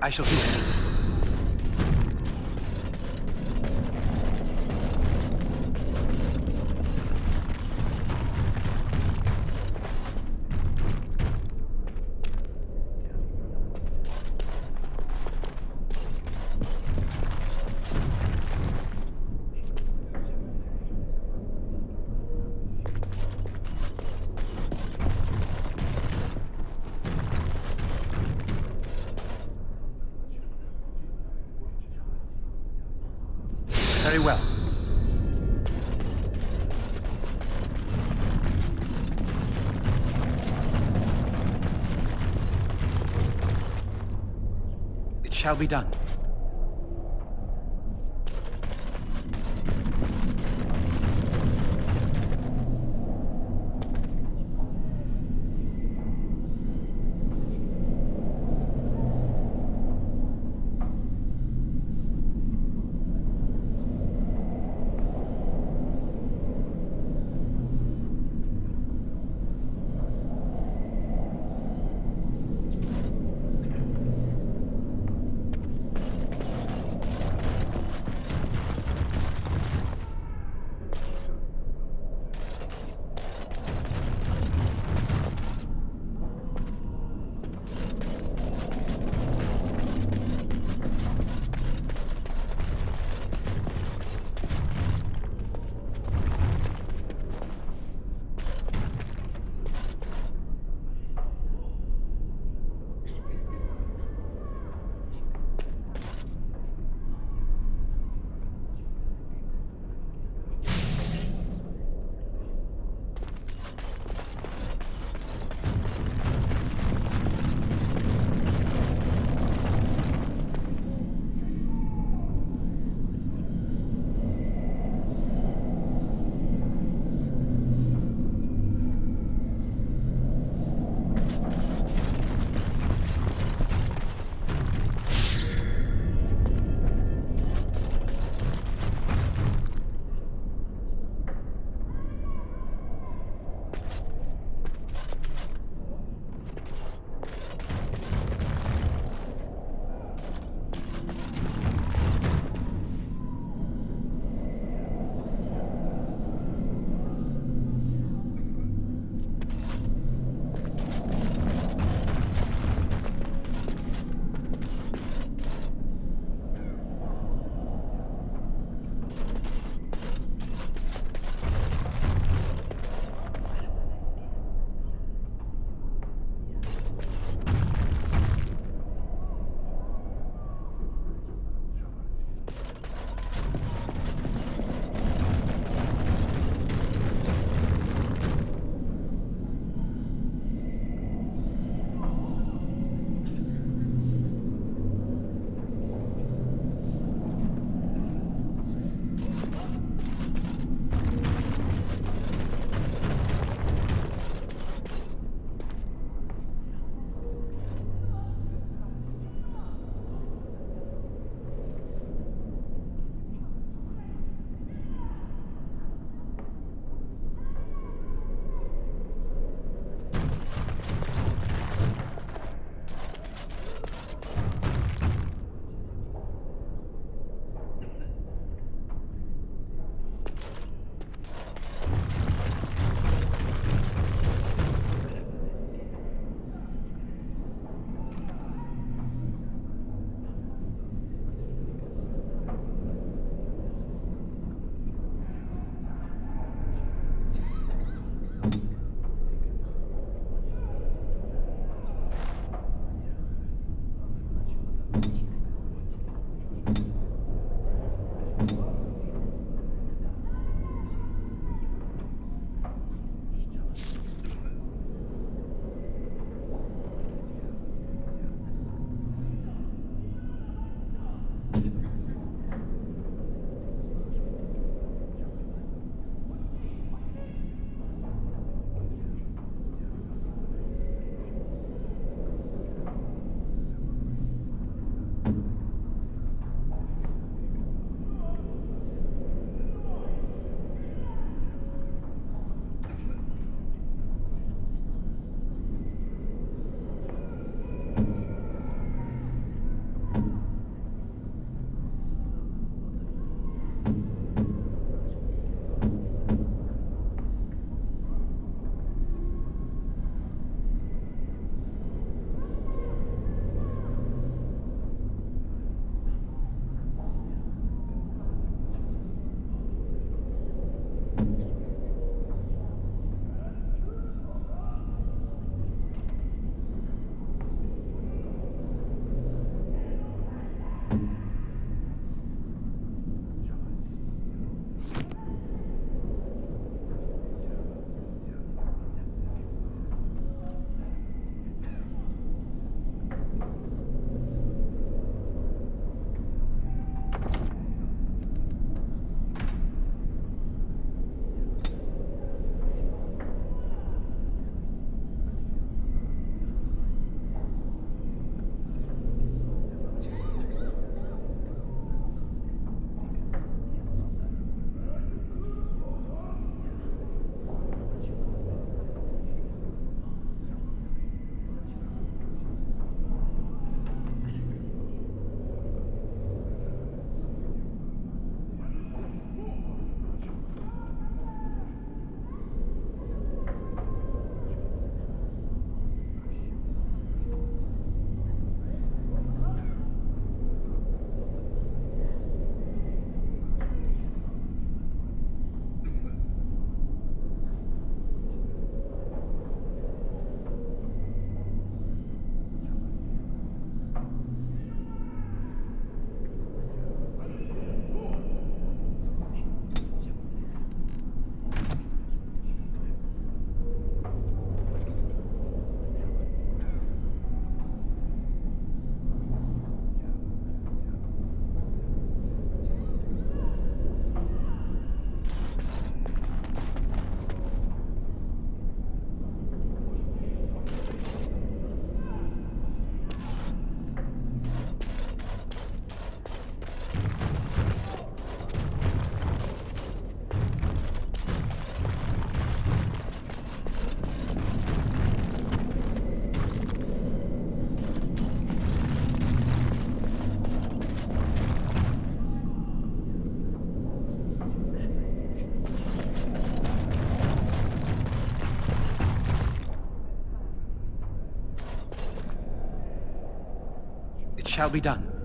I shall do so. Very well. It shall be done. shall be done.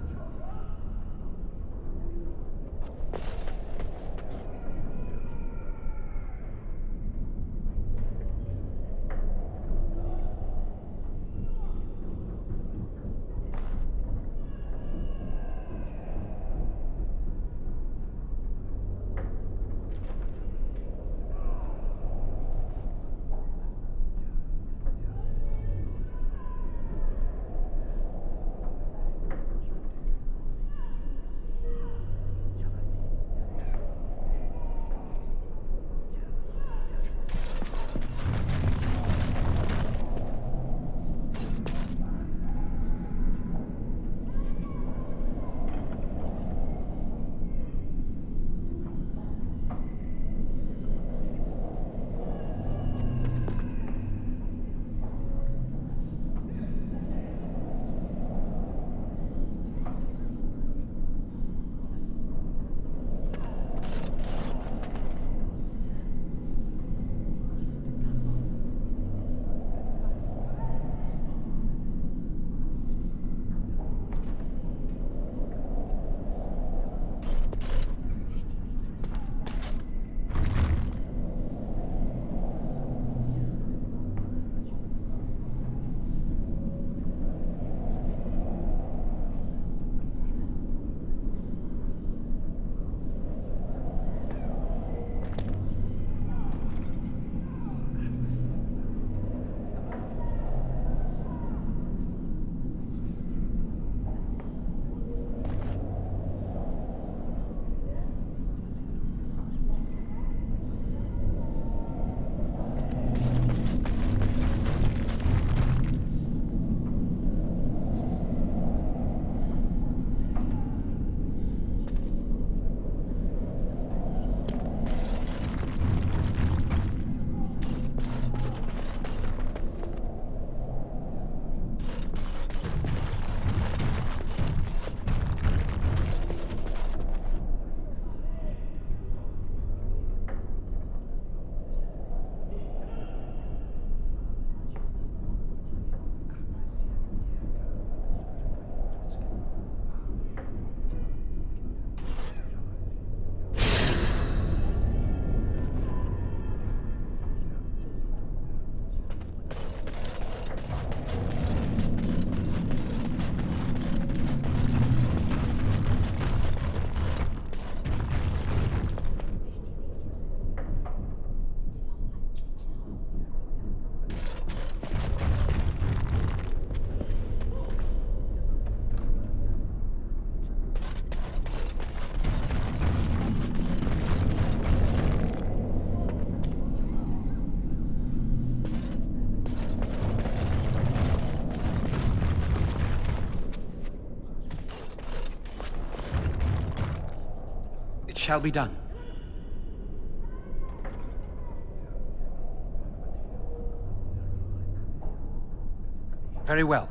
Shall be done. Very well.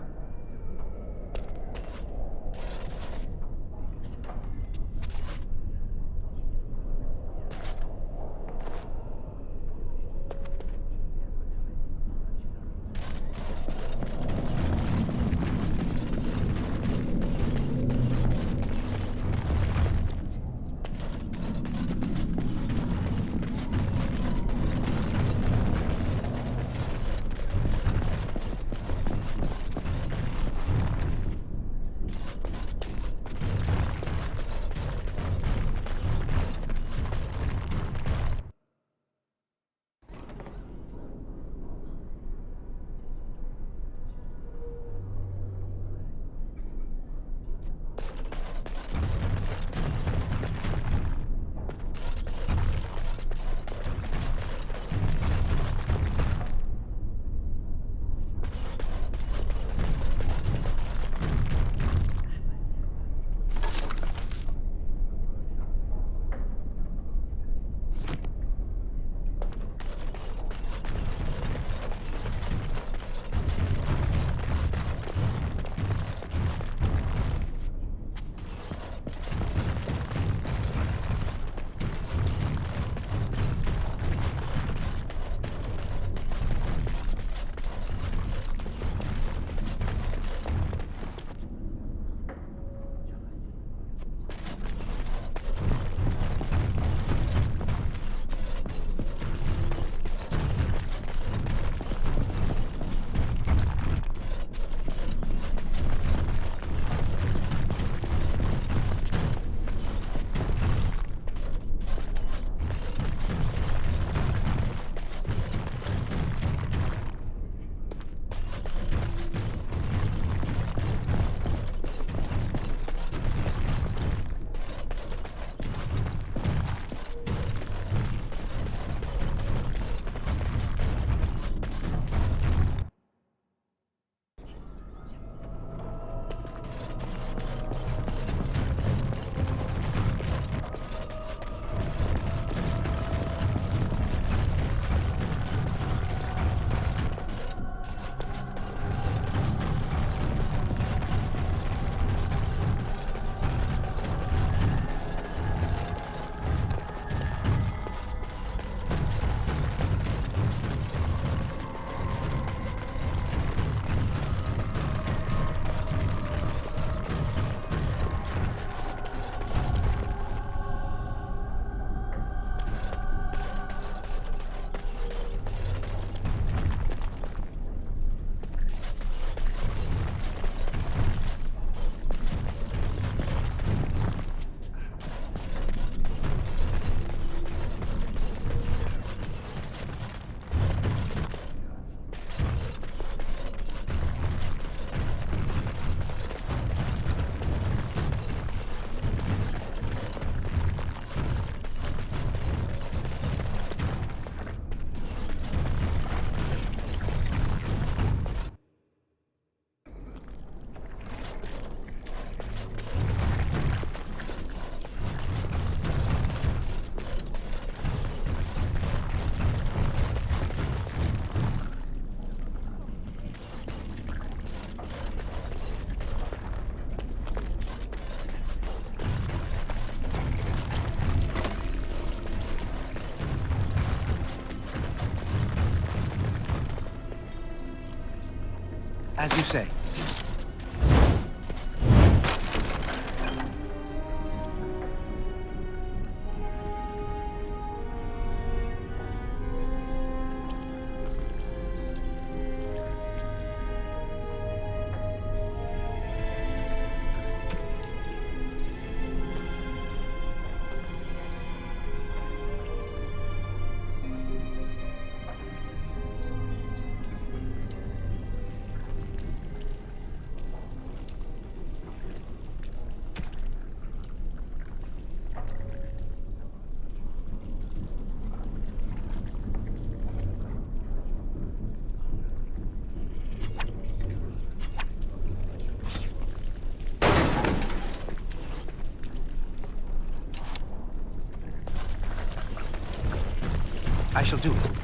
As you say. I shall do it.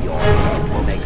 Your work will make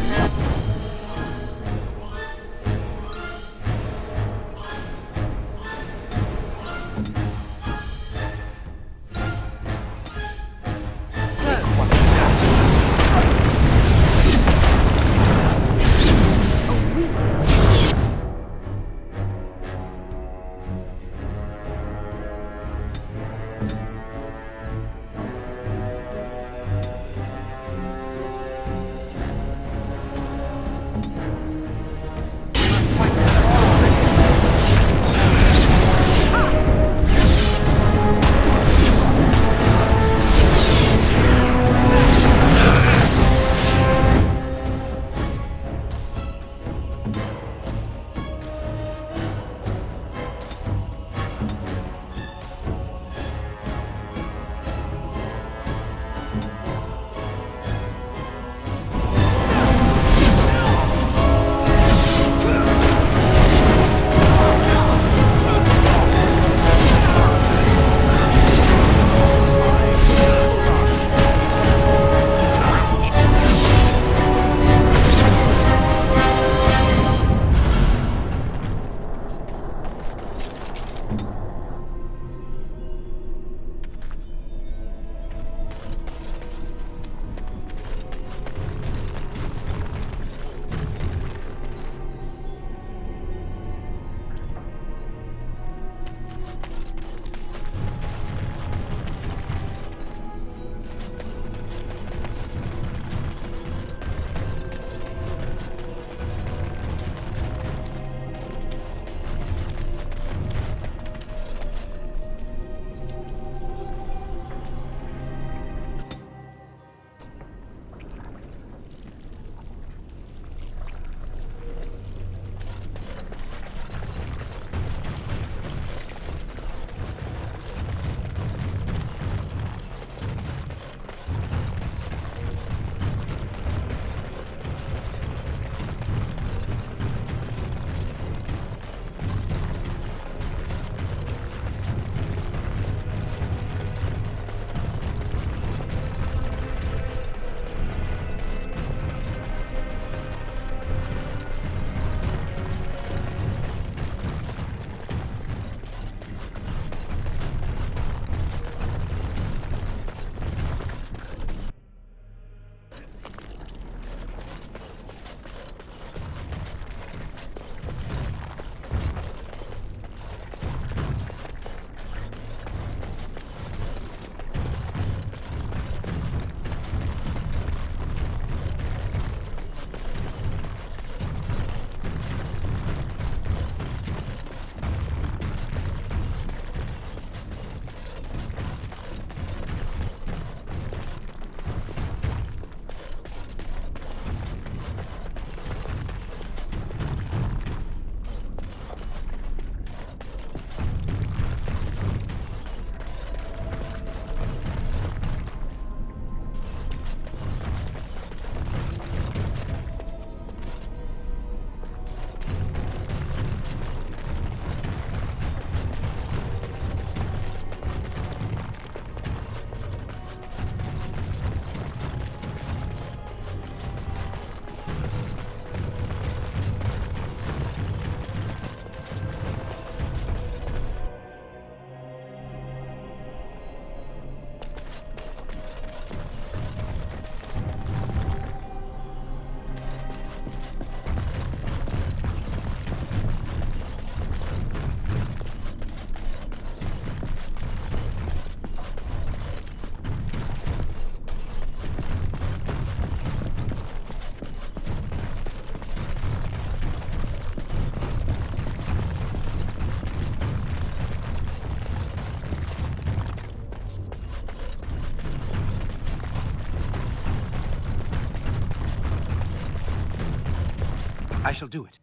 I shall do it.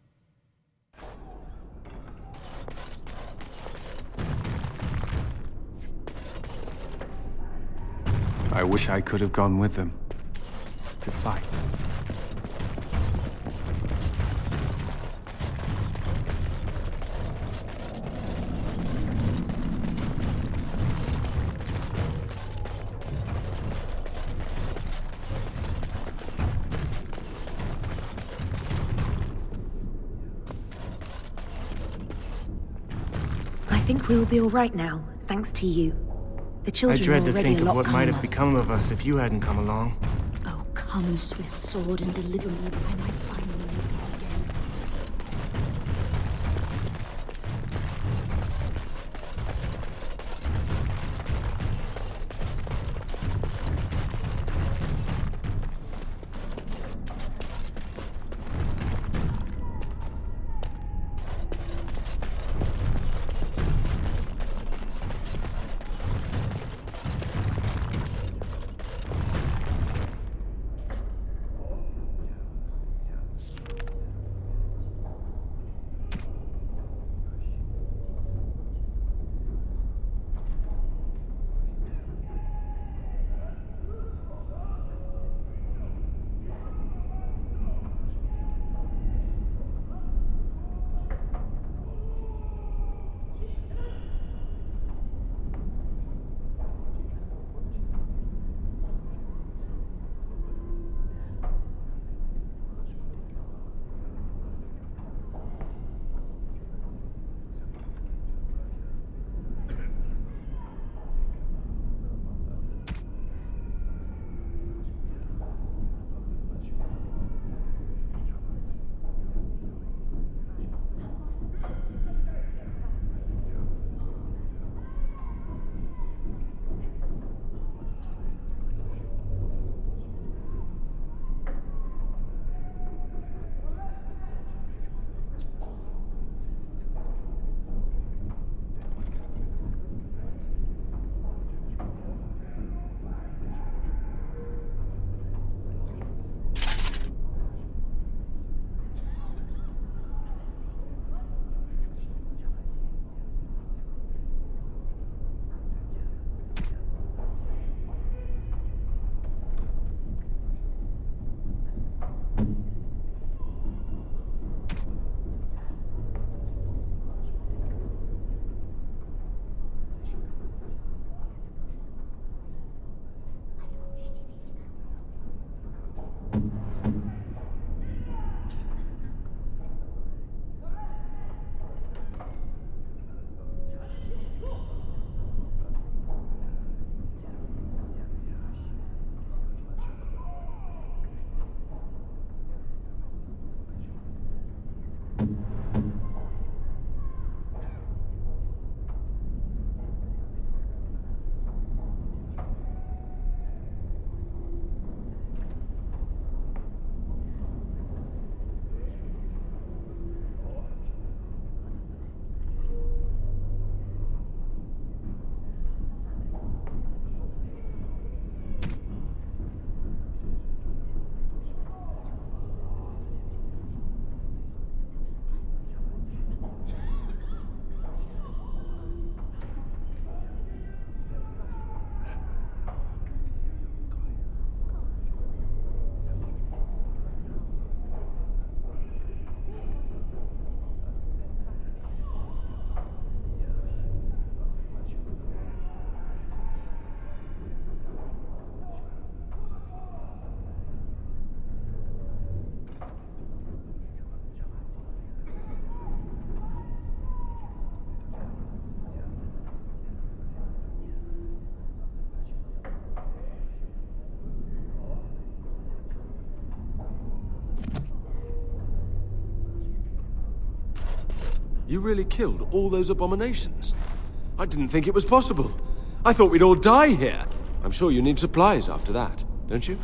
I wish I could have gone with them. To fight. think we'll be all right now, thanks to you. The I children dread are to already think a of lot what might have calmer. become of us if you hadn't come along. Oh, come, swift sword, and deliver me that I might finally meet you again. You really killed all those abominations? I didn't think it was possible. I thought we'd all die here. I'm sure you need supplies after that, don't you?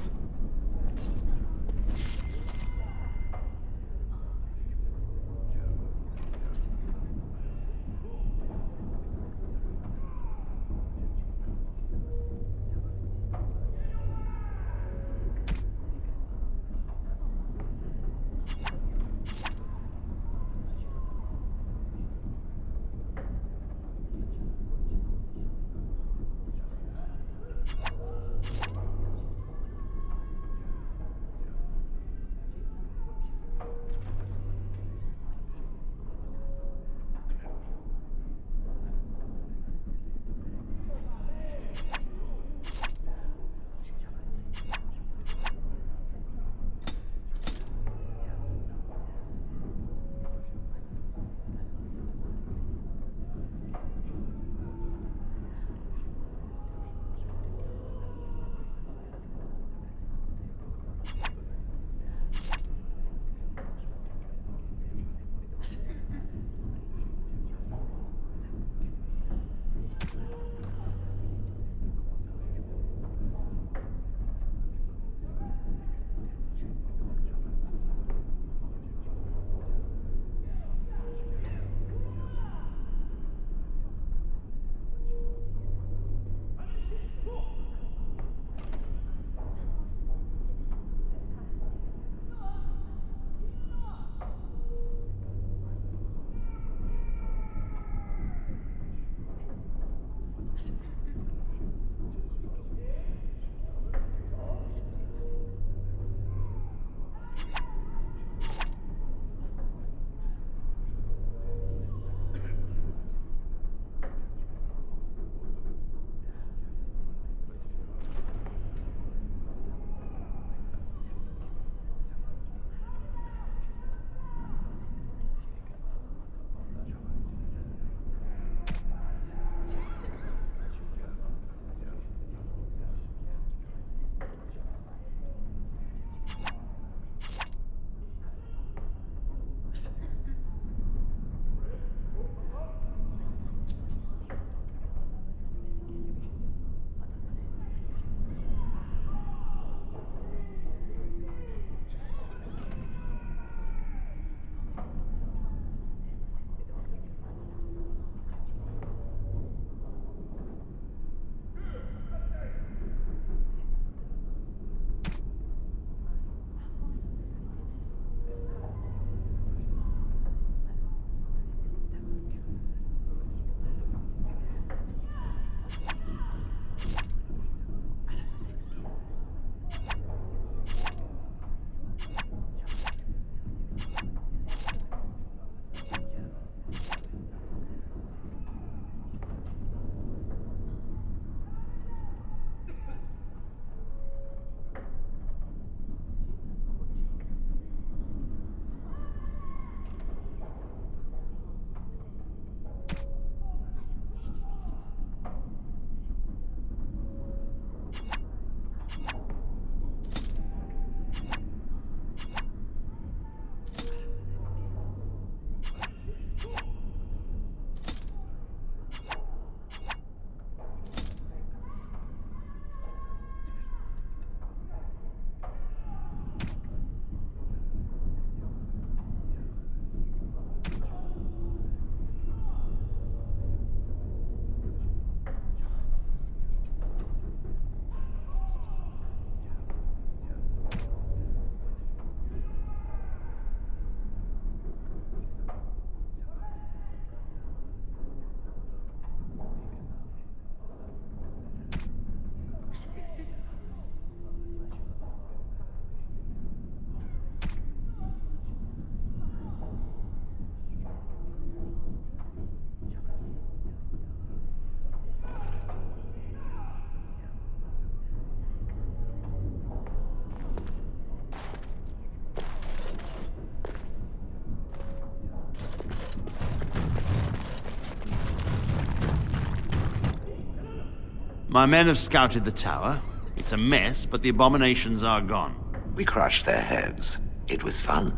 My men have scouted the tower. It's a mess, but the abominations are gone. We crushed their heads. It was fun.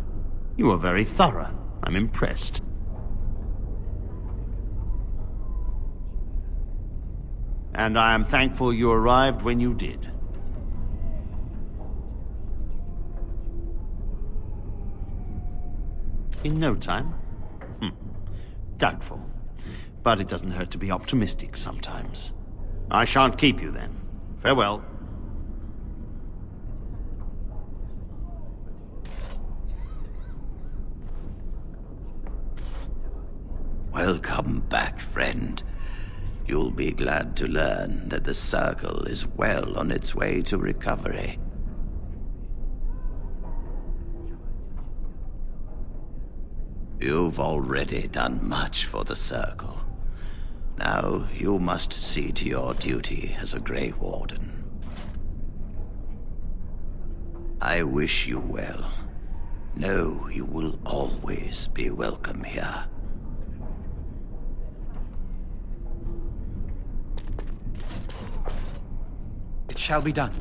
You were very thorough. I'm impressed. And I am thankful you arrived when you did. In no time? Doubtful. But it doesn't hurt to be optimistic sometimes. I shan't keep you then. Farewell. Welcome back, friend. You'll be glad to learn that the Circle is well on its way to recovery. You've already done much for the Circle. Now you must see to your duty as a Grey Warden. I wish you well. Know you will always be welcome here. It shall be done.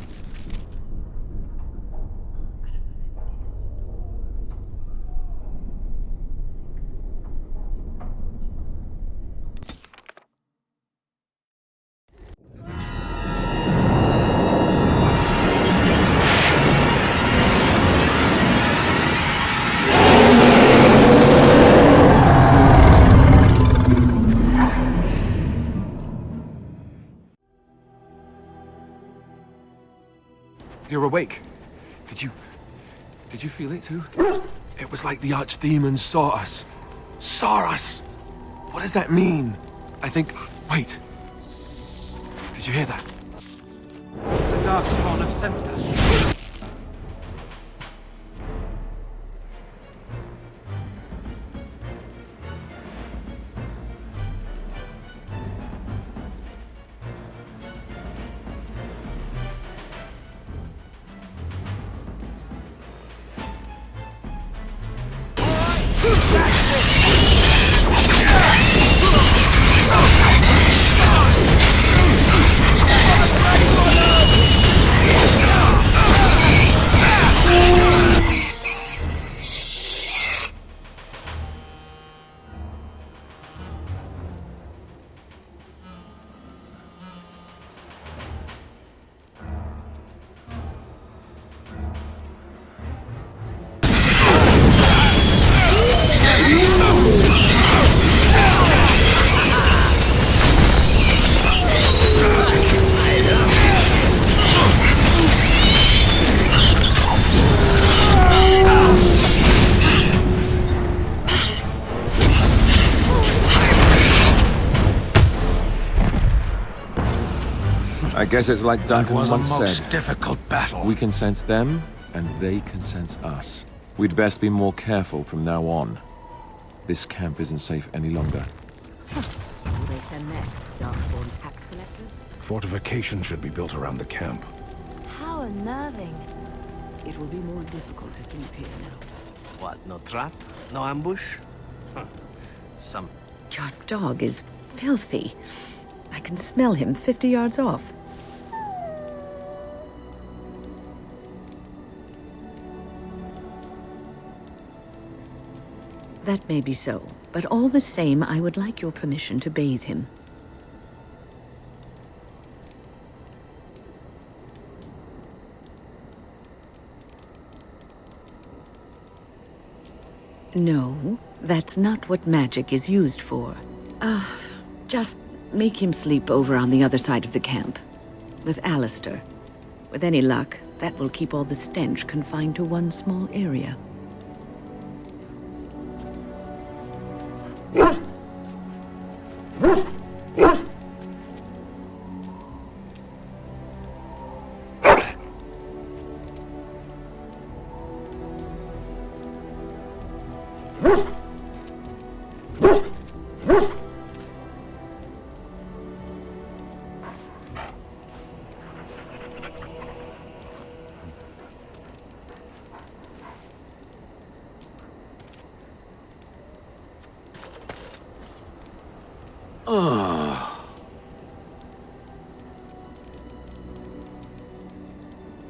You're awake. Did you feel it too? It was like the archdemons saw us. Saw us! What does that mean? I think... Wait. Did you hear that? The Darkspawn have sensed us. I guess it's like Duncan was a once most said. difficult battle. We can sense them, and they can sense us. We'd best be more careful from now on. This camp isn't safe any longer. Who will they send next? Darkborn tax collectors? Fortification should be built around the camp. How unnerving. It will be more difficult to sleep here now. What, no trap? No ambush? Some... Your dog is filthy. I can smell him 50 yards off. That may be so, but all the same, I would like your permission to bathe him. No, that's not what magic is used for. Just make him sleep over on the other side of the camp, with Alistair. With any luck, that will keep all the stench confined to one small area.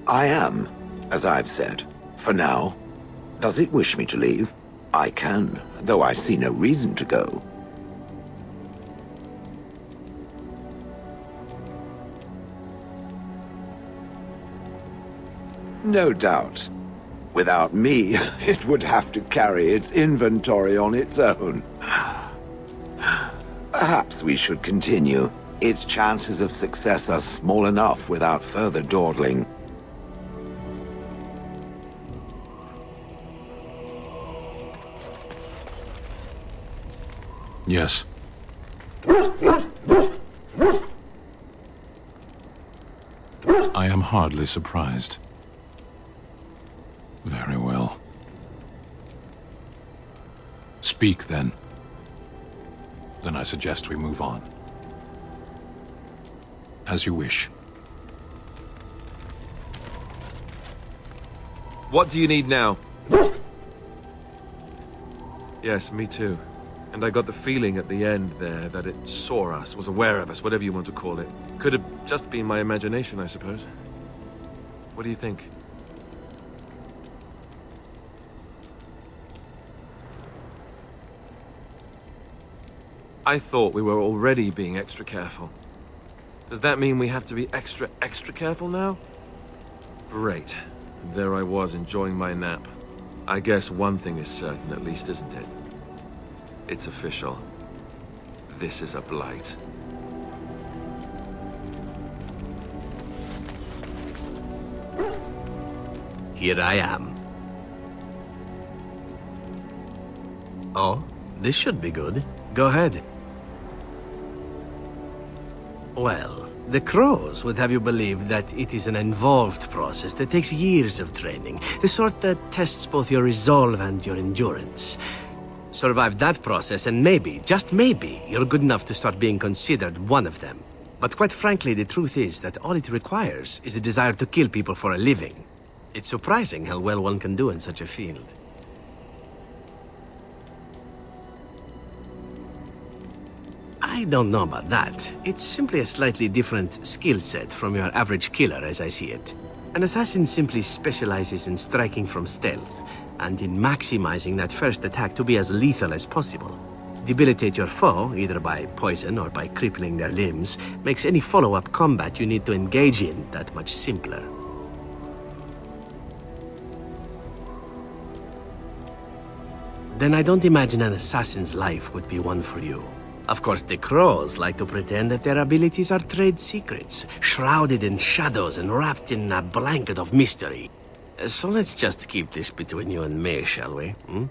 I am, as I've said, for now. Does it wish me to leave? I can, though I see no reason to go. No doubt. Without me, it would have to carry its inventory on its own. Perhaps we should continue. Its chances of success are small enough without further dawdling. Yes. I am hardly surprised. Very well. Speak, then. Then I suggest we move on. As you wish. What do you need now? Yes, me too. And I got the feeling at the end there that it saw us, was aware of us, whatever you want to call it. Could have just been my imagination, I suppose. What do you think? I thought we were already being extra careful. Does that mean we have to be extra careful now? Great. And there I was enjoying my nap. I guess one thing is certain at least, isn't it? It's official. This is a blight. Here I am. Oh, this should be good. Go ahead. Well, the Crows would have you believe that it is an involved process that takes years of training. The sort that tests both your resolve and your endurance. Survive that process and maybe, just maybe, you're good enough to start being considered one of them. But quite frankly, the truth is that all it requires is a desire to kill people for a living. It's surprising how well one can do in such a field. I don't know about that. It's simply a slightly different skill set from your average killer as I see it. An assassin simply specializes in striking from stealth, and in maximizing that first attack to be as lethal as possible. Debilitate your foe, either by poison or by crippling their limbs, makes any follow-up combat you need to engage in that much simpler. Then I don't imagine an assassin's life would be one for you. Of course, the Crows like to pretend that their abilities are trade secrets, shrouded in shadows and wrapped in a blanket of mystery. So let's just keep this between you and me, shall we? Hmm?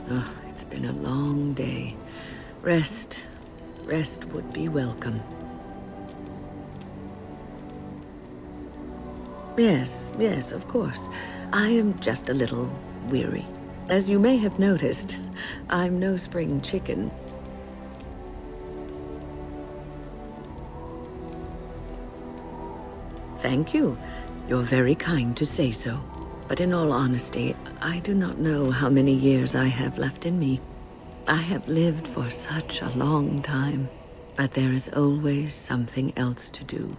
Oh, it's been a long day. Rest would be welcome. Yes, of course. I am just a little weary. As you may have noticed, I'm no spring chicken. Thank you. You're very kind to say so. But in all honesty, I do not know how many years I have left in me. I have lived for such a long time, but there is always something else to do.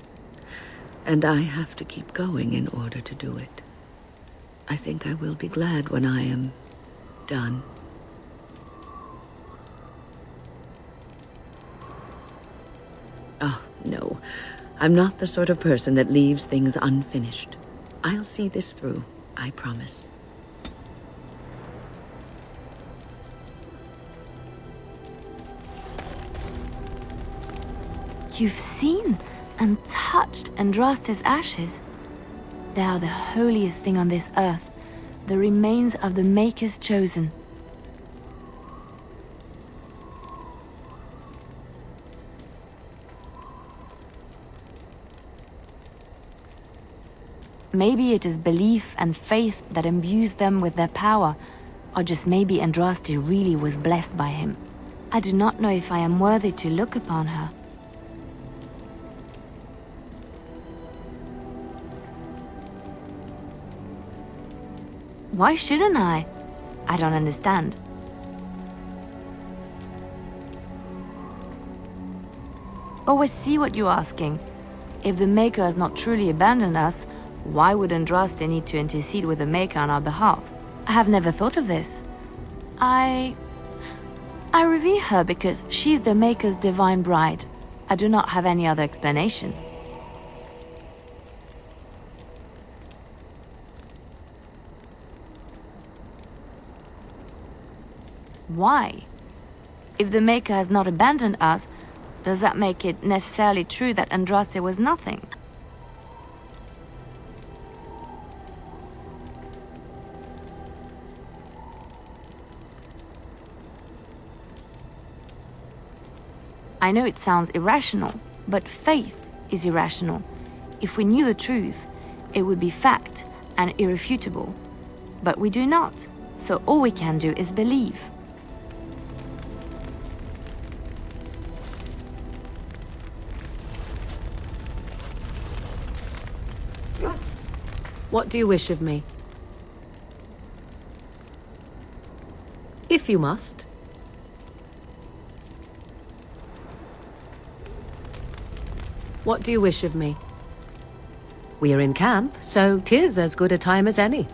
And I have to keep going in order to do it. I think I will be glad when I am done. Oh, no. I'm not the sort of person that leaves things unfinished. I'll see this through, I promise. You've seen and touched Andraste's ashes. They are the holiest thing on this earth, the remains of the Maker's chosen. Maybe it is belief and faith that imbues them with their power, or just maybe Andraste really was blessed by him. I do not know if I am worthy to look upon her. Why shouldn't I? I don't understand. Oh, I see what you're asking. If the Maker has not truly abandoned us, why would Andraste need to intercede with the Maker on our behalf? I have never thought of this. I revere her because she's the Maker's divine bride. I do not have any other explanation. Why? If the Maker has not abandoned us, does that make it necessarily true that Andraste was nothing? I know it sounds irrational, but faith is irrational. If we knew the truth, it would be fact and irrefutable. But we do not, so all we can do is believe. What do you wish of me? If you must. What do you wish of me? We are in camp, so 'tis as good a time as any.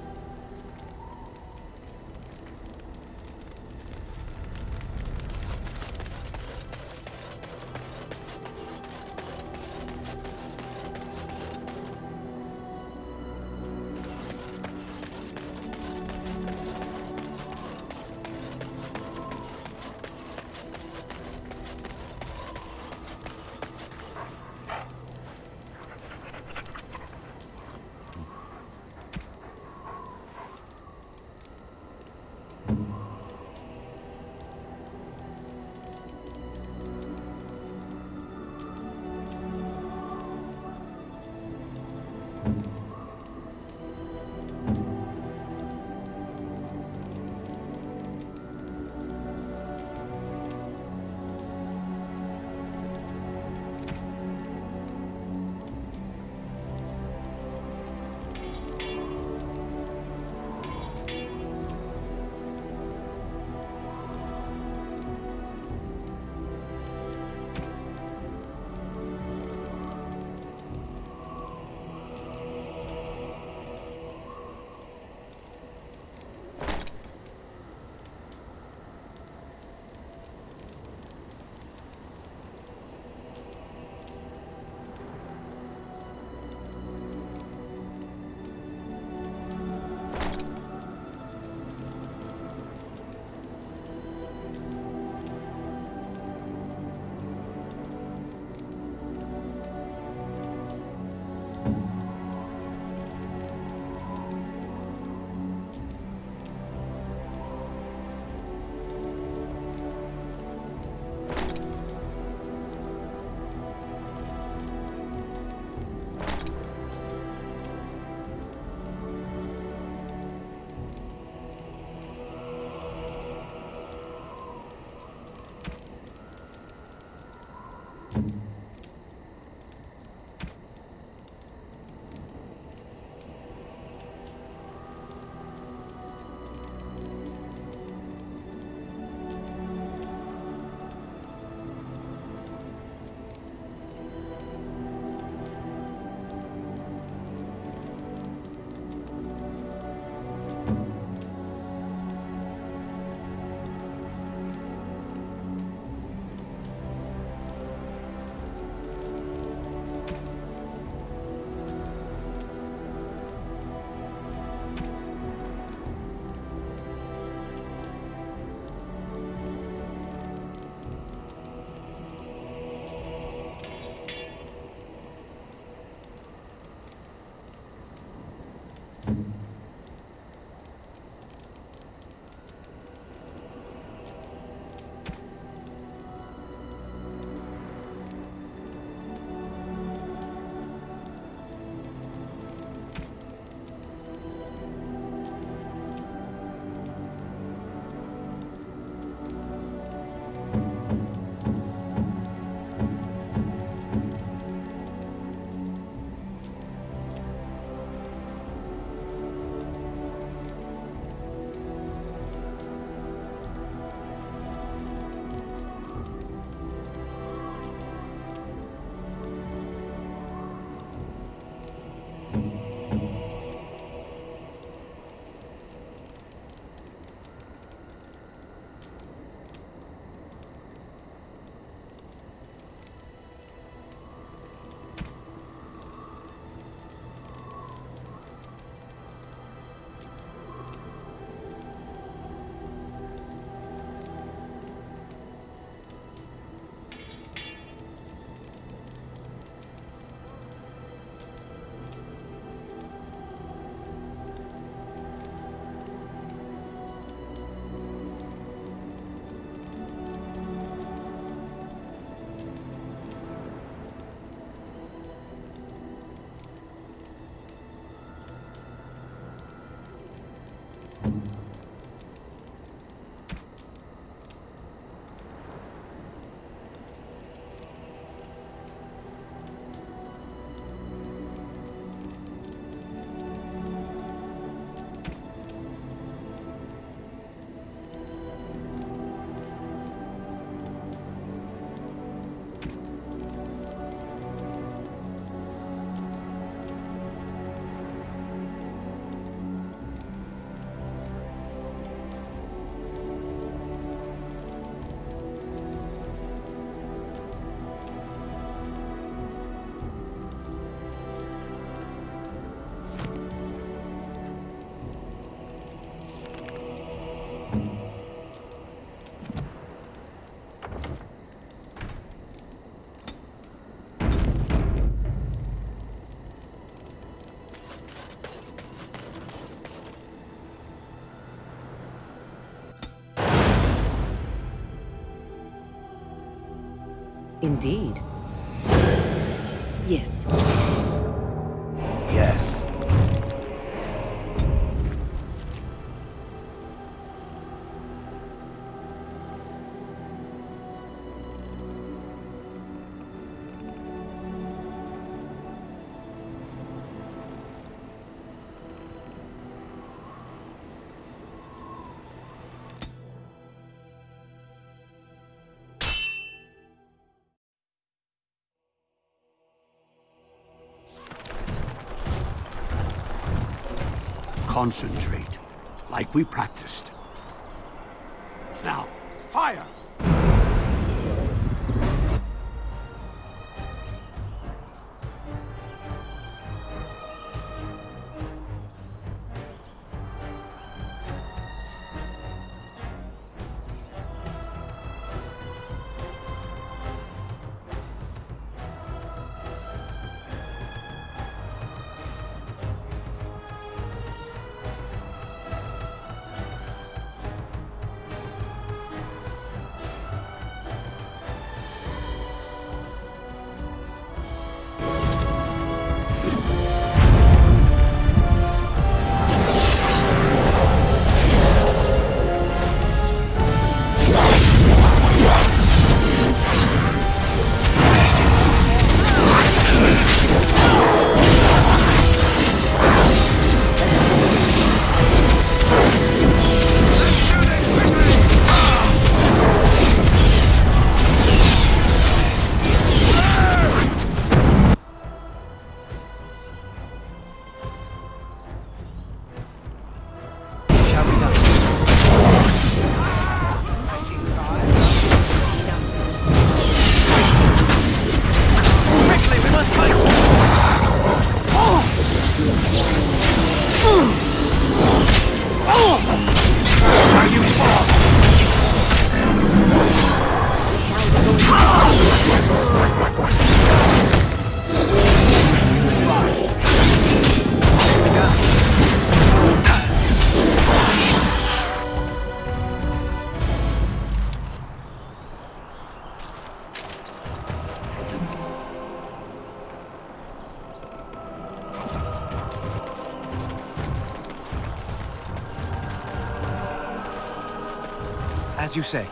Indeed. Yes. Yes. Concentrate, like we practiced. Now, fire! As you say.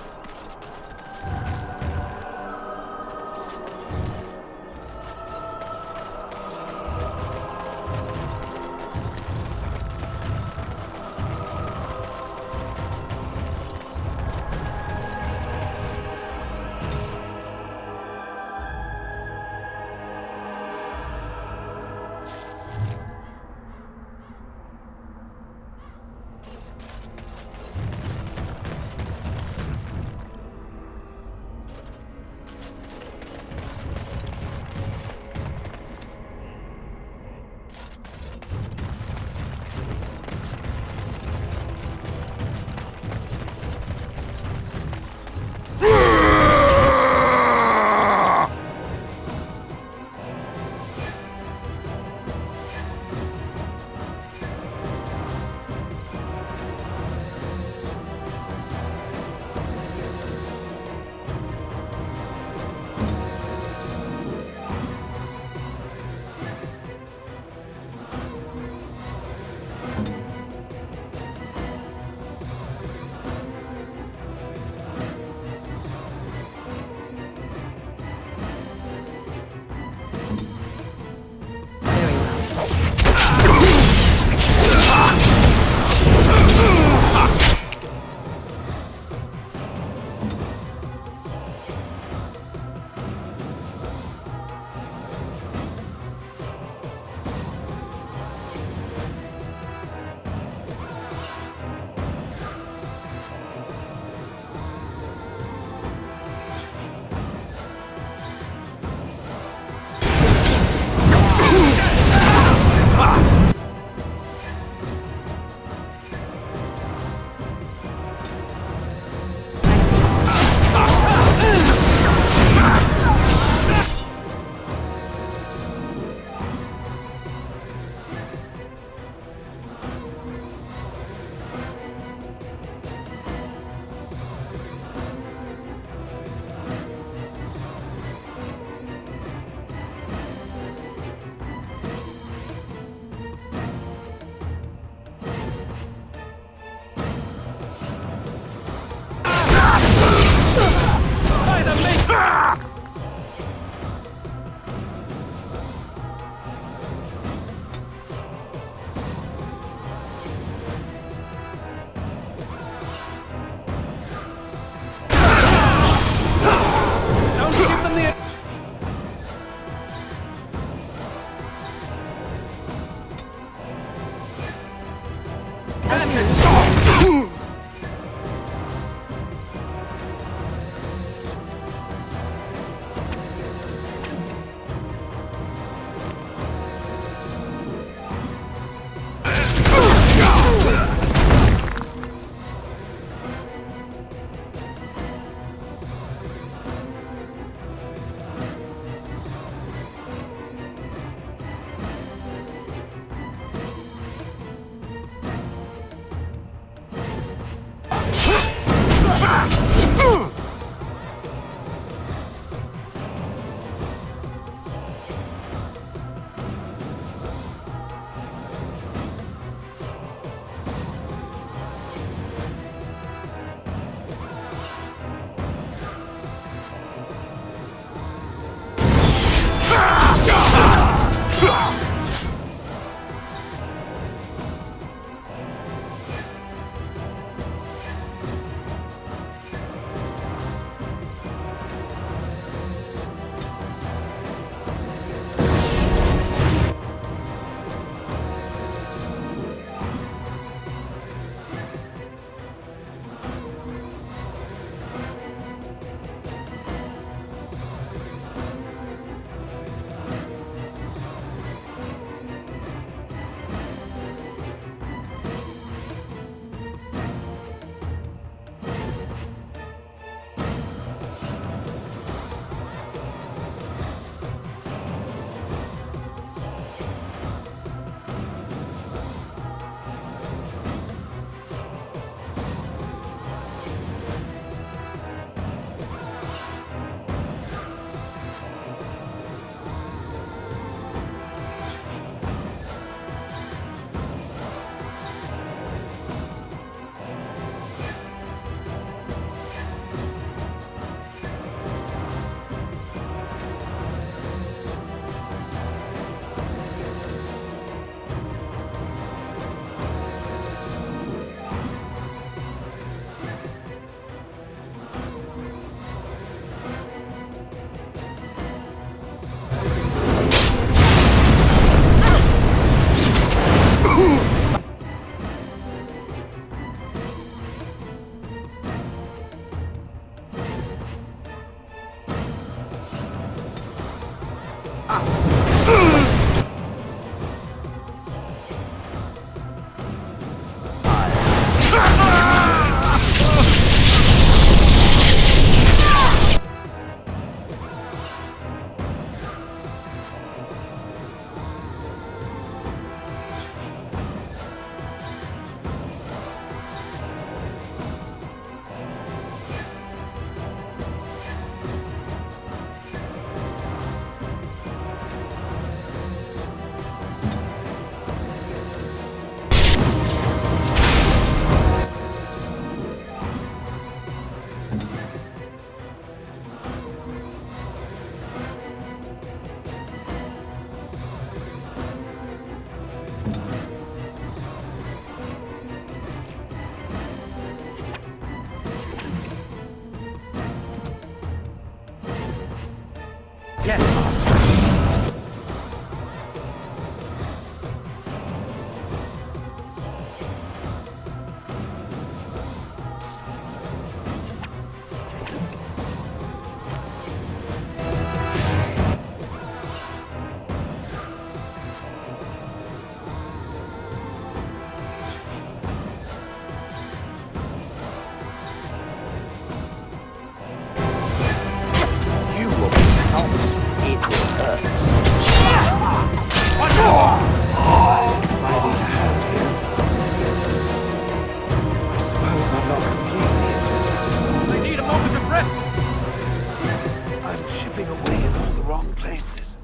Yes. You will be stopped. It hurts. Watch out! I need a hand here. I suppose I'm not completely. I need a moment of rest. I'm chipping away in all the wrong places.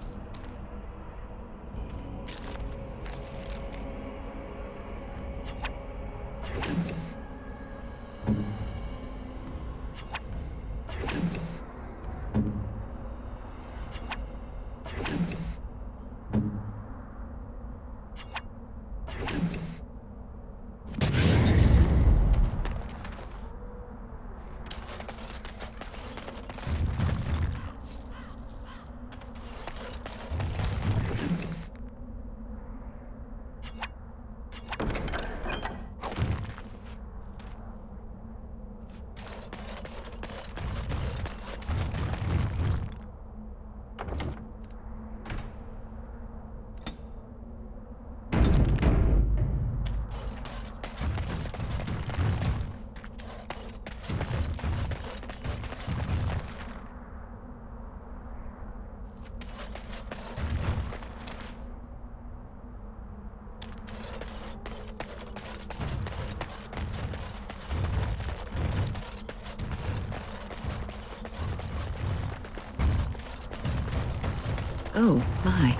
Oh, my.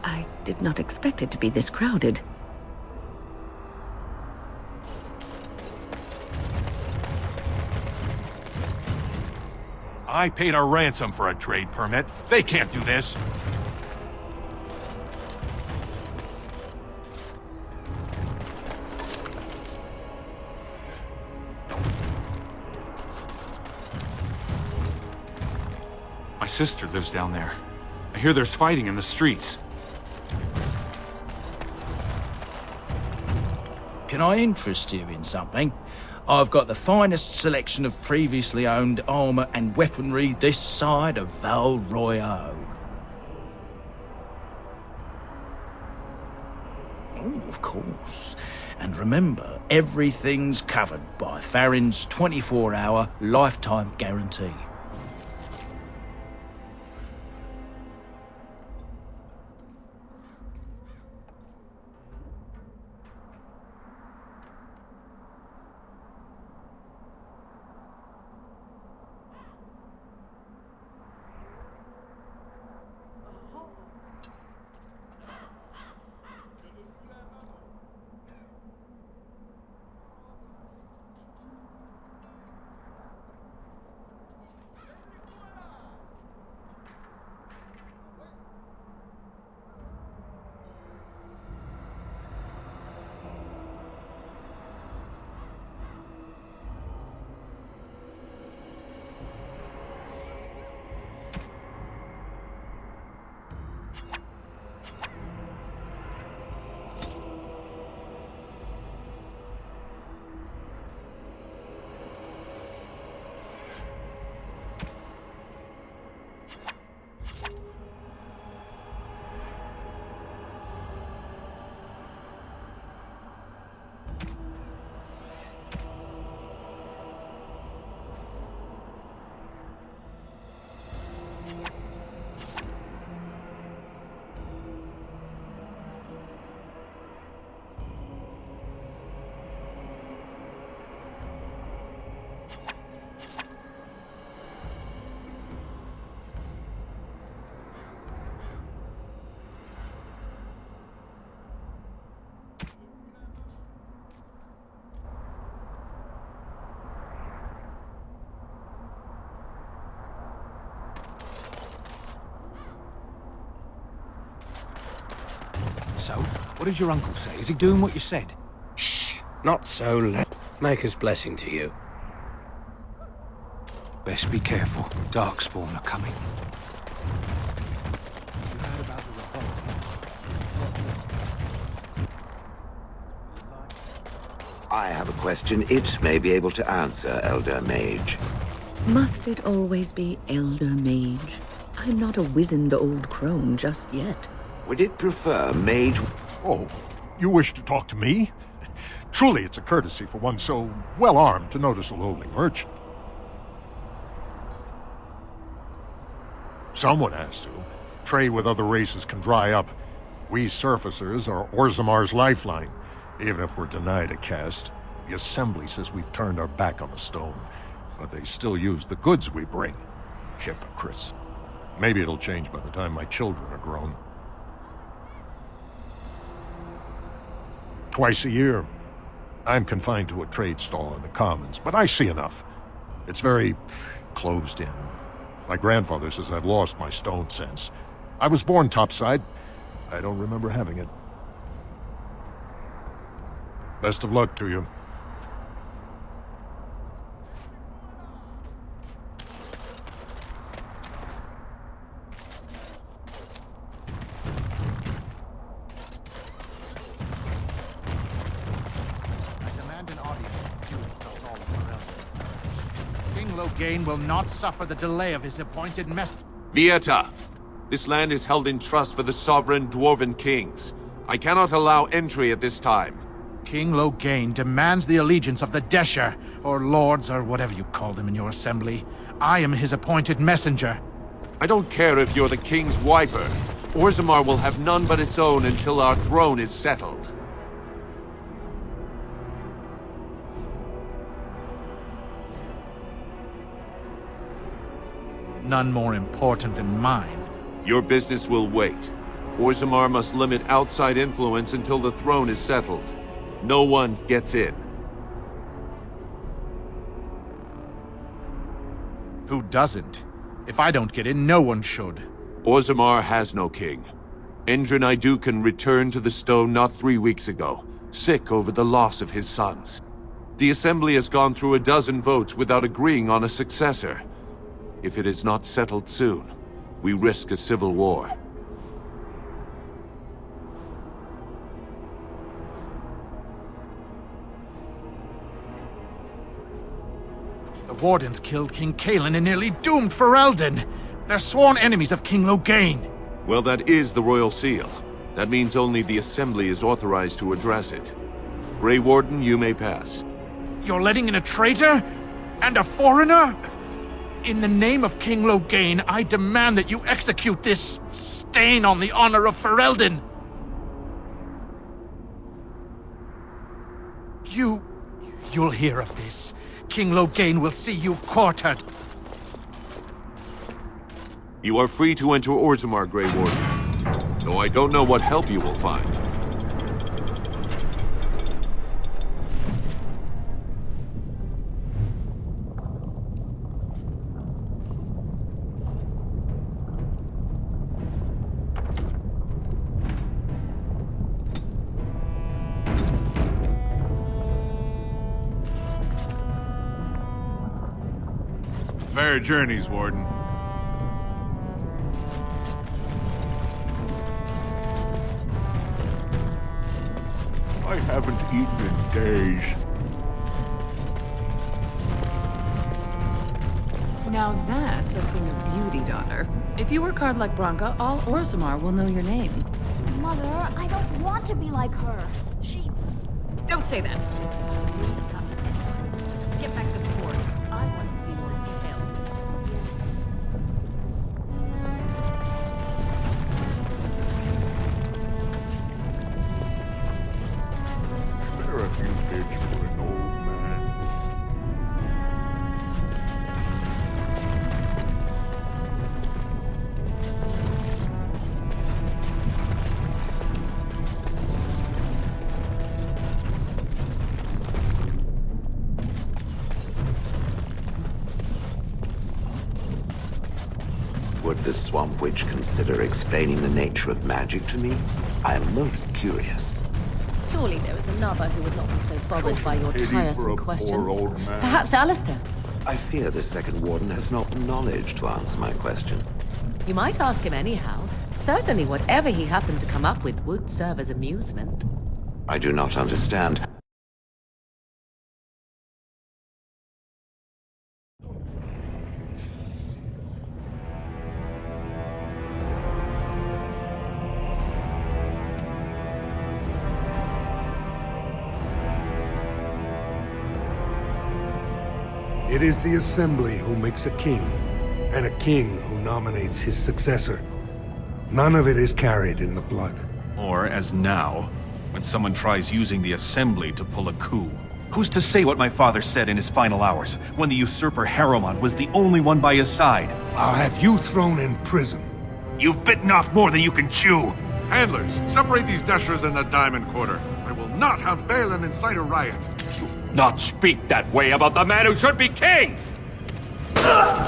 I did not expect it to be this crowded. I paid a ransom for a trade permit. They can't do this. My sister lives down there. I hear there's fighting in the streets. Can I interest you in something? I've got the finest selection of previously owned armor and weaponry this side of Val Royeaux. Oh, of course. And remember, everything's covered by Farron's 24-hour lifetime guarantee. So, What did your uncle say? Is he doing what you said? Shh! Not so loud. Maker's blessing to you. Best be careful. Darkspawn are coming. I have a question it may be able to answer, Elder Mage. Must it always be Elder Mage? I'm not a wizened old crone just yet. Would it prefer Mage? Oh, you wish to talk to me? Truly, it's a courtesy for one so well-armed to notice a lowly merchant. Someone has to. Trade with other races can dry up. We surfacers are Orzamar's lifeline. Even if we're denied a caste, the Assembly says we've turned our back on the stone. But they still use the goods we bring. Hypocrites. Maybe it'll change by the time my children are grown. Twice a year, I'm confined to a trade stall in the Commons, but I see enough. It's very closed in. My grandfather says I've lost my stone sense. I was born topside. I don't remember having it. Best of luck to you. Logain will not suffer the delay of his appointed messenger. Vieta! This land is held in trust for the sovereign Dwarven kings. I cannot allow entry at this time. King Logain demands the allegiance of the Desher, or lords, or whatever you call them in your assembly. I am his appointed messenger. I don't care if you're the king's wiper. Orzammar will have none but its own until our throne is settled. None more important than mine. Your business will wait. Orzammar must limit outside influence until the throne is settled. No one gets in. Who doesn't? If I don't get in, no one should. Orzammar has no king. Endrin Idukan returned to the stone not 3 weeks ago, sick over the loss of his sons. The Assembly has gone through a dozen votes without agreeing on a successor. If it is not settled soon, we risk a civil war. The Wardens killed King Kalen and nearly doomed Ferelden. They're sworn enemies of King Logain. Well, that is the Royal Seal. That means only the Assembly is authorized to address it. Grey Warden, you may pass. You're letting in a traitor? And a foreigner? In the name of King Logain, I demand that you execute this stain on the honor of Ferelden. You'll hear of this. King Logain will see you quartered. You are free to enter Orzammar, Grey Warden. Though I don't know what help you will find. Fair journeys, Warden. I haven't eaten in days. Now that's a thing of beauty, daughter. If you work hard like Branka, all Orzammar will know your name. Mother, I don't want to be like her. She... Don't say that. Get back to the court. I want to see more details. Spare a few bits for an old man. Would the Swamp Witch consider explaining the nature of magic to me? I am most curious. Surely there is another who would not be so bothered by your pity for a tiresome poor questions. old man. Perhaps Alistair? I fear the second warden has not knowledge to answer my question. You might ask him anyhow. Certainly whatever he happened to come up with would serve as amusement. I do not understand. It is the Assembly who makes a king, and a king who nominates his successor. None of it is carried in the blood. Or, as now, when someone tries using the Assembly to pull a coup. Who's to say what my father said in his final hours, when the usurper Harrowmont was the only one by his side? I'll have you thrown in prison. You've bitten off more than you can chew! Handlers, separate these dashers in the Diamond Quarter. I will not have Balin incite a riot. Not speak that way about the man who should be king! I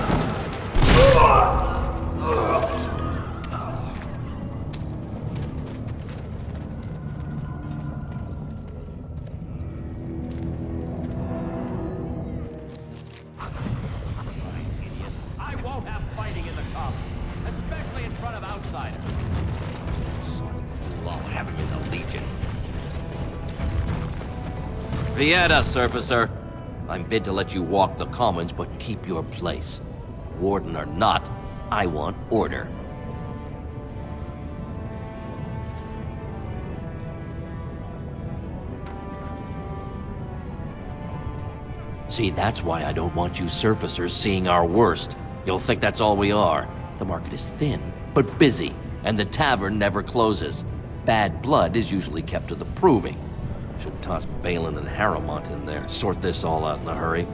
won't have fighting in the Commons, especially in front of outsiders. I'll have him in the Legion. Vieta, Surfacer. I'm bid to let you walk the Commons, but keep your place. Warden or not, I want order. See, that's why I don't want you Surfacers seeing our worst. You'll think that's all we are. The market is thin, but busy, and the tavern never closes. Bad blood is usually kept to the proving. Should toss Balin and Harrowmont in there, sort this all out in a hurry.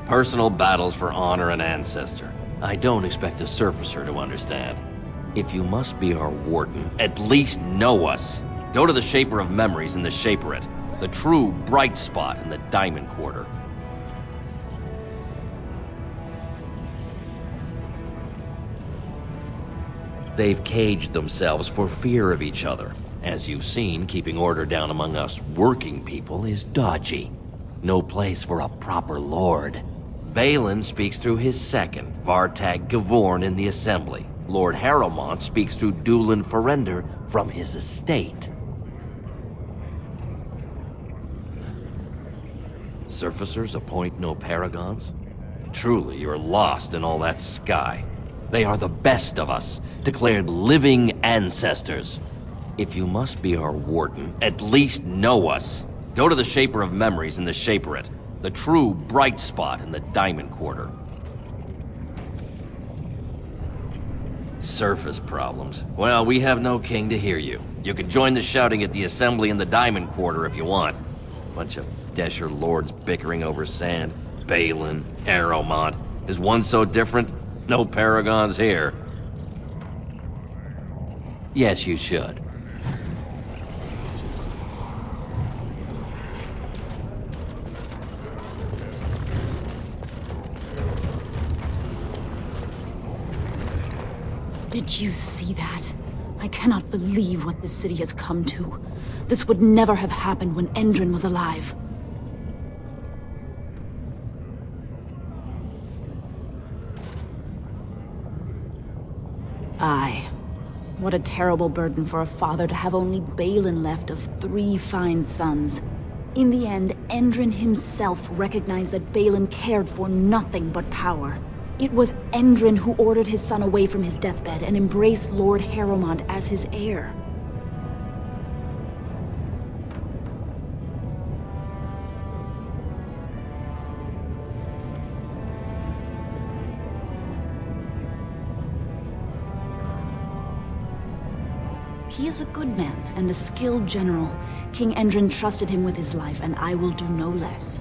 Personal battles for honor and ancestor. I don't expect a Surfacer to understand. If you must be our warden, at least know us. Go to the Shaper of Memories in the Shaperate, the true bright spot in the Diamond Quarter. They've caged themselves for fear of each other. As you've seen, keeping order down among us working people is dodgy. No place for a proper lord. Balin speaks through his second, Vartag Gavorn, in the Assembly. Lord Harrowmont speaks through Dulin Ferender from his estate. Surfacers appoint no paragons? Truly, you're lost in all that sky. They are the best of us, declared living ancestors. If you must be our warden, at least know us. Go to the Shaper of Memories in the Shaperate, the true bright spot in the Diamond Quarter. Surface problems. Well, we have no king to hear you. You can join the shouting at the Assembly in the Diamond Quarter if you want. Bunch of Desher lords bickering over sand. Balin, Harrowmont. Is one so different? No paragons here. Yes, you should. Did you see that? I cannot believe what this city has come to. This would never have happened when Endrin was alive. Aye. What a terrible burden for a father to have only Balin left of 3 fine sons. In the end, Endrin himself recognized that Balin cared for nothing but power. It was Endrin who ordered his son away from his deathbed and embraced Lord Harrowmont as his heir. He is a good man and a skilled general. King Endrin trusted him with his life, and I will do no less.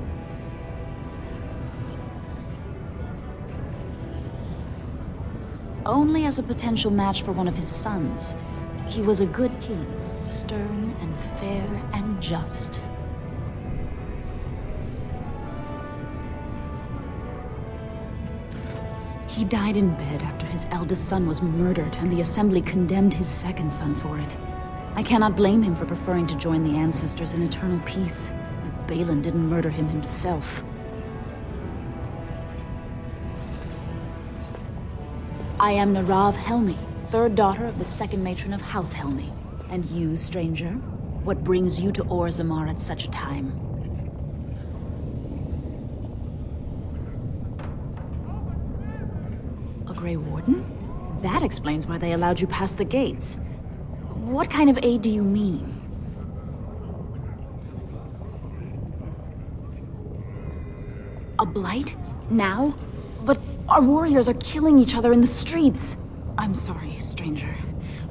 Only as a potential match for one of his sons. He was a good king, stern and fair and just. He died in bed after his eldest son was murdered, and the Assembly condemned his second son for it. I cannot blame him for preferring to join the ancestors in eternal peace, if Balin didn't murder him himself. I am Narav Helmi, third daughter of the second matron of House Helmi. And you, stranger? What brings you to Orzammar at such a time? A Grey Warden? That explains why they allowed you past the gates. What kind of aid do you mean? A blight? Now? But our warriors are killing each other in the streets. I'm sorry, stranger.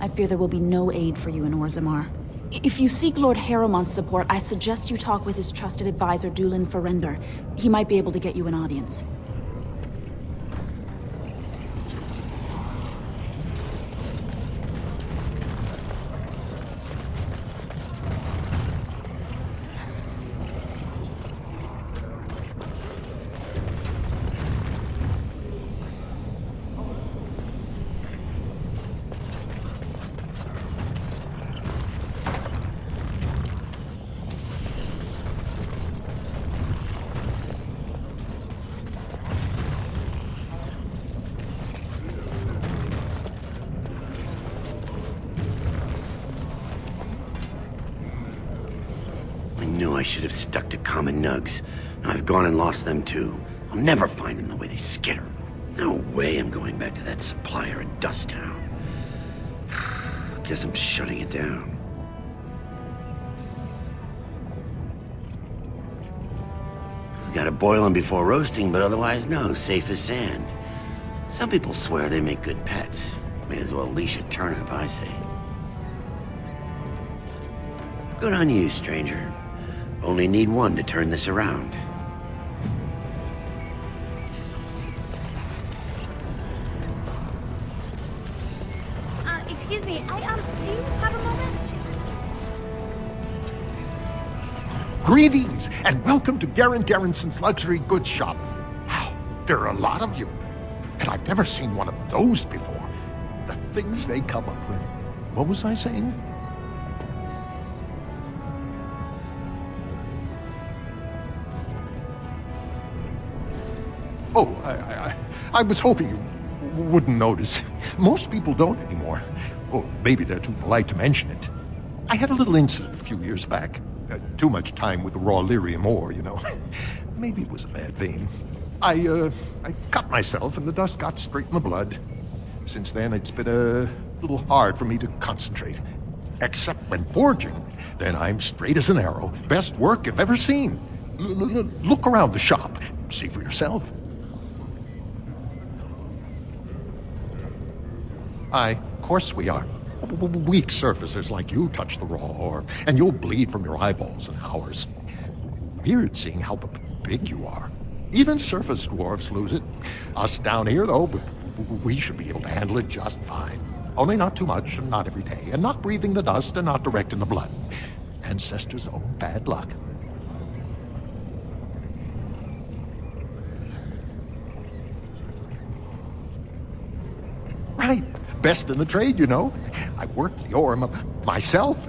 I fear there will be no aid for you in Orzammar. If you seek Lord Harrowmont's support, I suggest you talk with his trusted advisor, Dulin Ferender. He might be able to get you an audience. I should have stuck to common nugs. I've gone and lost them too. I'll never find them the way they skitter. No way I'm going back to that supplier in Dust Town. Guess I'm shutting it down. Gotta boil them before roasting, but otherwise no, safe as sand. Some people swear they make good pets. May as well leash a turnip, I say. Good on you, stranger. Only need one to turn this around. Excuse me, do you have a moment? Greetings, and welcome to Garen Garrison's luxury goods shop. Wow, there are a lot of you. And I've never seen one of those before. The things they come up with. What was I saying? Oh, I was hoping you wouldn't notice. Most people don't anymore. Well, maybe they're too polite to mention it. I had a little incident a few years back. Too much time with the raw lyrium ore, you know. Maybe it was a bad vein. I cut myself and the dust got straight in my blood. Since then, it's been a little hard for me to concentrate. Except when forging. Then I'm straight as an arrow. Best work you've ever seen. Look around the shop. See for yourself. Aye, of course we are. Weak surfacers like you touch the raw ore, and you'll bleed from your eyeballs and ours. Weird seeing how big you are. Even surface dwarves lose it. Us down here, though, we should be able to handle it just fine. Only not too much, and not every day, and not breathing the dust, and not direct in the blood. Ancestors' own bad luck. Right. Best in the trade, you know. I work the ore myself.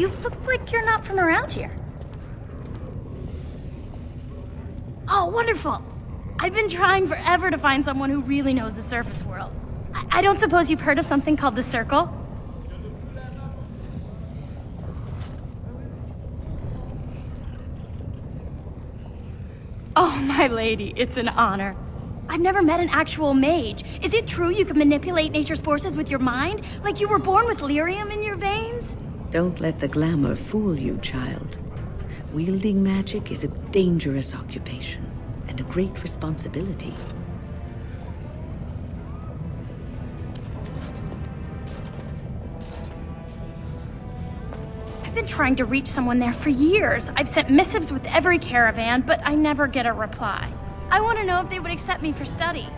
You look like you're not from around here. Oh, wonderful! I've been trying forever to find someone who really knows the surface world. I don't suppose you've heard of something called the Circle? Oh, my lady, it's an honor. I've never met an actual mage. Is it true you can manipulate nature's forces with your mind? Like you were born with lyrium in your veins? Don't let the glamour fool you, child. Wielding magic is a dangerous occupation, and a great responsibility. I've been trying to reach someone there for years. I've sent missives with every caravan, but I never get a reply. I want to know if they would accept me for study.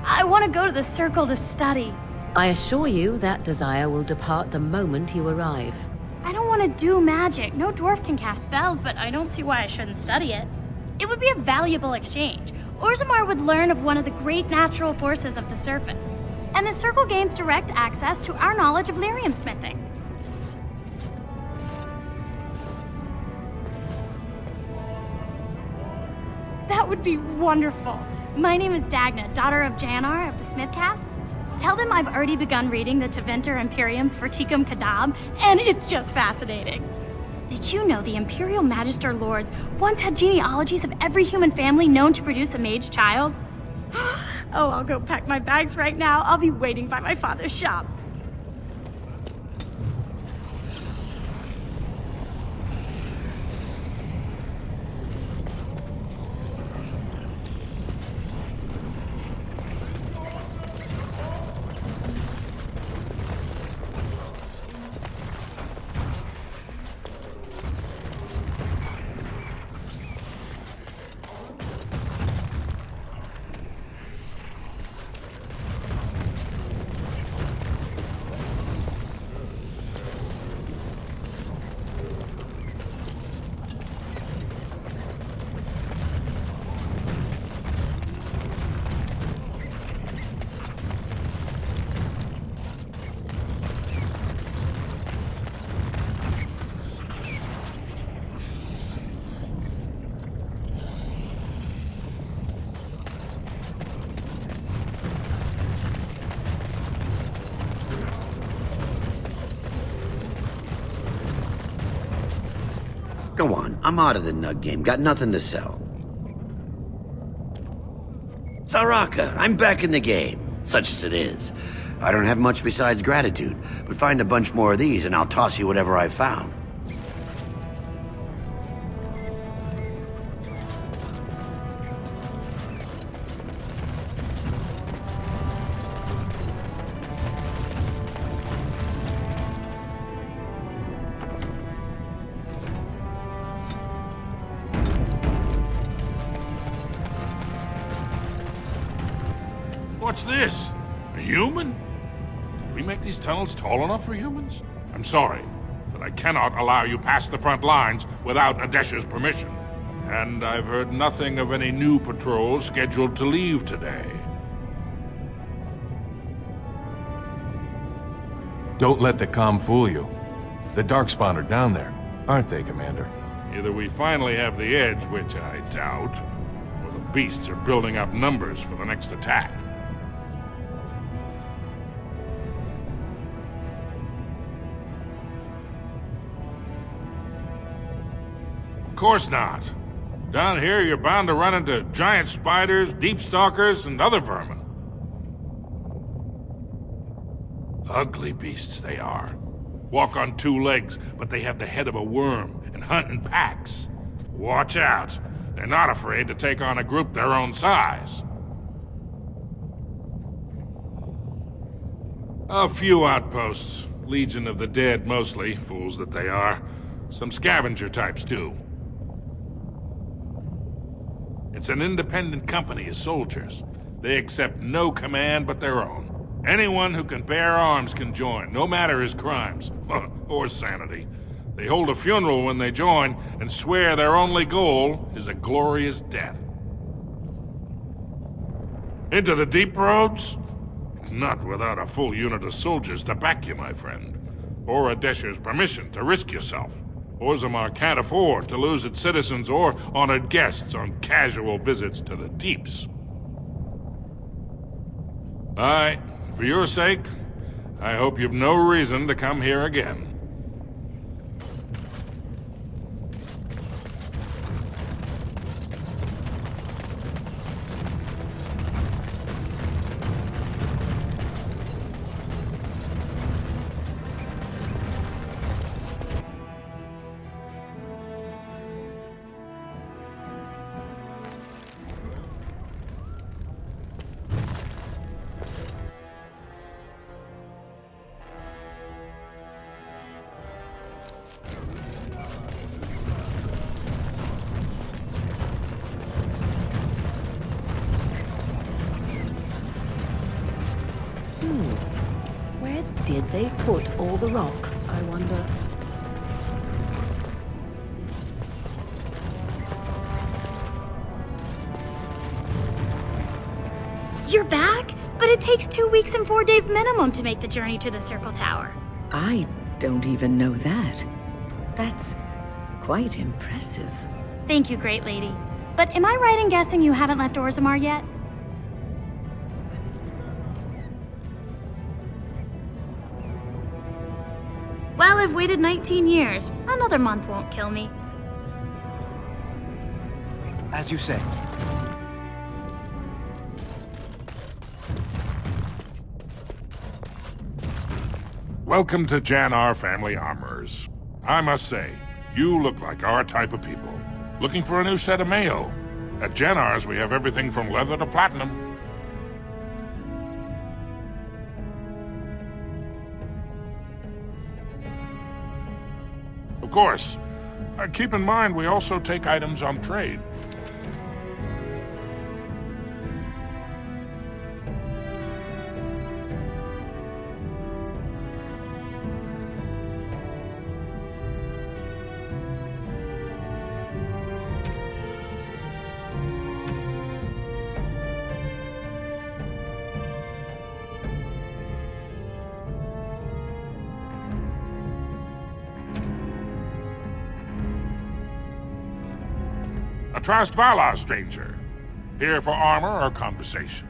I want to go to the Circle to study. I assure you that desire will depart the moment you arrive. I don't want to do magic. No dwarf can cast spells, but I don't see why I shouldn't study it. It would be a valuable exchange. Orzammar would learn of one of the great natural forces of the surface. And the Circle gains direct access to our knowledge of lyrium smithing. That would be wonderful. My name is Dagna, daughter of Janar of the Smithcasts. Tell them I've already begun reading the Tevinter Imperium's Forticum Kadab, and it's just fascinating. Did you know the Imperial Magister Lords once had genealogies of every human family known to produce a mage child? Oh, I'll go pack my bags right now. I'll be waiting by my father's shop. Go on, I'm out of the nug game, got nothing to sell. Saraka, I'm back in the game, such as it is. I don't have much besides gratitude, but find a bunch more of these and I'll toss you whatever I've found. What's this? A human? Did we make these tunnels tall enough for humans? I'm sorry, but I cannot allow you past the front lines without Adesh's permission. And I've heard nothing of any new patrols scheduled to leave today. Don't let the comm fool you. The Darkspawn are down there, aren't they, Commander? Either we finally have the edge, which I doubt, or the beasts are building up numbers for the next attack. Of course not. Down here, you're bound to run into giant spiders, deep stalkers, and other vermin. Ugly beasts they are. Walk on two legs, but they have the head of a worm and hunt in packs. Watch out. They're not afraid to take on a group their own size. A few outposts. Legion of the Dead, mostly. Fools that they are. Some scavenger types, too. It's an independent company of soldiers. They accept no command but their own. Anyone who can bear arms can join, no matter his crimes, or sanity. They hold a funeral when they join, and swear their only goal is a glorious death. Into the deep roads? Not without a full unit of soldiers to back you, my friend. Or Adesha's permission to risk yourself. Orzammar can't afford to lose its citizens or honored guests on casual visits to the deeps. Aye, for your sake, I hope you've no reason to come here again. Where did they put all the rock, I wonder? You're back? But it takes 2 weeks and 4 days minimum to make the journey to the Circle Tower. I don't even know that. That's quite impressive. Thank you, great lady. But am I right in guessing you haven't left Orzammar yet? Well, I've waited 19 years. Another month won't kill me. As you say. Welcome to Jannar Family Armorers. I must say, you look like our type of people. Looking for a new set of mail? At Jannar's, we have everything from leather to platinum. Of course, keep in mind we also take items on trade. Trust Valar, stranger. Here for armor or conversation?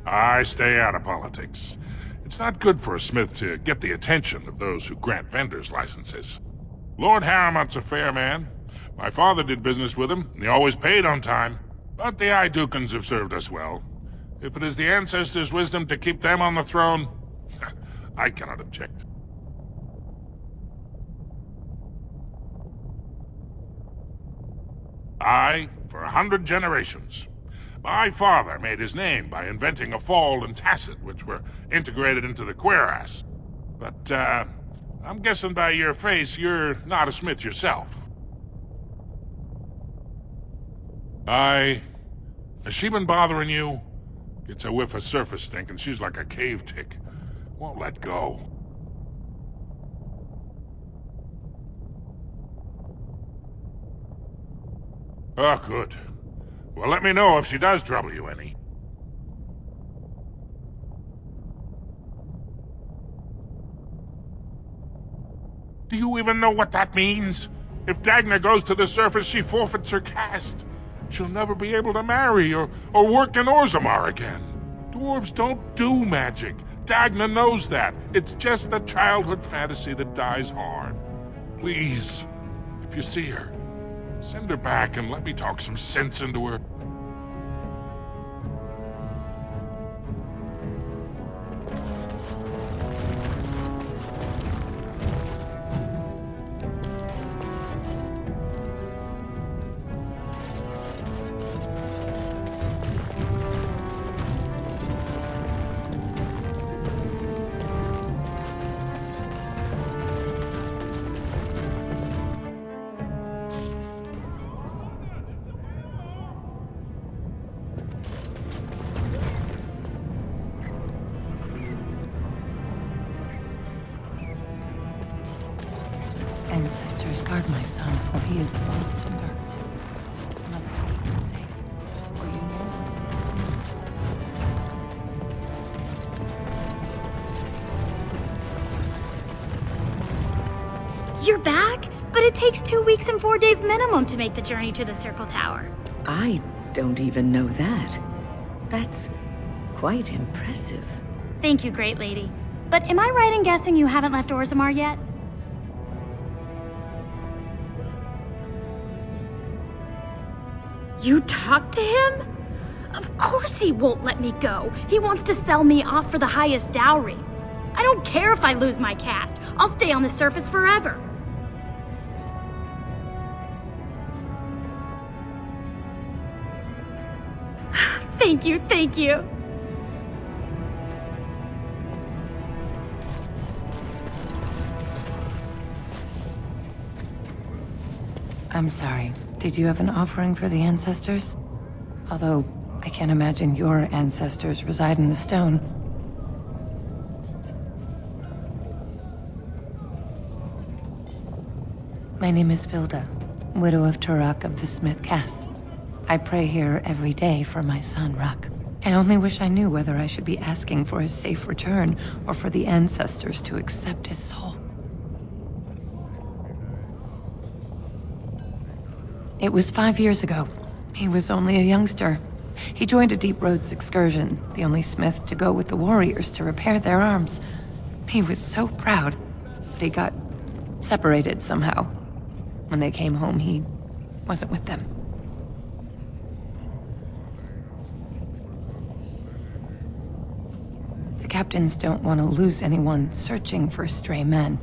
I stay out of politics. It's not good for a smith to get the attention of those who grant vendors licenses. Lord Harrowmont's a fair man. My father did business with him, and he always paid on time. But the Idukans have served us well. If it is the ancestors' wisdom to keep them on the throne, I cannot object. Aye, for 100 generations. My father made his name by inventing a fall and tacit, which were integrated into the cuirass. But, I'm guessing by your face you're not a smith yourself. Aye. Has she been bothering you? Gets a whiff of surface stink and she's like a cave tick. Won't let go. Oh, good. Well, let me know if she does trouble you any. Do you even know what that means? If Dagna goes to the surface, she forfeits her caste. She'll never be able to marry or work in Orzammar again. Dwarves don't do magic. Dagna knows that. It's just a childhood fantasy that dies hard. Please, if you see her, send her back and let me talk some sense into her. Ancestors, guard my son, for he is lost in darkness. Let me keep him safe. You're back? But it takes 2 weeks and 4 days minimum to make the journey to the Circle Tower. I don't even know that. That's quite impressive. Thank you, great lady. But am I right in guessing you haven't left Orzammar yet? You talked to him? Of course he won't let me go. He wants to sell me off for the highest dowry. I don't care if I lose my caste. I'll stay on the surface forever. Thank you, thank you. I'm sorry. Did you have an offering for the ancestors? Although, I can't imagine your ancestors reside in the stone. My name is Vilda, widow of Turok of the Smith caste. I pray here every day for my son, Ruck. I only wish I knew whether I should be asking for his safe return or for the ancestors to accept his soul. It was 5 years ago. He was only a youngster. He joined a Deep Roads excursion, the only smith to go with the warriors to repair their arms. He was so proud, but he got separated somehow. When they came home, he wasn't with them. The captains don't want to lose anyone searching for stray men.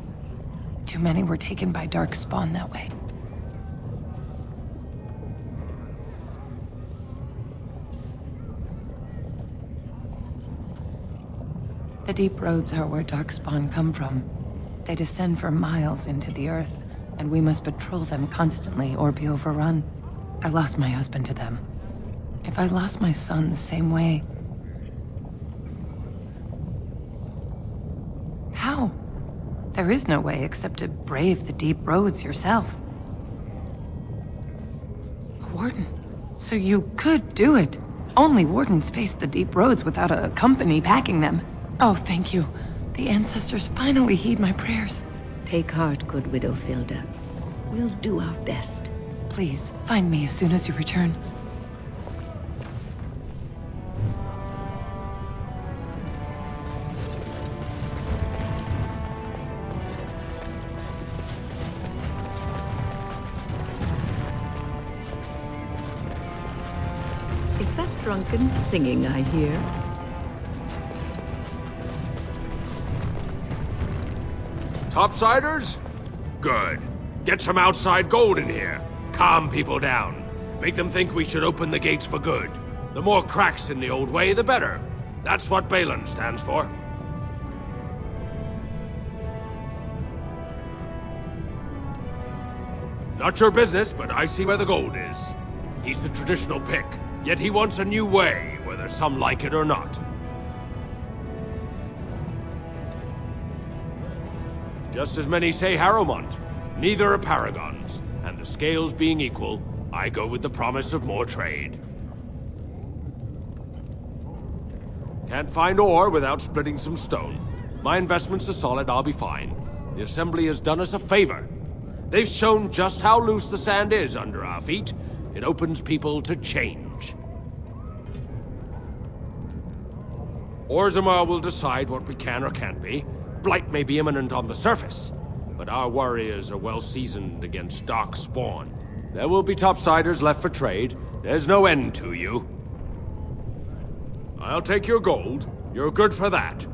Too many were taken by Darkspawn that way. The deep roads are where Darkspawn come from. They descend for miles into the earth, and we must patrol them constantly or be overrun. I lost my husband to them. If I lost my son the same way... How? There is no way except to brave the deep roads yourself. Warden, so you could do it. Only wardens face the deep roads without a company packing them. Oh, thank you. The ancestors finally heed my prayers. Take heart, good widow Vilda. We'll do our best. Please, find me as soon as you return. Is that drunken singing I hear? Topsiders? Good. Get some outside gold in here. Calm people down. Make them think we should open the gates for good. The more cracks in the old way, the better. That's what Balin stands for. Not your business, but I see where the gold is. He's the traditional pick, yet he wants a new way, whether some like it or not. Just as many say Harrowmont. Neither are paragons, and the scales being equal, I go with the promise of more trade. Can't find ore without splitting some stone. My investments are solid, I'll be fine. The Assembly has done us a favor. They've shown just how loose the sand is under our feet. It opens people to change. Orzammar will decide what we can or can't be. Blight may be imminent on the surface, but our warriors are well seasoned against dark spawn. There will be topsiders left for trade. There's no end to you. I'll take your gold. You're good for that.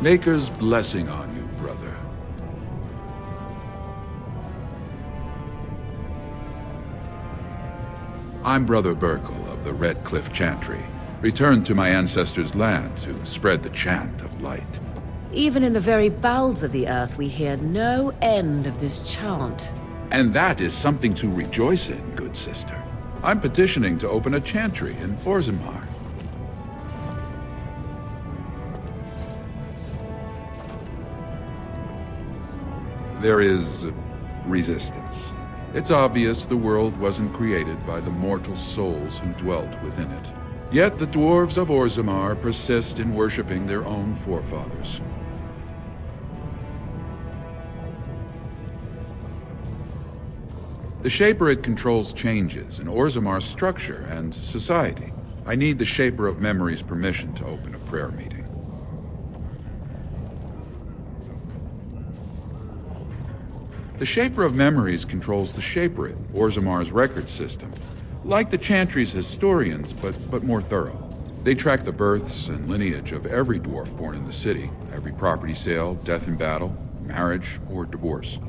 Maker's blessing on you, brother. I'm Brother Burkle of the Red Cliff Chantry, returned to my ancestors' land to spread the chant of light. Even in the very bowels of the earth, we hear no end of this chant. And that is something to rejoice in, good sister. I'm petitioning to open a chantry in Orzammar. There is resistance. It's obvious the world wasn't created by the mortal souls who dwelt within it. Yet the dwarves of Orzammar persist in worshipping their own forefathers. The Shapered controls changes in Orzammar's structure and society. I need the Shaper of Memory's permission to open a prayer meeting. The Shaper of Memories controls the Shapered, Orzammar's record system. Like the Chantry's historians, but more thorough. They track the births and lineage of every dwarf born in the city, every property sale, death in battle, marriage, or divorce.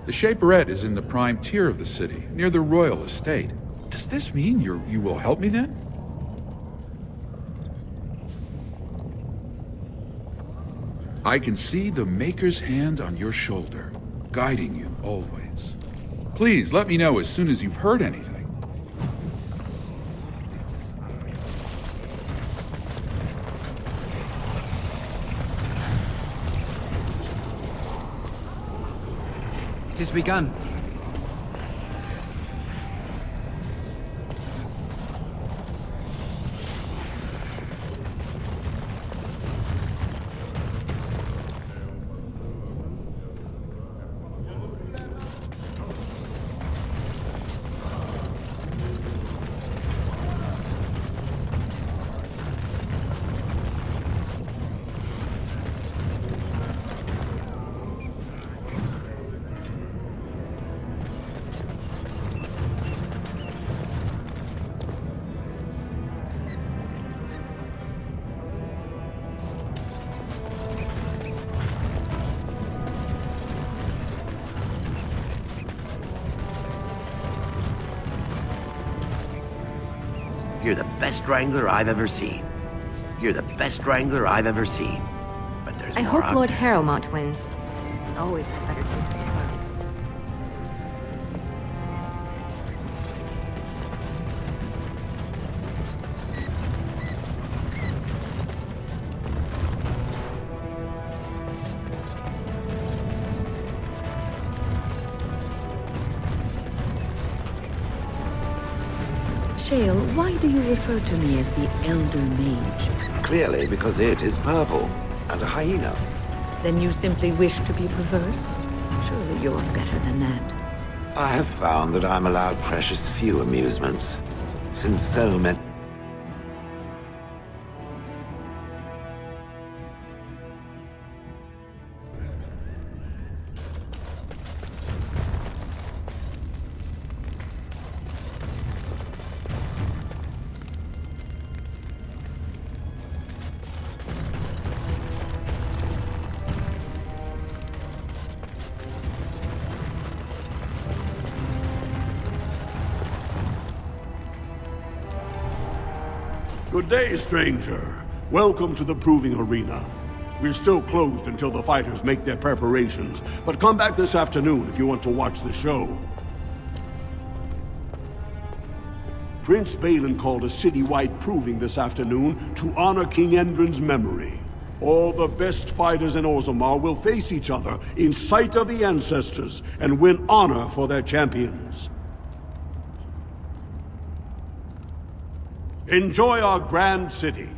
The Shaperette is in the prime tier of the city, near the royal estate. Does this mean you will help me then? I can see the Maker's hand on your shoulder, guiding you always. Please let me know as soon as you've heard anything. It has begun. You're the best wrangler I've ever seen. You're the best wrangler I've ever seen. But there's I more hope out Lord there. Harrowmont wins. Always had better taste in clothes. Shale, why do you refer to me as the Elder Mage? Clearly because it is purple, and a hyena. Then you simply wish to be perverse? Surely you're better than that. I have found that I'm allowed precious few amusements, since so many... Good day, stranger. Welcome to the Proving Arena. We're still closed until the fighters make their preparations, but come back this afternoon if you want to watch the show. Prince Balin called a citywide proving this afternoon to honor King Endrin's memory. All the best fighters in Orzammar will face each other in sight of the ancestors and win honor for their champions. Enjoy our grand city.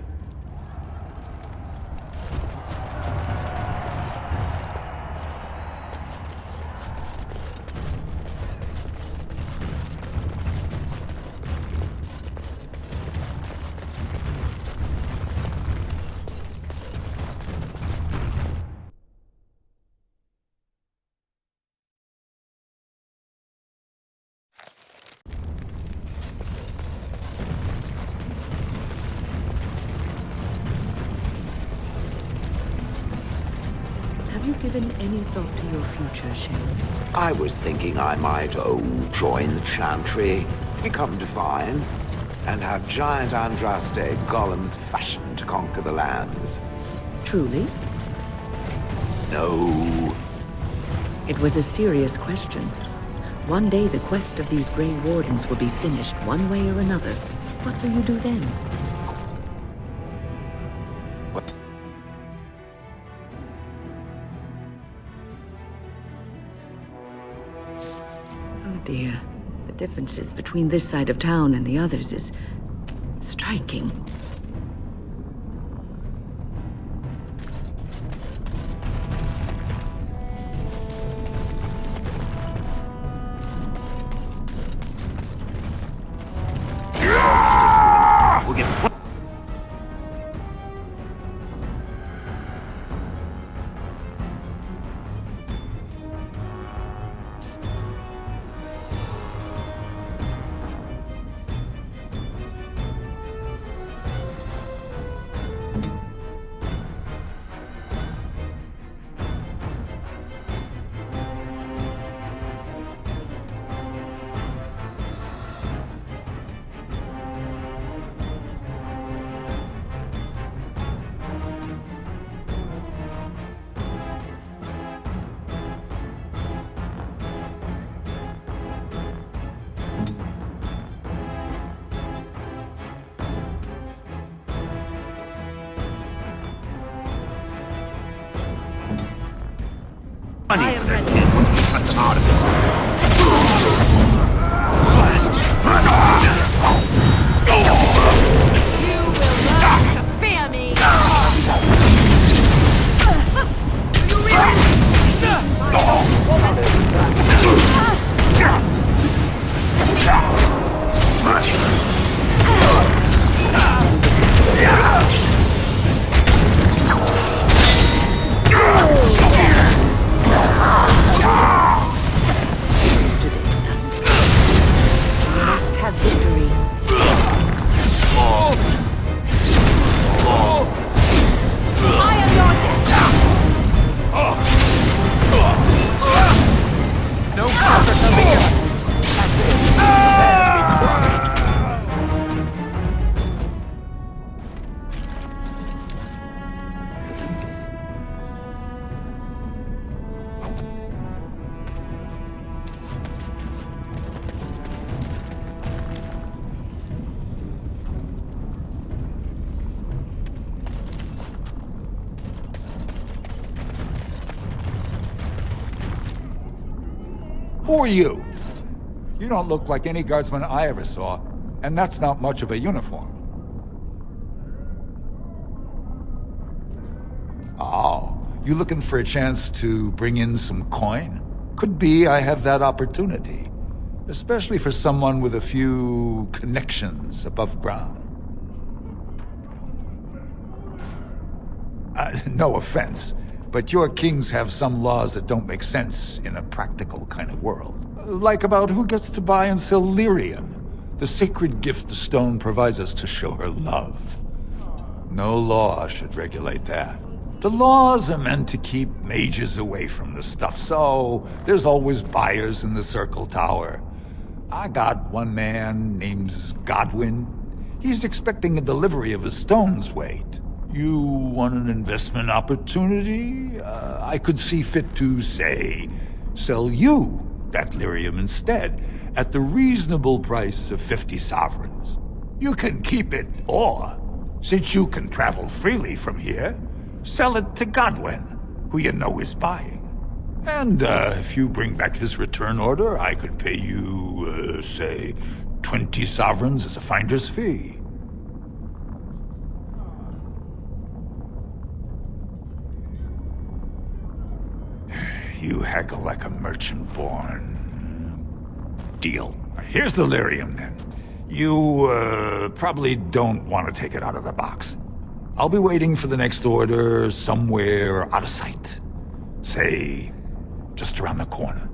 Have you given any thought to your future, Shale? I was thinking I might, join the Chantry, become divine, and have giant Andraste golems fashioned to conquer the lands. Truly? No. It was a serious question. One day the quest of these Grey Wardens will be finished one way or another. What will you do then? Oh dear. The differences between this side of town and the others is striking. I am ready. Cut them out of it. You will learn to fear me! Who are you? You don't look like any guardsman I ever saw, and that's not much of a uniform. Oh, you looking for a chance to bring in some coin? Could be I have that opportunity, especially for someone with a few connections above ground. No offense, but your kings have some laws that don't make sense in a practical kind of world. Like about who gets to buy and sell lyrium, the sacred gift the stone provides us to show her love. No law should regulate that. The laws are meant to keep mages away from the stuff, so there's always buyers in the Circle Tower. I got one man named Godwin. He's expecting a delivery of a stone's weight. You want an investment opportunity? I could see fit to, say, sell you that lyrium instead, at the reasonable price of 50 sovereigns. You can keep it, or, since you can travel freely from here, sell it to Godwin, who you know is buying. And, if you bring back his return order, I could pay you, say, 20 sovereigns as a finder's fee. You haggle like a merchant born. Deal. Here's the lyrium, then. You, probably don't want to take it out of the box. I'll be waiting for the next order somewhere out of sight. Say, just around the corner.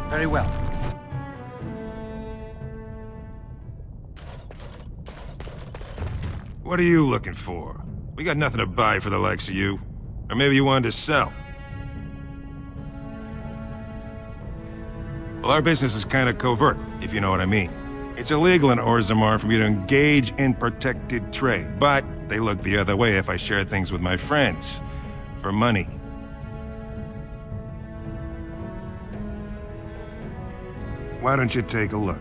Very well. What are you looking for? We got nothing to buy for the likes of you. Or maybe you wanted to sell. Well, our business is kind of covert, if you know what I mean. It's illegal in Orzammar for me to engage in protected trade, but they look the other way if I share things with my friends. For money. Why don't you take a look?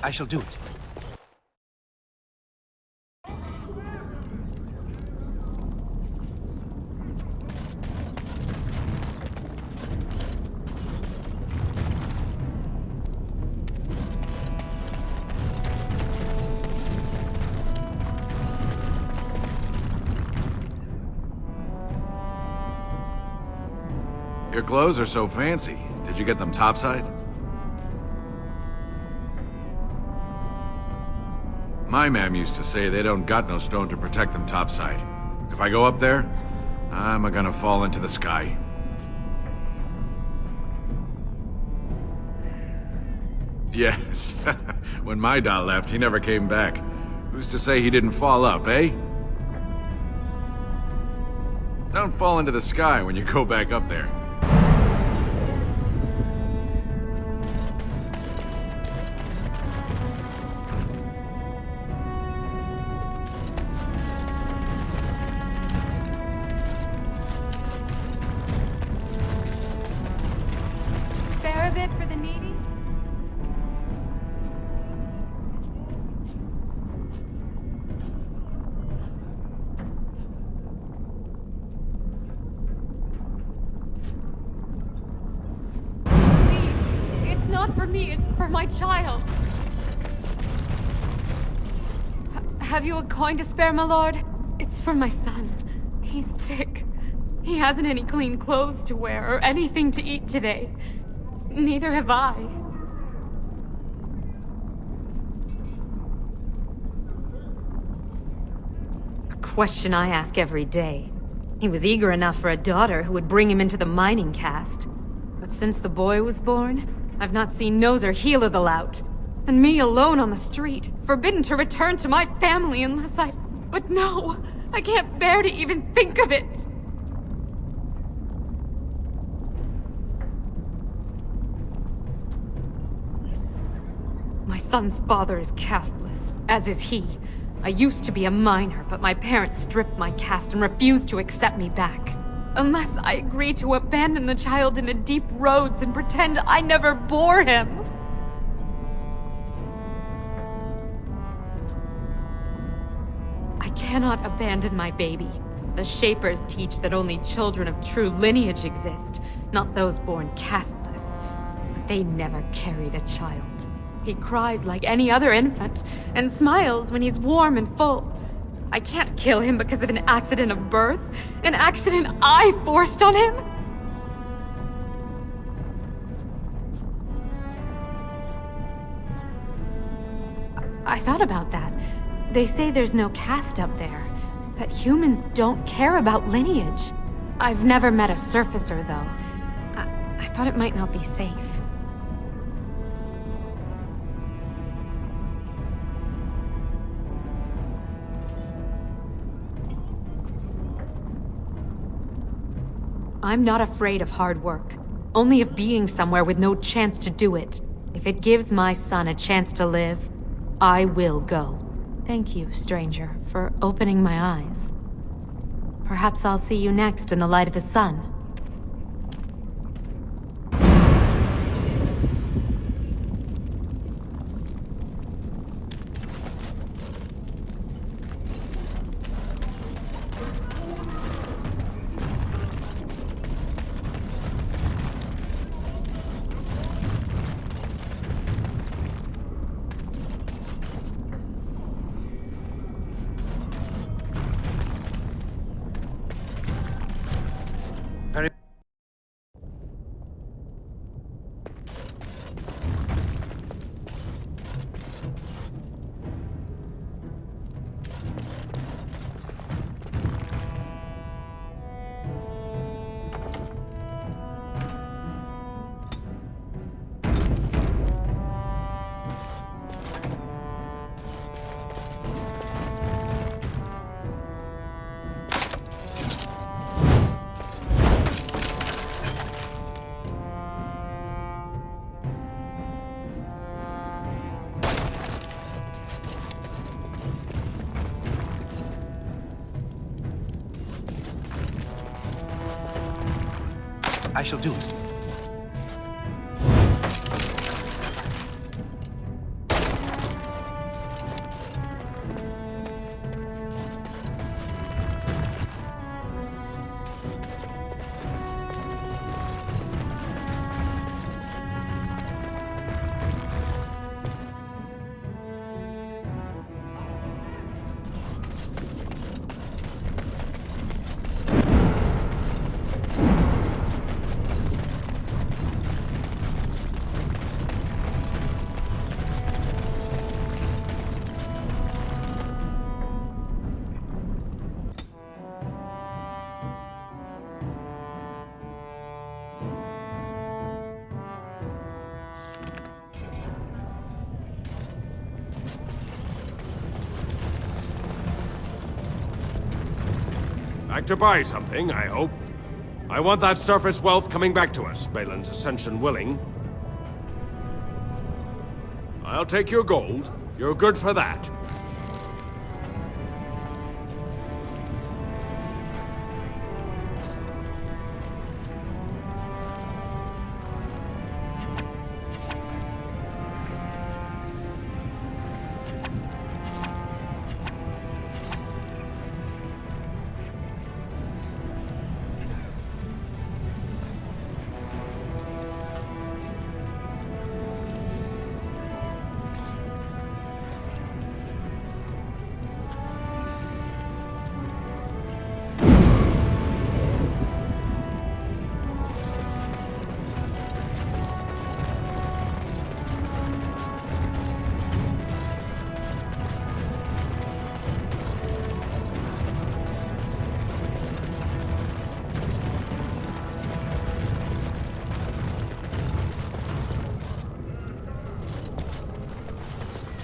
I shall do it. Your clothes are so fancy. Did you get them topside? My ma'am used to say they don't got no stone to protect them topside. If I go up there, I'm gonna fall into the sky. Yes. When my dad left, he never came back. Who's to say he didn't fall up, eh? Don't fall into the sky when you go back up there. Spare a bit for the needy? It's not for me, it's for my child. Have you a coin to spare, my lord? It's for my son. He's sick. He hasn't any clean clothes to wear or anything to eat today. Neither have I. A question I ask every day. He was eager enough for a daughter who would bring him into the mining caste. But since the boy was born, I've not seen nose or heel of the lout. And me alone on the street, forbidden to return to my family unless I... But no! I can't bear to even think of it! My son's father is casteless, as is he. I used to be a miner, but my parents stripped my caste and refused to accept me back. Unless I agree to abandon the child in the deep roads and pretend I never bore him. I cannot abandon my baby. The Shapers teach that only children of true lineage exist, not those born casteless. But they never carried a child. He cries like any other infant, and smiles when he's warm and full. I can't kill him because of an accident of birth, an accident I forced on him. I thought about that. They say there's no caste up there, that humans don't care about lineage. I've never met a surfacer, though. I thought it might not be safe. I'm not afraid of hard work, only of being somewhere with no chance to do it. If it gives my son a chance to live, I will go. Thank you, stranger, for opening my eyes. Perhaps I'll see you next in the light of the sun. I shall do it. Back to buy something, I hope. I want that surface wealth coming back to us, Balin's ascension willing. I'll take your gold. You're good for that.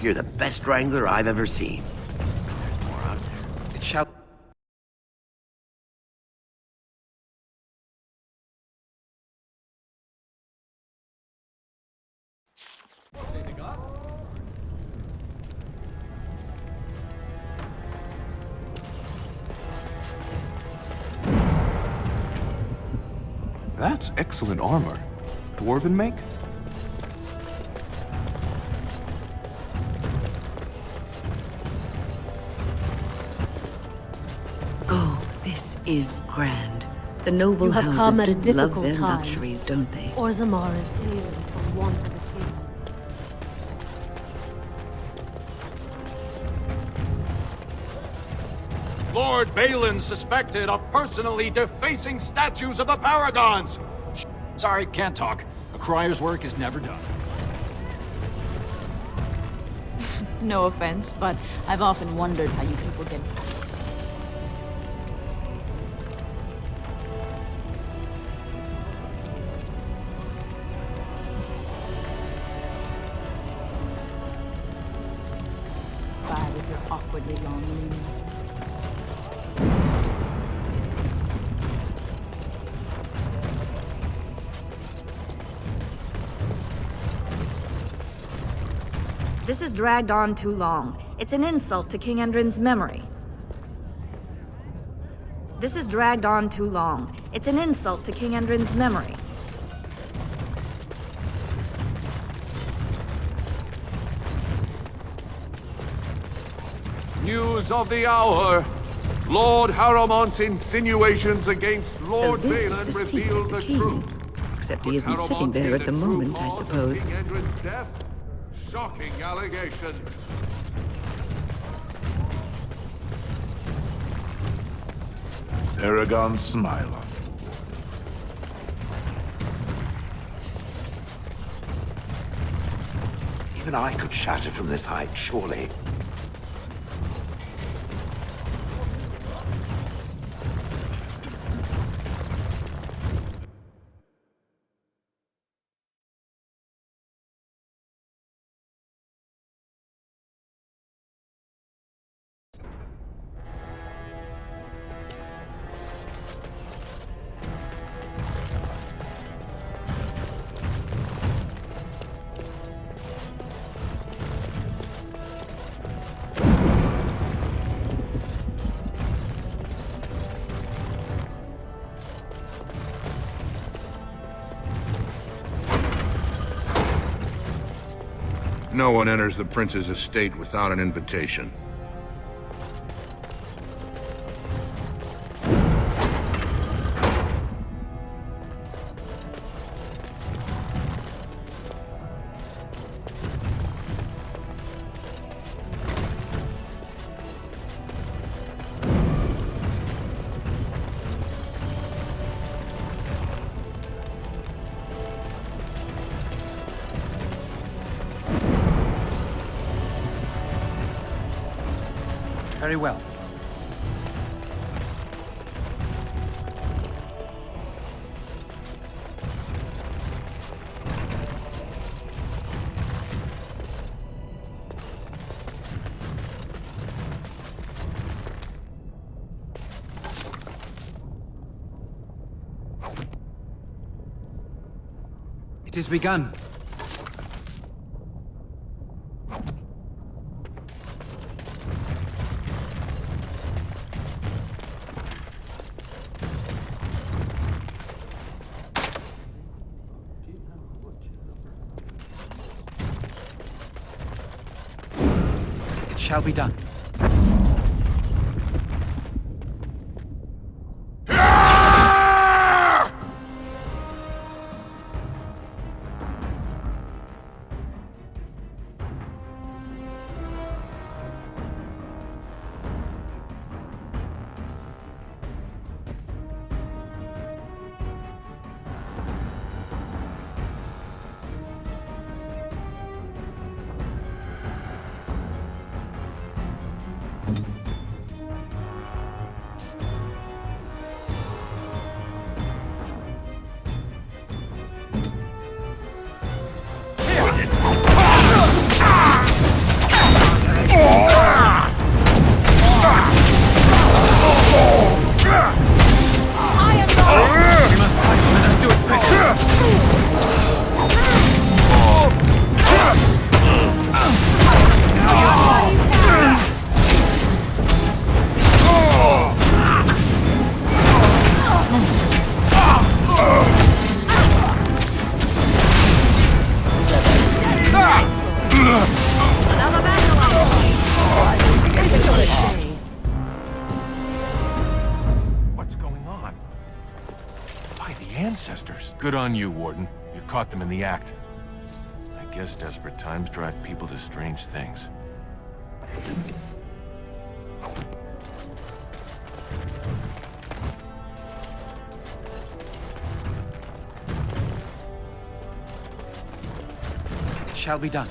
You're the best wrangler I've ever seen. There's more out there. It shall... That's excellent armor. Dwarven make? Oh, this is grand. The noble You have houses come at a love difficult their time. luxuries, don't they? Orzammar is ailing from want of a king. Lord Balin suspected of personally defacing statues of the Paragons! Sorry, can't talk. A crier's work is never done. No offense, but I've often wondered how you people get... by with your awkwardly long limbs. This has dragged on too long. It's an insult to King Endrin's memory. This has dragged on too long. It's an insult to King Endrin's memory. News of the hour. Lord Harrowmont's insinuations against Lord So this Balin is the seat reveal of the the king. truth. Except he isn't sitting there at the moment, I suppose. King Endrin's death? Shocking allegations. Aragon, smile on you. Even I could shatter from this height, surely. No one enters the prince's estate without an invitation. Very well. It is begun. It shall be done. Good on you, Warden. You caught them in the act. I guess desperate times drive people to strange things. It shall be done.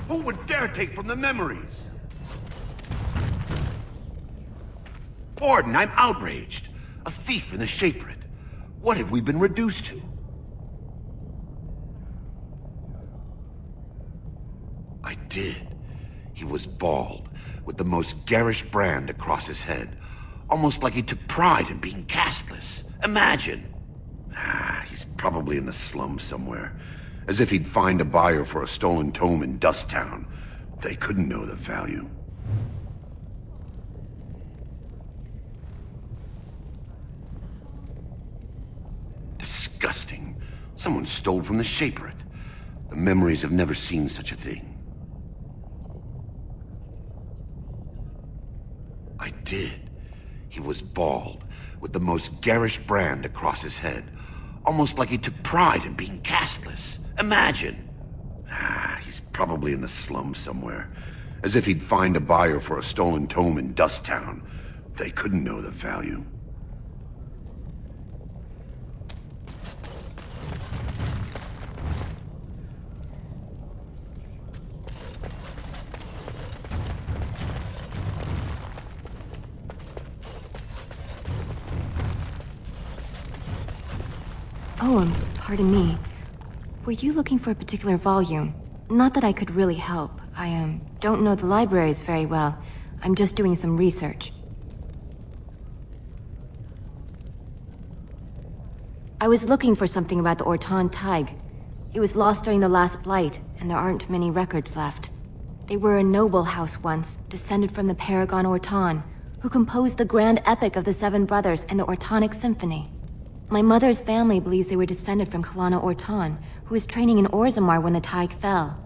Who would dare take from the memories? Warden, I'm outraged. A thief in the Shapered. What have we been reduced to? I did. He was bald, with the most garish brand across his head. Almost like he took pride in being castless. Imagine! He's probably in the slums somewhere. As if he'd find a buyer for a stolen tome in Dust Town. They couldn't know the value. Disgusting. Someone stole from the Shapered. The memories have never seen such a thing. I did. He was bald, with the most garish brand across his head. Almost like he took pride in being castless. Imagine! He's probably in the slums somewhere. As if he'd find a buyer for a stolen tome in Dust Town. They couldn't know the value. Oh, pardon me. Were you looking for a particular volume? Not that I could really help. I, don't know the libraries very well. I'm just doing some research. I was looking for something about the Orton Tig. It was lost during the last Blight, and there aren't many records left. They were a noble house once, descended from the Paragon Orton, who composed the grand epic of the Seven Brothers and the Ortonic Symphony. My mother's family believes they were descended from Kalana Orton, who was training in Orzammar when the Tig fell.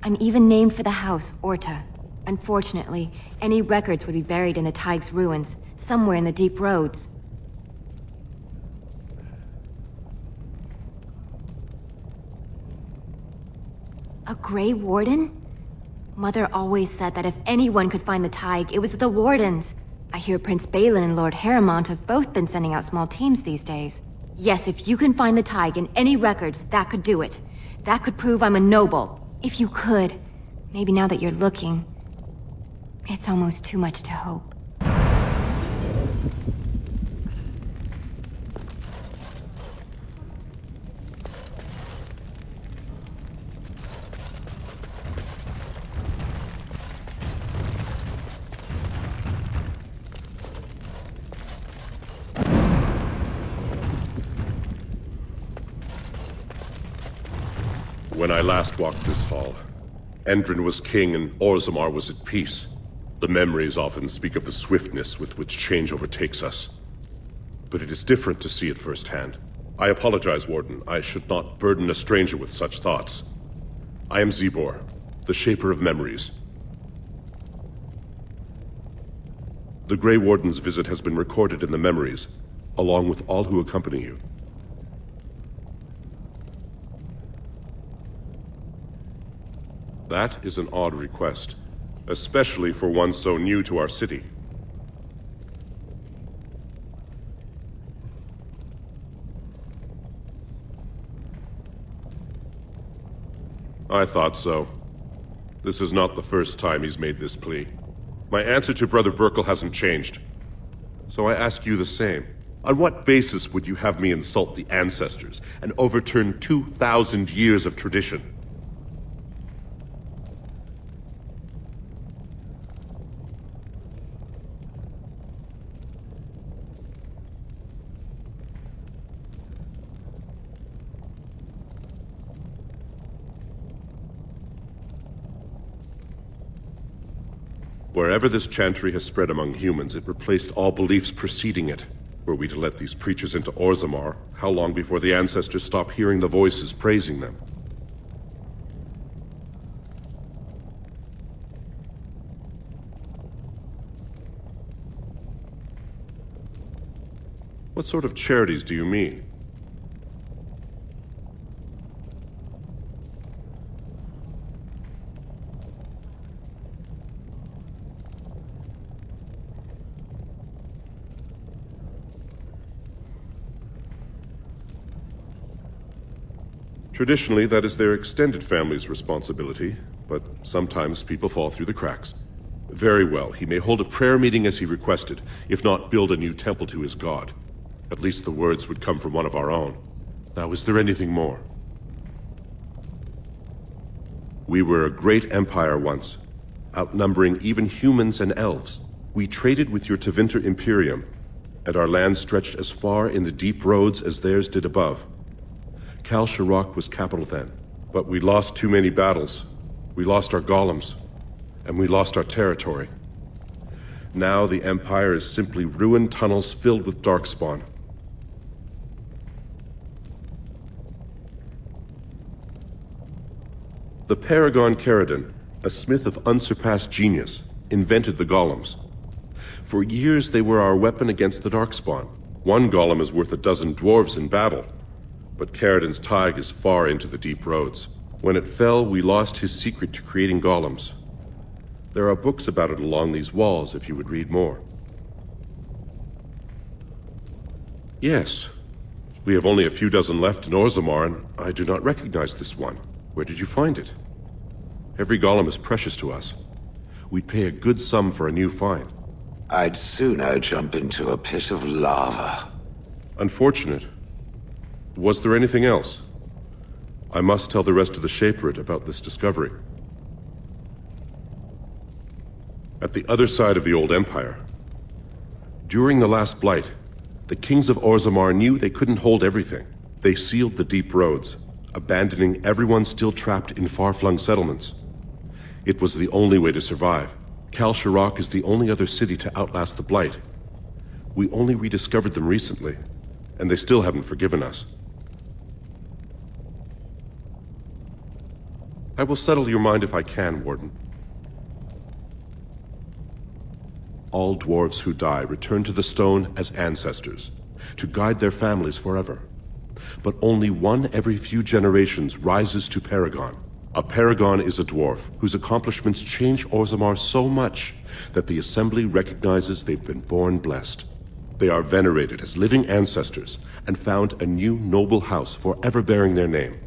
I'm even named for the house, Orta. Unfortunately, any records would be buried in the Tig's ruins, somewhere in the deep roads. A Grey Warden? Mother always said that if anyone could find the Tig, it was the Wardens. I hear Prince Balin and Lord Harrimont have both been sending out small teams these days. Yes, if you can find the Tig in any records, that could do it. That could prove I'm a noble. If you could. Maybe now that you're looking. It's almost too much to hope. When I last walked this hall, Endrin was king and Orzammar was at peace. The memories often speak of the swiftness with which change overtakes us. But it is different to see it firsthand. I apologize, Warden. I should not burden a stranger with such thoughts. I am Zebor, the Shaper of Memories. The Grey Warden's visit has been recorded in the memories, along with all who accompany you. That is an odd request, especially for one so new to our city. I thought so. This is not the first time he's made this plea. My answer to Brother Burkle hasn't changed. So I ask you the same. On what basis would you have me insult the ancestors and overturn 2,000 years of tradition? Wherever this chantry has spread among humans, it replaced all beliefs preceding it. Were we to let these preachers into Orzammar, how long before the ancestors stop hearing the voices praising them? What sort of charities do you mean? Traditionally, that is their extended family's responsibility, but sometimes people fall through the cracks. Very well, he may hold a prayer meeting as he requested, if not build a new temple to his god. At least the words would come from one of our own. Now, is there anything more? We were a great empire once, outnumbering even humans and elves. We traded with your Tevinter Imperium, and our land stretched as far in the deep roads as theirs did above. Kal Shirak was capital then, but we lost too many battles. We lost our golems, and we lost our territory. Now the Empire is simply ruined tunnels filled with darkspawn. The Paragon Caridon, a smith of unsurpassed genius, invented the golems. For years they were our weapon against the darkspawn. One golem is worth a dozen dwarves in battle. But Caridon's Tig is far into the deep roads. When it fell, we lost his secret to creating golems. There are books about it along these walls if you would read more. Yes. We have only a few dozen left in Orzammar, and I do not recognize this one. Where did you find it? Every golem is precious to us. We'd pay a good sum for a new find. I'd sooner jump into a pit of lava. Unfortunate. Was there anything else? I must tell the rest of the Shaperate about this discovery. At the other side of the old Empire, during the last Blight, the kings of Orzammar knew they couldn't hold everything. They sealed the deep roads, abandoning everyone still trapped in far-flung settlements. It was the only way to survive. Kal Shirak is the only other city to outlast the Blight. We only rediscovered them recently, and they still haven't forgiven us. I will settle your mind if I can, Warden. All dwarves who die return to the stone as ancestors, to guide their families forever. But only one every few generations rises to Paragon. A Paragon is a dwarf whose accomplishments change Orzammar so much that the Assembly recognizes they've been born blessed. They are venerated as living ancestors and found a new noble house forever bearing their name.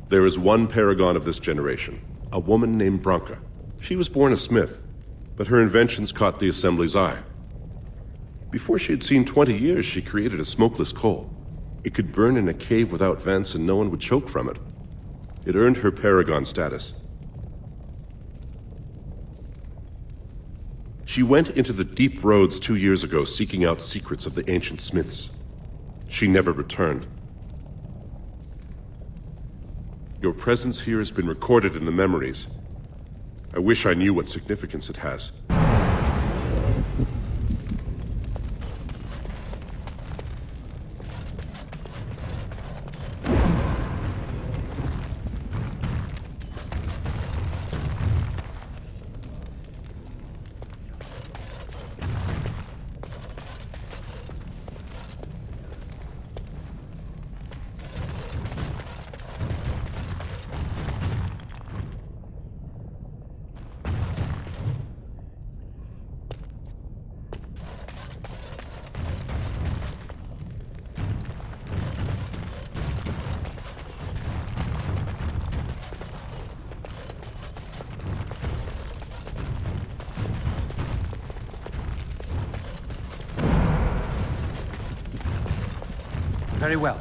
There is one paragon of this generation, a woman named Branka. She was born a smith, but her inventions caught the Assembly's eye. Before she had seen 20 years, she created a smokeless coal. It could burn in a cave without vents and no one would choke from it. It earned her paragon status. She went into the deep roads 2 years ago seeking out secrets of the ancient smiths. She never returned. Your presence here has been recorded in the memories. I wish I knew what significance it has. Very well.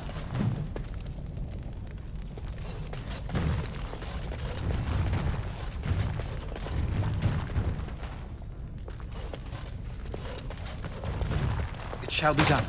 It shall be done.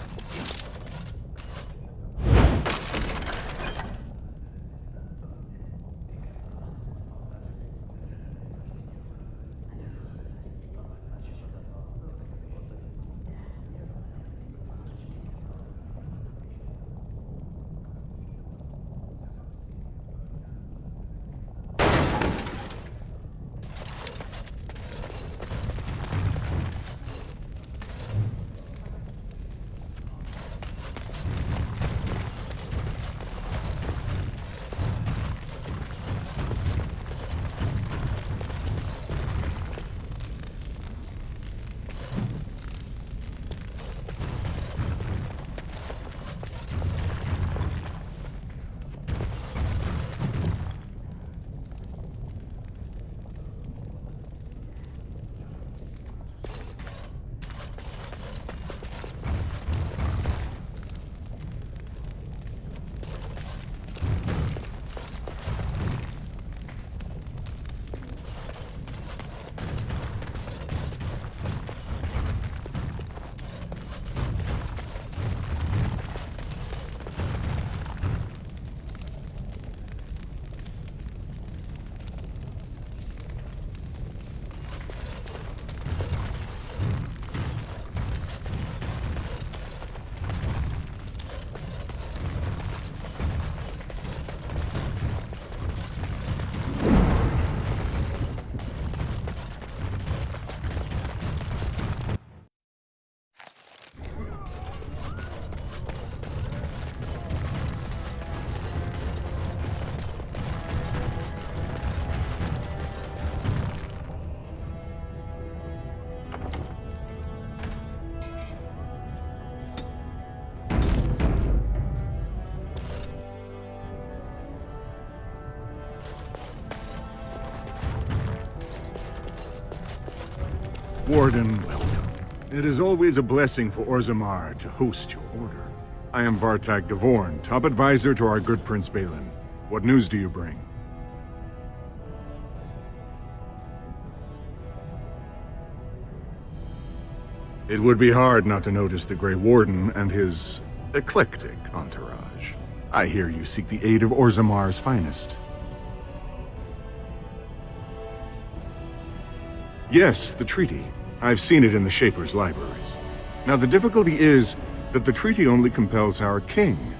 Warden, welcome. It is always a blessing for Orzammar to host your order. I am Vartak Gavorn, top advisor to our good Prince Balin. What news do you bring? It would be hard not to notice the Grey Warden and his eclectic entourage. I hear you seek the aid of Orzammar's finest. Yes, the treaty. I've seen it in the Shaper's libraries. Now the difficulty is that the treaty only compels our king,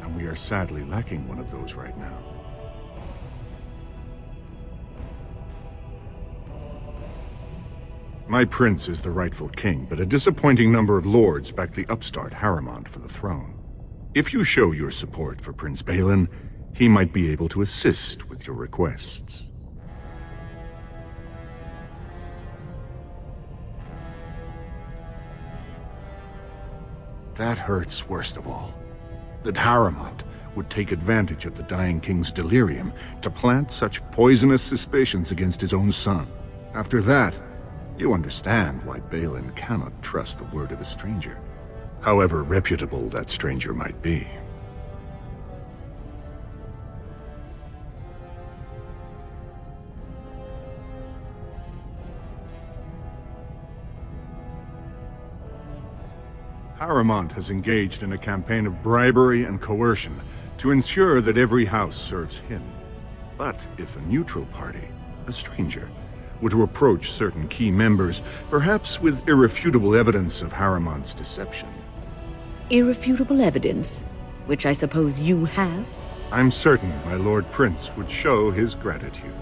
and we are sadly lacking one of those right now. My prince is the rightful king, but a disappointing number of lords back the upstart Harrimont for the throne. If you show your support for Prince Balin, he might be able to assist with your requests. That hurts worst of all. That Harrimont would take advantage of the dying king's delirium to plant such poisonous suspicions against his own son. After that, you understand why Balin cannot trust the word of a stranger, however reputable that stranger might be. Harrimont has engaged in a campaign of bribery and coercion to ensure that every house serves him. But if a neutral party, a stranger, were to approach certain key members, perhaps with irrefutable evidence of Harrimont's deception. Irrefutable evidence? Which I suppose you have? I'm certain my Lord Prince would show his gratitude.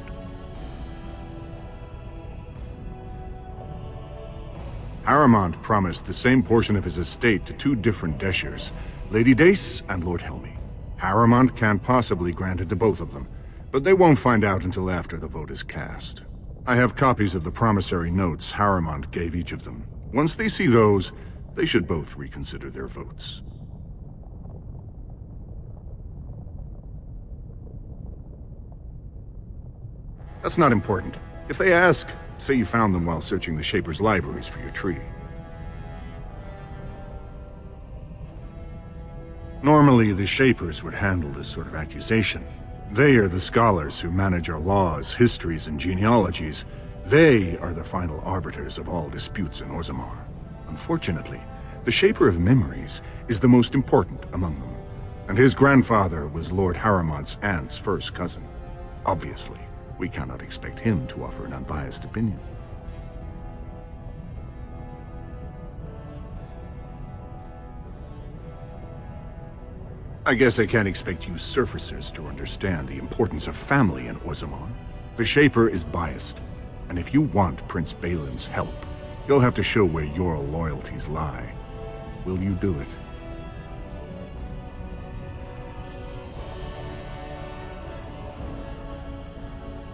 Harrimont promised the same portion of his estate to two different Deshers, Lady Dace and Lord Helmy. Harrimont can't possibly grant it to both of them, but they won't find out until after the vote is cast. I have copies of the promissory notes Harrimont gave each of them. Once they see those, they should both reconsider their votes. That's not important. If they ask, say you found them while searching the Shaper's libraries for your treaty. Normally, the Shapers would handle this sort of accusation. They are the scholars who manage our laws, histories, and genealogies. They are the final arbiters of all disputes in Orzammar. Unfortunately, the Shaper of Memories is the most important among them, and his grandfather was Lord Harrowmont's aunt's first cousin. Obviously, we cannot expect him to offer an unbiased opinion. I guess I can't expect you surfacers to understand the importance of family in Orzammar. The Shaper is biased, and if you want Prince Balin's help, you'll have to show where your loyalties lie. Will you do it?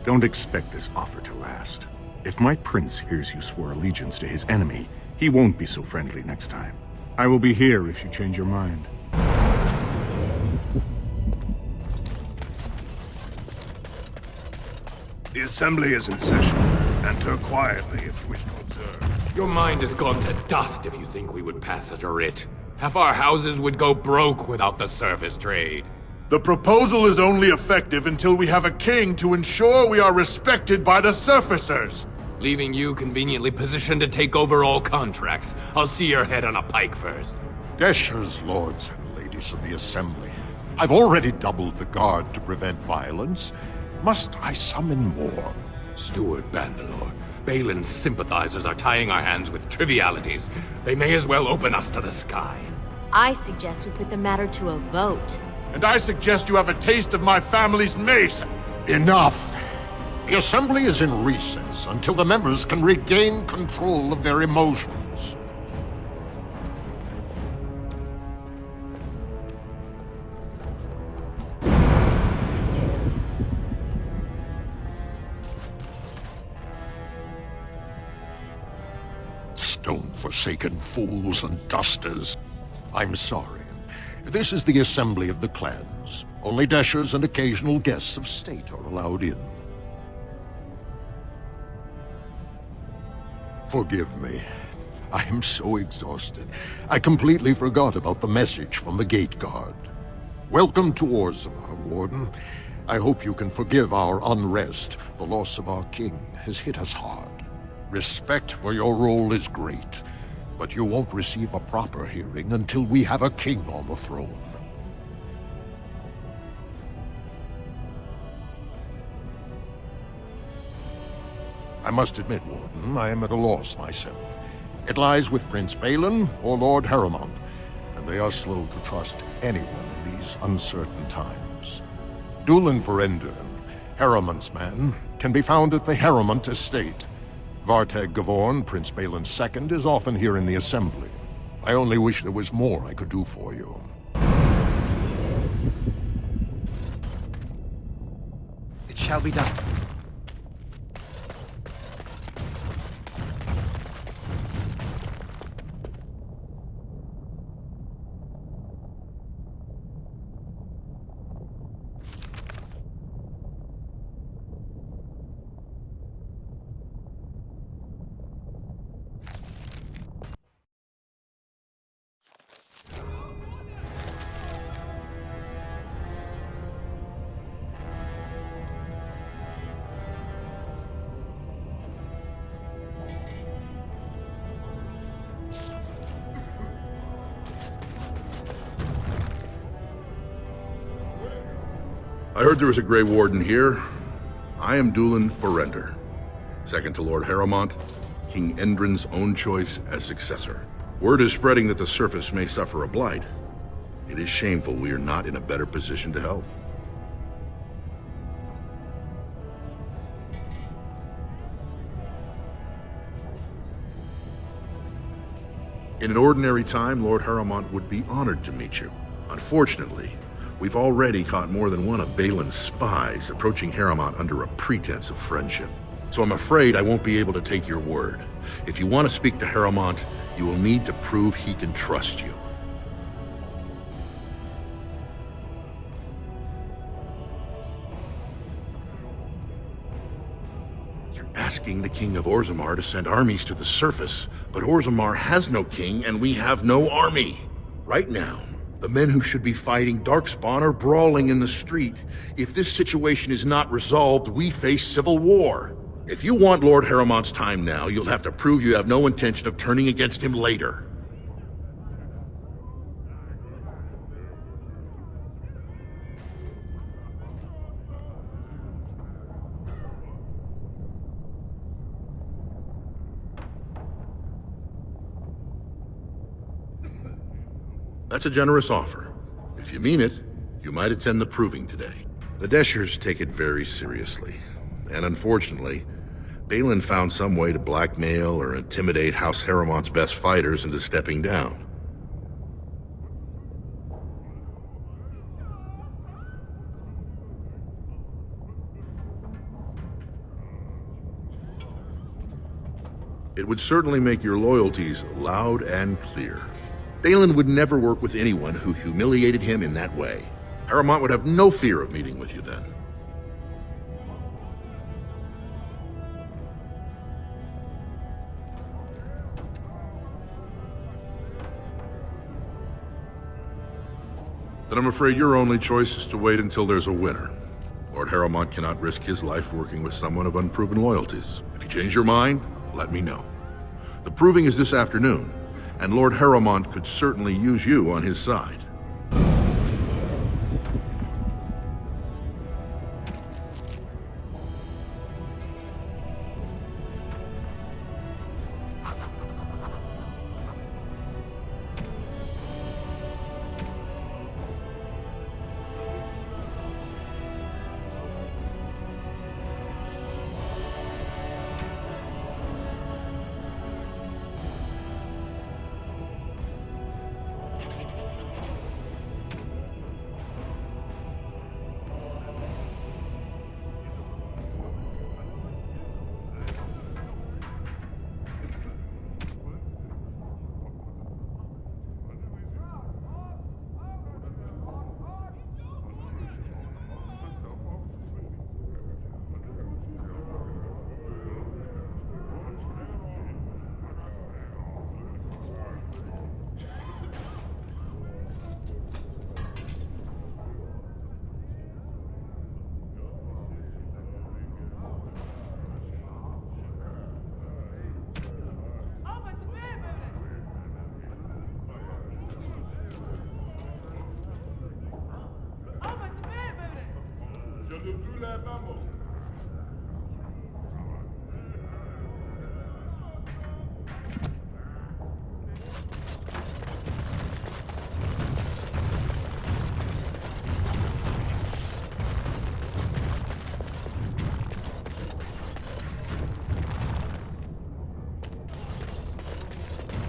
Don't expect this offer to last. If my prince hears you swore allegiance to his enemy, he won't be so friendly next time. I will be here if you change your mind. The Assembly is in session. Enter quietly if you wish to observe. Your mind has gone to dust if you think we would pass such a writ. Half our houses would go broke without the service trade. The proposal is only effective until we have a king to ensure we are respected by the surfacers. Leaving you conveniently positioned to take over all contracts. I'll see your head on a pike first. Deshers, lords and ladies of the Assembly. I've already doubled the guard to prevent violence. Must I summon more? Steward Bandalore, Balin's sympathizers are tying our hands with trivialities. They may as well open us to the sky. I suggest we put the matter to a vote. And I suggest you have a taste of my family's mace. Enough! The Assembly is in recess until the members can regain control of their emotions. Stone-forsaken fools and dusters. I'm sorry. This is the Assembly of the Clans. Only Deshers and occasional guests of state are allowed in. Forgive me. I am so exhausted. I completely forgot about the message from the gate guard. Welcome to Orzammar, Warden. I hope you can forgive our unrest. The loss of our king has hit us hard. Respect for your role is great, but you won't receive a proper hearing until we have a king on the throne. I must admit, Warden, I am at a loss myself. It lies with Prince Balin or Lord Harrowmont, and they are slow to trust anyone in these uncertain times. Dulin Verender, Harrowmont's man, can be found at the Harrowmont estate. Vartag Gavorn, Prince Balin's second, is often here in the Assembly. I only wish there was more I could do for you. It shall be done. I heard there was a Grey Warden here. I am Dulin Verender, second to Lord Harrowmont, King Endrin's own choice as successor. Word is spreading that the surface may suffer a blight. It is shameful we are not in a better position to help. In an ordinary time, Lord Harrowmont would be honored to meet you. Unfortunately, we've already caught more than one of Balin's spies approaching Harrowmont under a pretense of friendship. So I'm afraid I won't be able to take your word. If you want to speak to Harrowmont, you will need to prove he can trust you. You're asking the King of Orzammar to send armies to the surface, but Orzammar has no king and we have no army. Right now, The men who should be fighting Darkspawn are brawling in the street. If this situation is not resolved, we face civil war. If you want Lord Harrowmont's time now, you'll have to prove you have no intention of turning against him later. That's a generous offer. If you mean it, you might attend the proving today. The Deshers take it very seriously. And unfortunately, Balin found some way to blackmail or intimidate House Harrowmont's best fighters into stepping down. It would certainly make your loyalties loud and clear. Balin would never work with anyone who humiliated him in that way. Harrowmont would have no fear of meeting with you then. Then I'm afraid your only choice is to wait until there's a winner. Lord Harrowmont cannot risk his life working with someone of unproven loyalties. If you change your mind, let me know. The proving is this afternoon, and Lord Harrowmont could certainly use you on his side.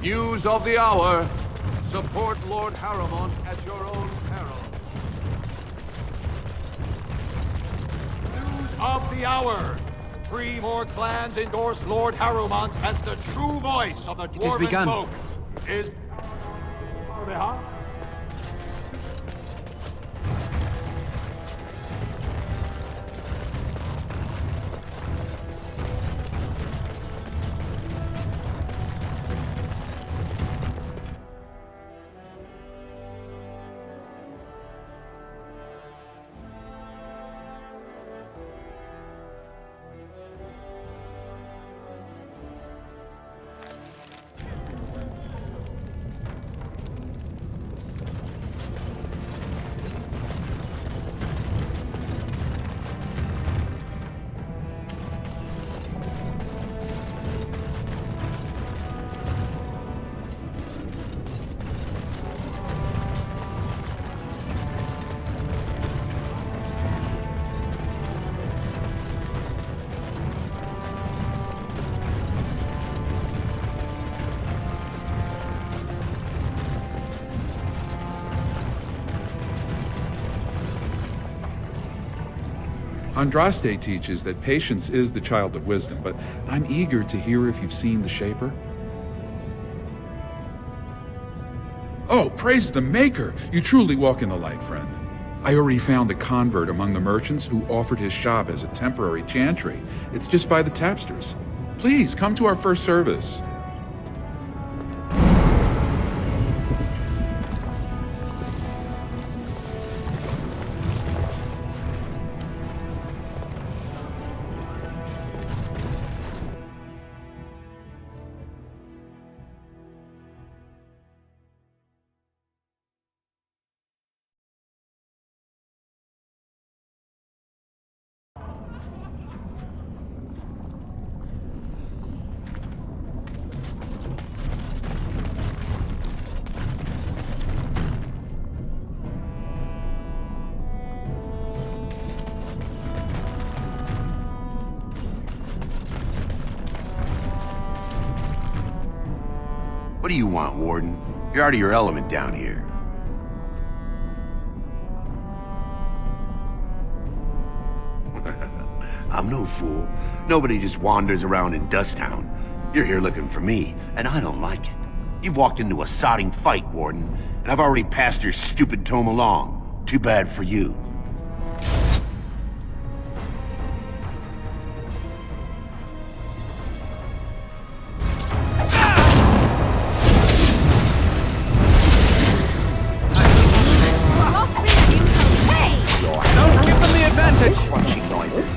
News of the hour. Support Lord Harrowmont at your own peril. News of the hour. 3 more clans endorse Lord Harrowmont as the true voice of the Dwarven folk. Is... Andraste teaches that patience is the child of wisdom, but I'm eager to hear if you've seen the Shaper. Oh, praise the Maker! You truly walk in the light, friend. I already found a convert among the merchants who offered his shop as a temporary chantry. It's just by the tapsters. Please, come to our first service. What do you want, Warden? You're out of your element down here. I'm no fool. Nobody just wanders around in Dusttown. You're here looking for me, and I don't like it. You've walked into a sodding fight, Warden, and I've already passed your stupid tome along. Too bad for you. Don't give them the advantage! Crunching noises.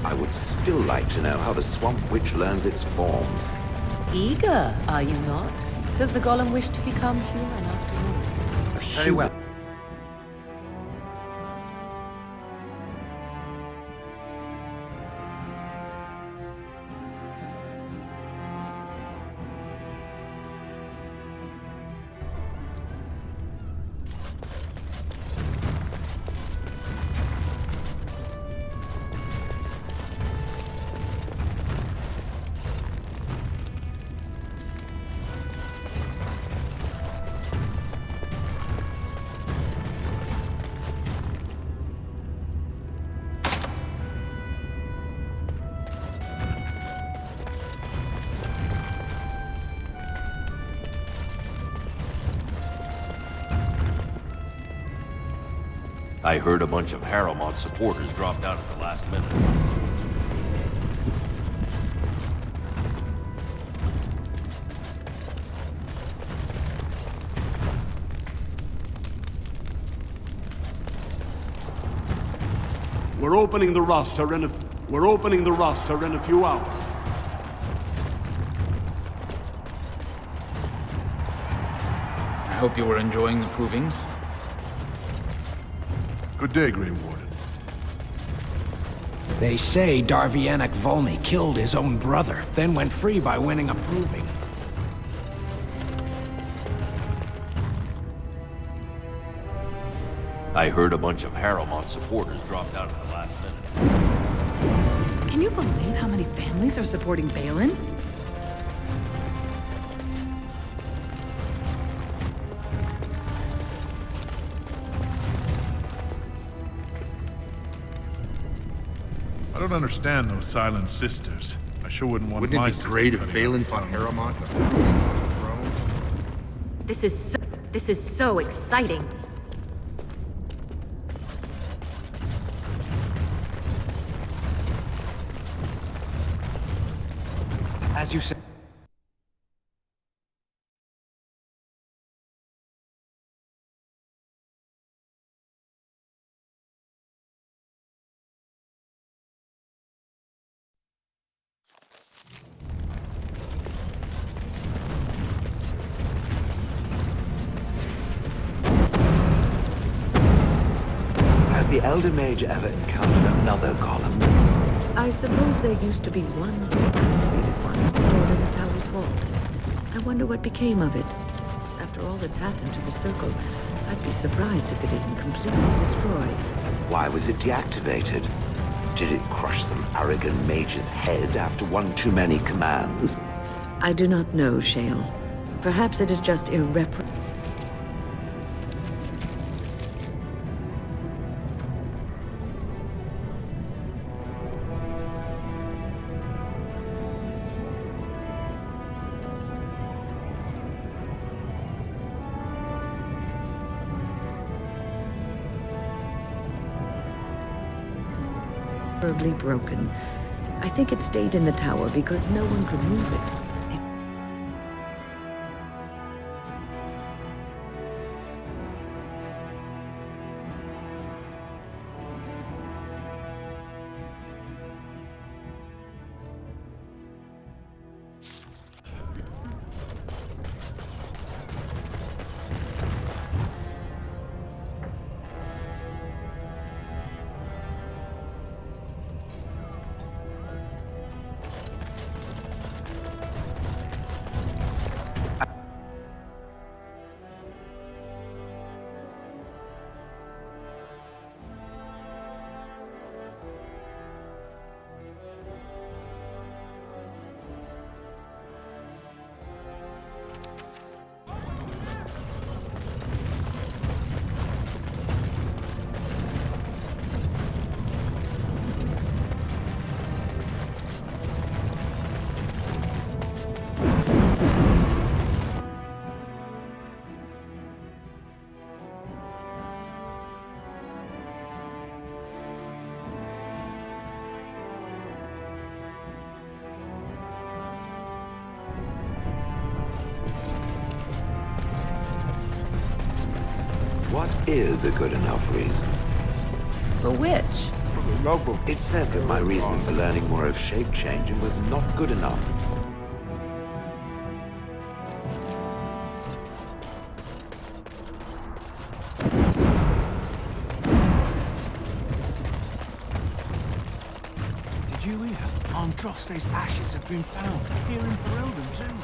I would still like to know how the Swamp Witch learns its forms. Eager, are you not? Does the golem wish to become human after all? Very well. I heard a bunch of Harrowmont supporters dropped out at the last minute. We're opening the roster in a few hours. I hope you were enjoying the provings. Good day, Grey Warden. They say Darvianek Volny killed his own brother, then went free by winning a proving. I heard a bunch of Harrowmont supporters dropped out at the last minute. Can you believe how many families are supporting Balin? I don't understand those Silent Sisters. I sure wouldn't want Wouldn't my it be great if sister Balin fought Harrowmont on the throne? This is so exciting. As you said. the Elder Mage ever encountered another golem? I suppose there used to be one deactivated one stored in the tower's vault. I wonder what became of it. After all that's happened to the Circle, I'd be surprised if it isn't completely destroyed. Why was it deactivated? Did it crush some arrogant mage's head after one too many commands? I do not know, Shale. Perhaps it is just irreparable. Broken. I think it stayed in the tower because no one could move it. What is a good enough reason? For which? It said that my reason for learning more of shape-changing was not good enough. Did you hear? Androste's ashes have been found here in Ferelden too.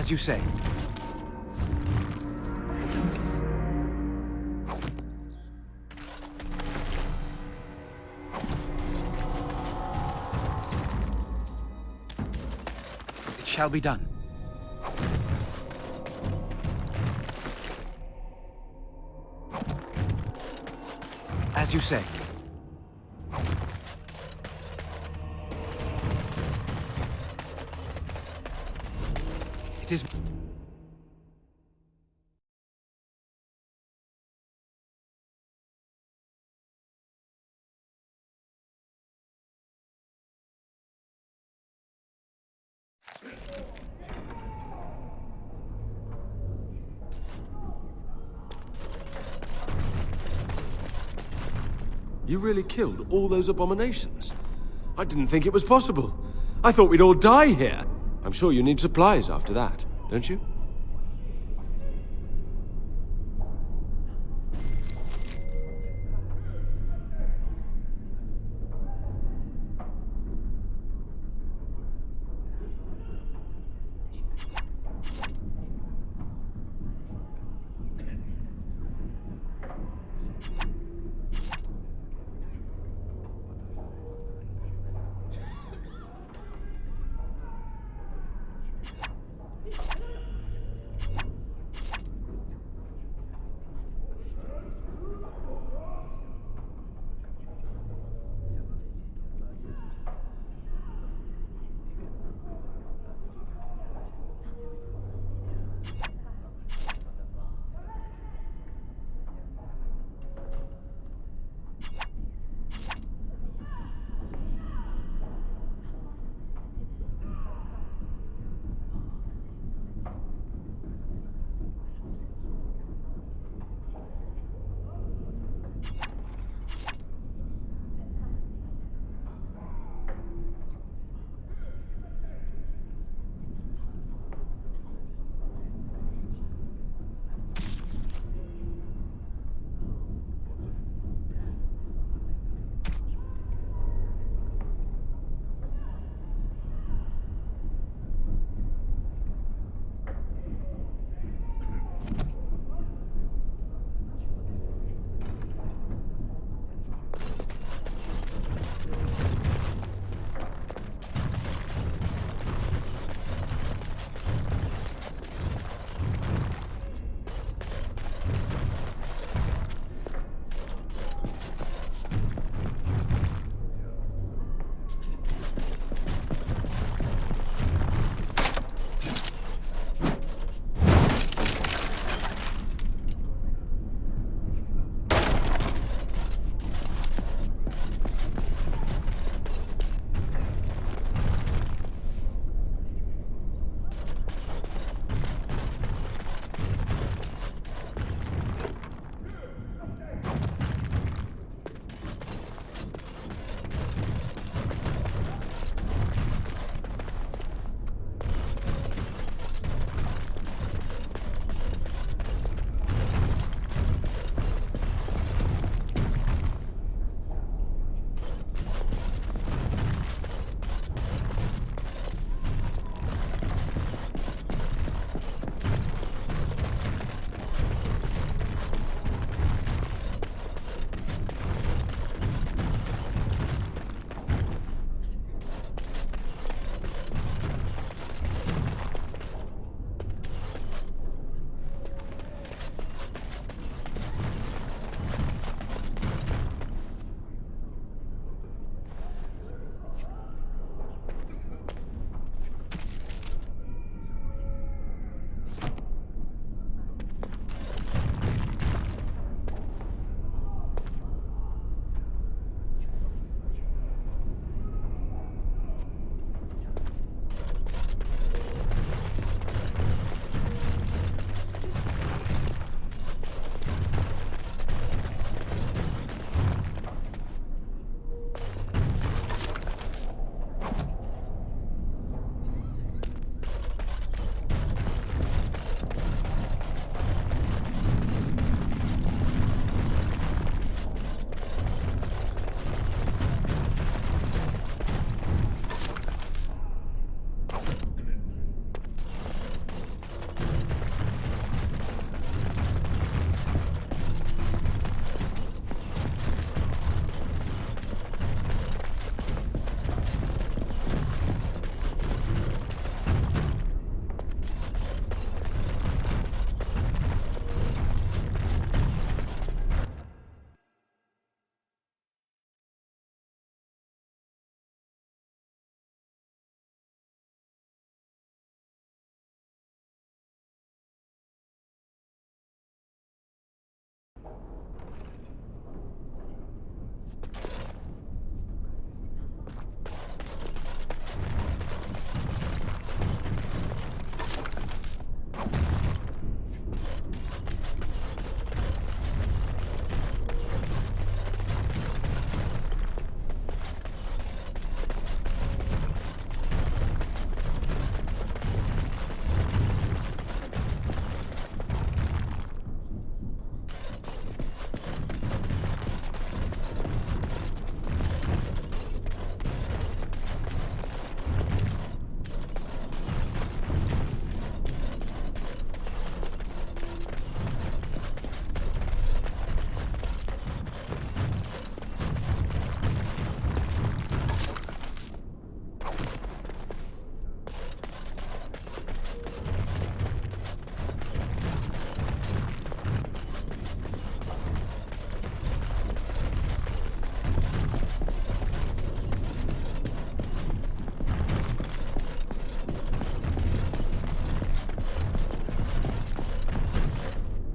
As you say. It shall be done. As you say. It is... You really killed all those abominations? I didn't think it was possible. I thought we'd all die here. I'm sure you need supplies after that, don't you?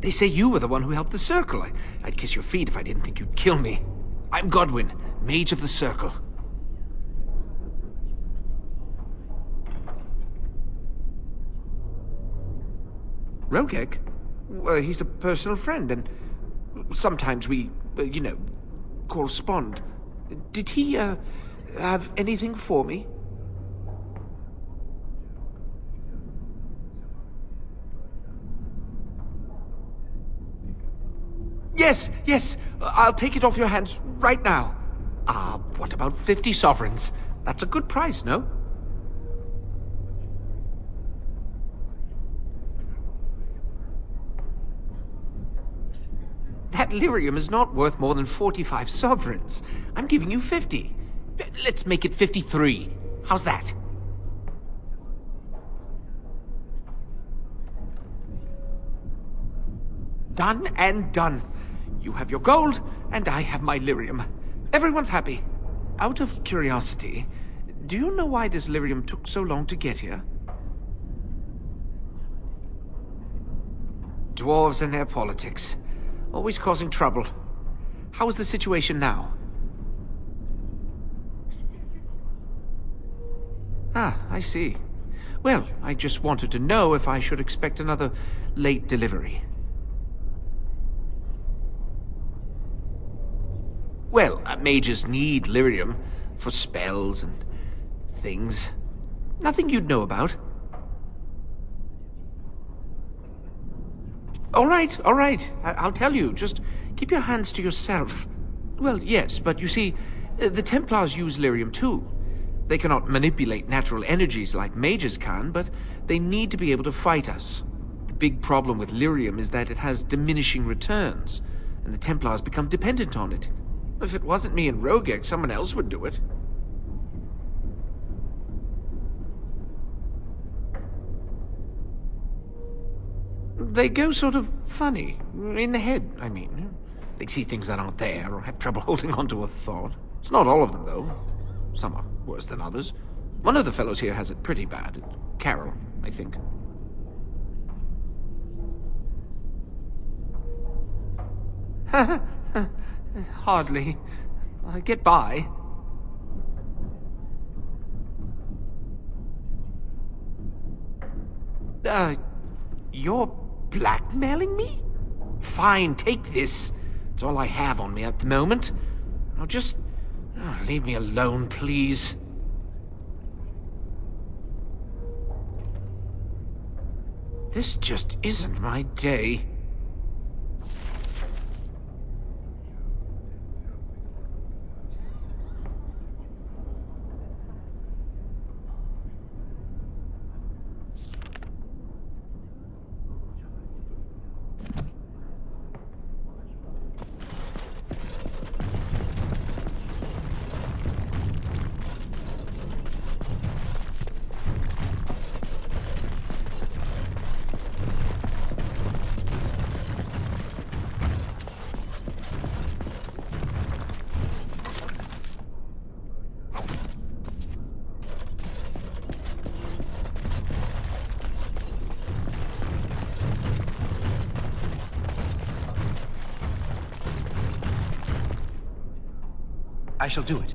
They say you were the one who helped the Circle. I'd kiss your feet if I didn't think you'd kill me. I'm Godwin, Mage of the Circle. Rogek? Well, he's a personal friend, and sometimes we, correspond. Did he, have anything for me? Yes, I'll take it off your hands right now. What about 50 sovereigns? That's a good price, no? That lyrium is not worth more than 45 sovereigns. I'm giving you 50. Let's make it 53. How's that? Done and done. You have your gold, and I have my lyrium. Everyone's happy. Out of curiosity, do you know why this lyrium took so long to get here? Dwarves and their politics. Always causing trouble. How is the situation now? I see. Well, I just wanted to know if I should expect another late delivery. Well, mages need lyrium for spells and things. Nothing you'd know about. All right. I'll tell you. Just keep your hands to yourself. Well, yes, but you see, the Templars use lyrium too. They cannot manipulate natural energies like mages can, but they need to be able to fight us. The big problem with lyrium is that it has diminishing returns, and the Templars become dependent on it. If it wasn't me and Rogek, someone else would do it. They go sort of funny. In the head, I mean. They see things that aren't there, or have trouble holding on to a thought. It's not all of them, though. Some are worse than others. One of the fellows here has it pretty bad. Carol, I think. Hardly. I get by. You're blackmailing me? Fine, take this. It's all I have on me at the moment. Now just leave me alone, please. This just isn't my day. I shall do it.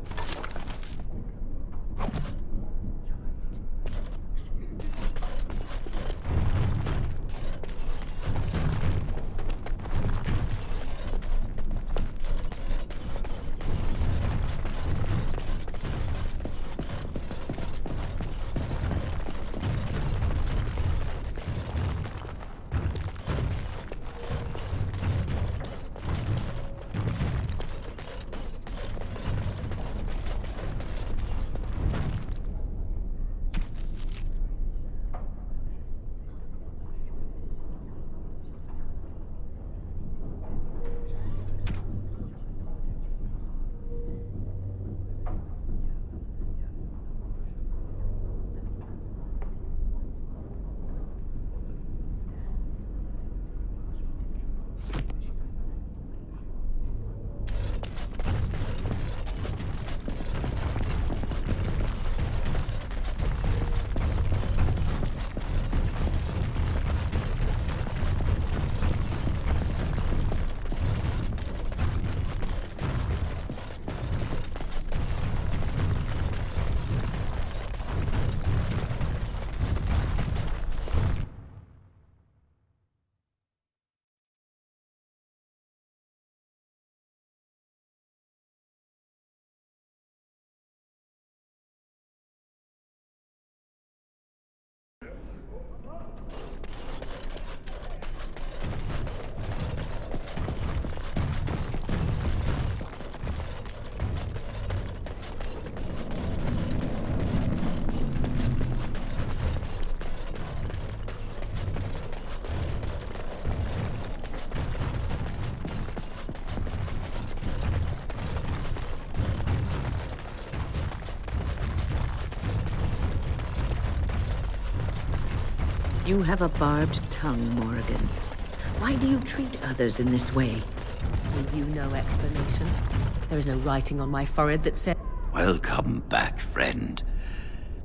You have a barbed tongue, Morrigan. Why do you treat others in this way? Will you no explanation? There is no writing on my forehead that says... Welcome back, friend.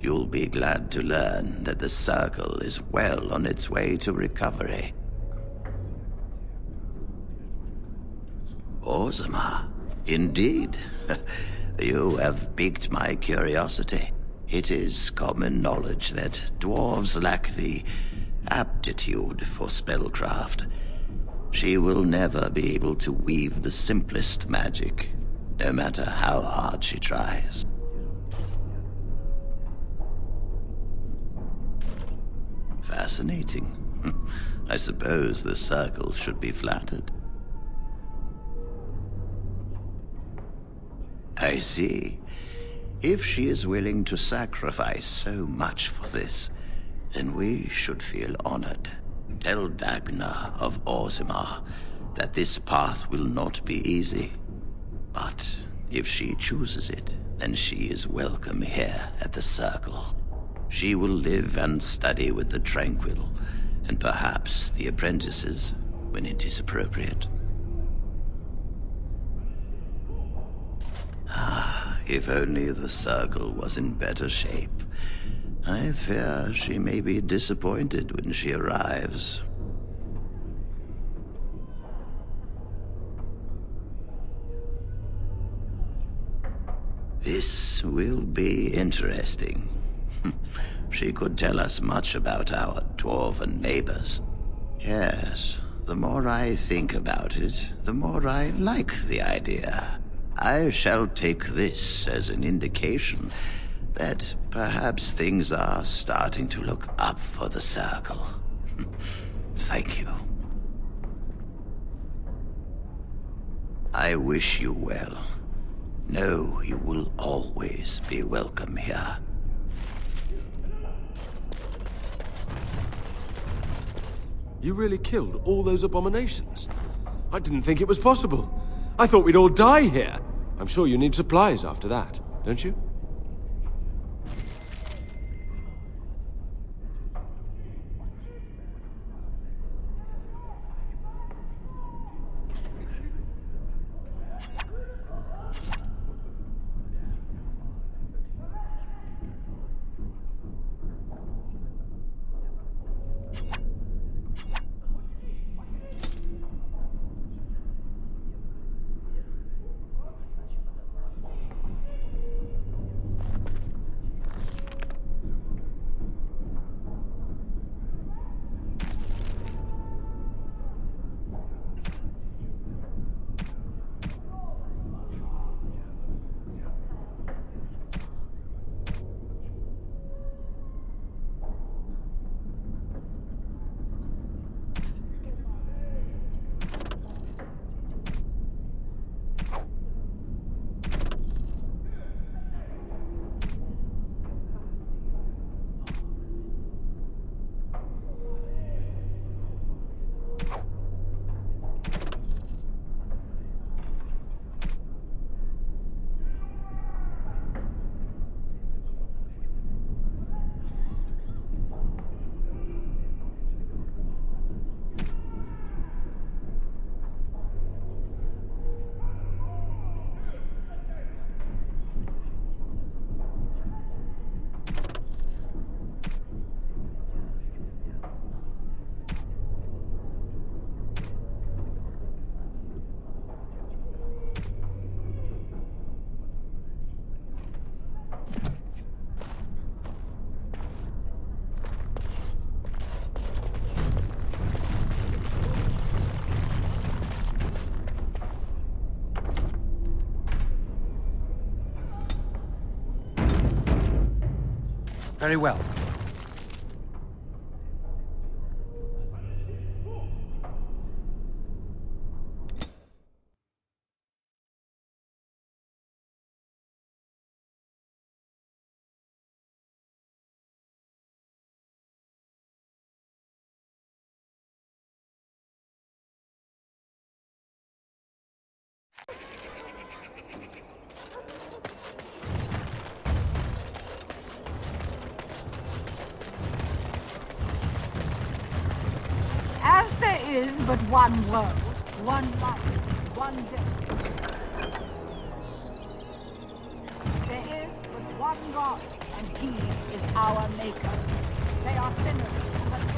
You'll be glad to learn that the Circle is well on its way to recovery. Orzammar, indeed. You have piqued my curiosity. It is common knowledge that dwarves lack the aptitude for spellcraft. She will never be able to weave the simplest magic, no matter how hard she tries. Fascinating. I suppose the Circle should be flattered. I see. If she is willing to sacrifice so much for this, then we should feel honored. Tell Dagna of Orzammar that this path will not be easy. But if she chooses it, then she is welcome here at the Circle. She will live and study with the Tranquil, and perhaps the apprentices, when it is appropriate. If only the Circle was in better shape. I fear she may be disappointed when she arrives. This will be interesting. She could tell us much about our dwarven neighbors. Yes, the more I think about it, the more I like the idea. I shall take this as an indication that perhaps things are starting to look up for the Circle. Thank you. I wish you well. Know you will always be welcome here. You really killed all those abominations? I didn't think it was possible. I thought we'd all die here. I'm sure you need supplies after that, don't you? Very well. is but one world, one life, one death. There is but one God, and He is our Maker. They are sinners, but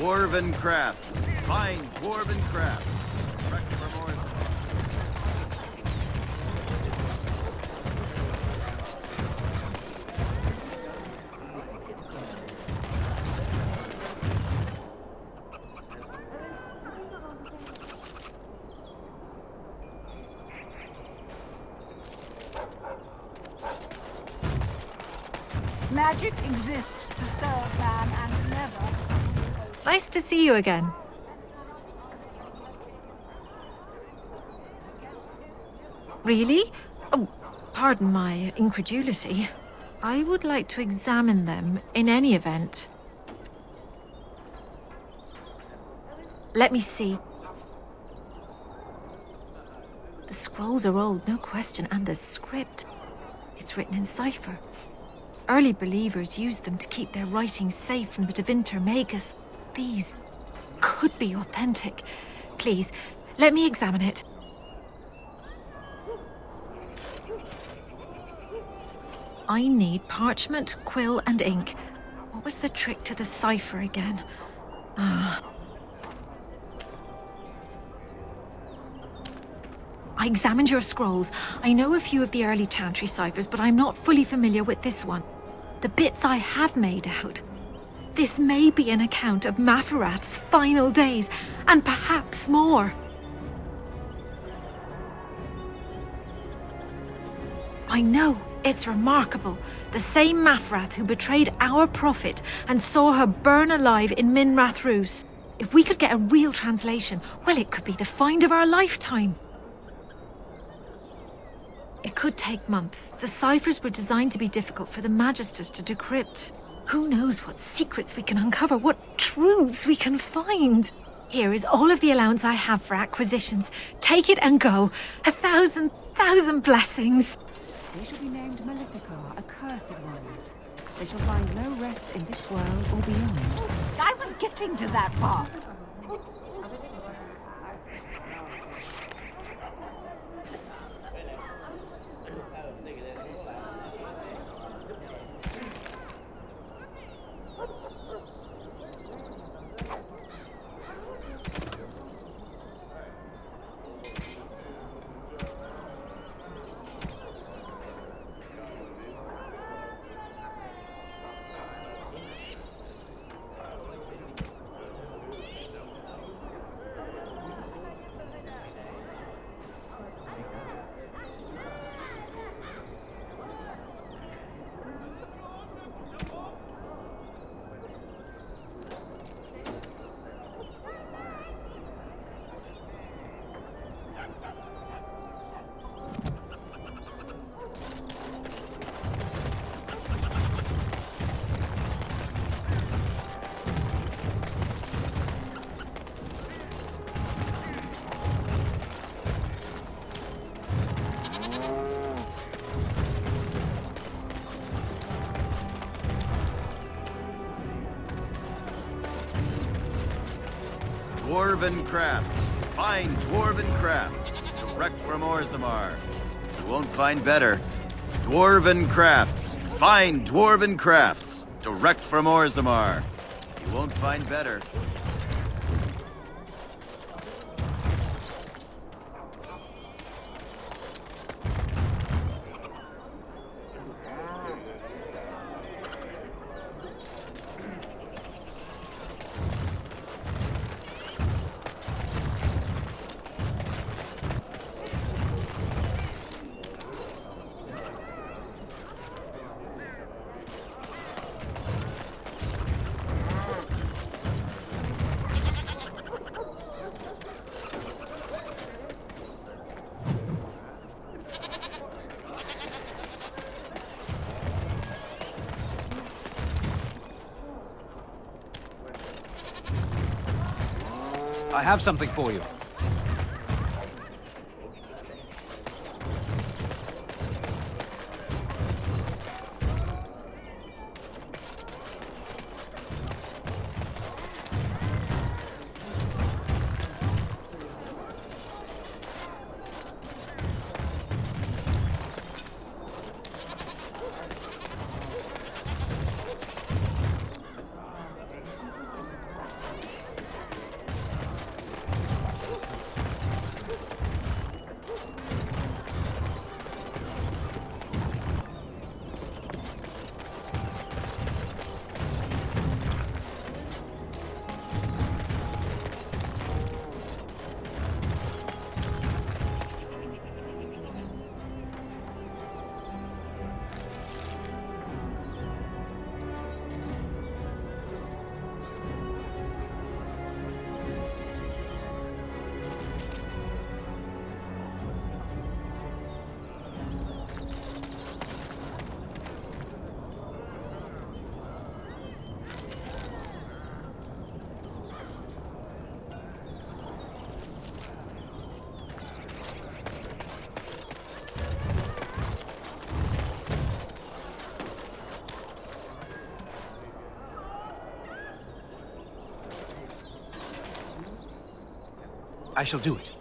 Dwarven crafts. Fine dwarven crafts. Direct from Orson. magic exists to serve man and never. Nice to see you again. Really? Oh, pardon my incredulity. I would like to examine them in any event. Let me see. The scrolls are old, no question, and the script. It's written in cipher. Early believers used them to keep their writings safe from the Devinter Magus. These could be authentic. Please, let me examine it. I need parchment, quill, and ink. What was the trick to the cipher again? I examined your scrolls. I know a few of the early Chantry ciphers, but I'm not fully familiar with this one. The bits I have made out. This may be an account of Maferath's final days, and perhaps more. I know, it's remarkable. The same Maferath who betrayed our prophet and saw her burn alive in Minrath Rus. If we could get a real translation, well, it could be the find of our lifetime. It could take months. The ciphers were designed to be difficult for the Magisters to decrypt. Who knows what secrets we can uncover, what truths we can find. Here is all of the allowance I have for acquisitions. Take it and go. 1,000 blessings. They shall be named Maleficar, accursed ones. They shall find no rest in this world or beyond. I was getting to that part. Dwarven crafts. Fine dwarven crafts. Direct from Orzammar. You won't find better. Dwarven crafts. Fine dwarven crafts. Direct from Orzammar. You won't find better. I have something for you. I shall do it.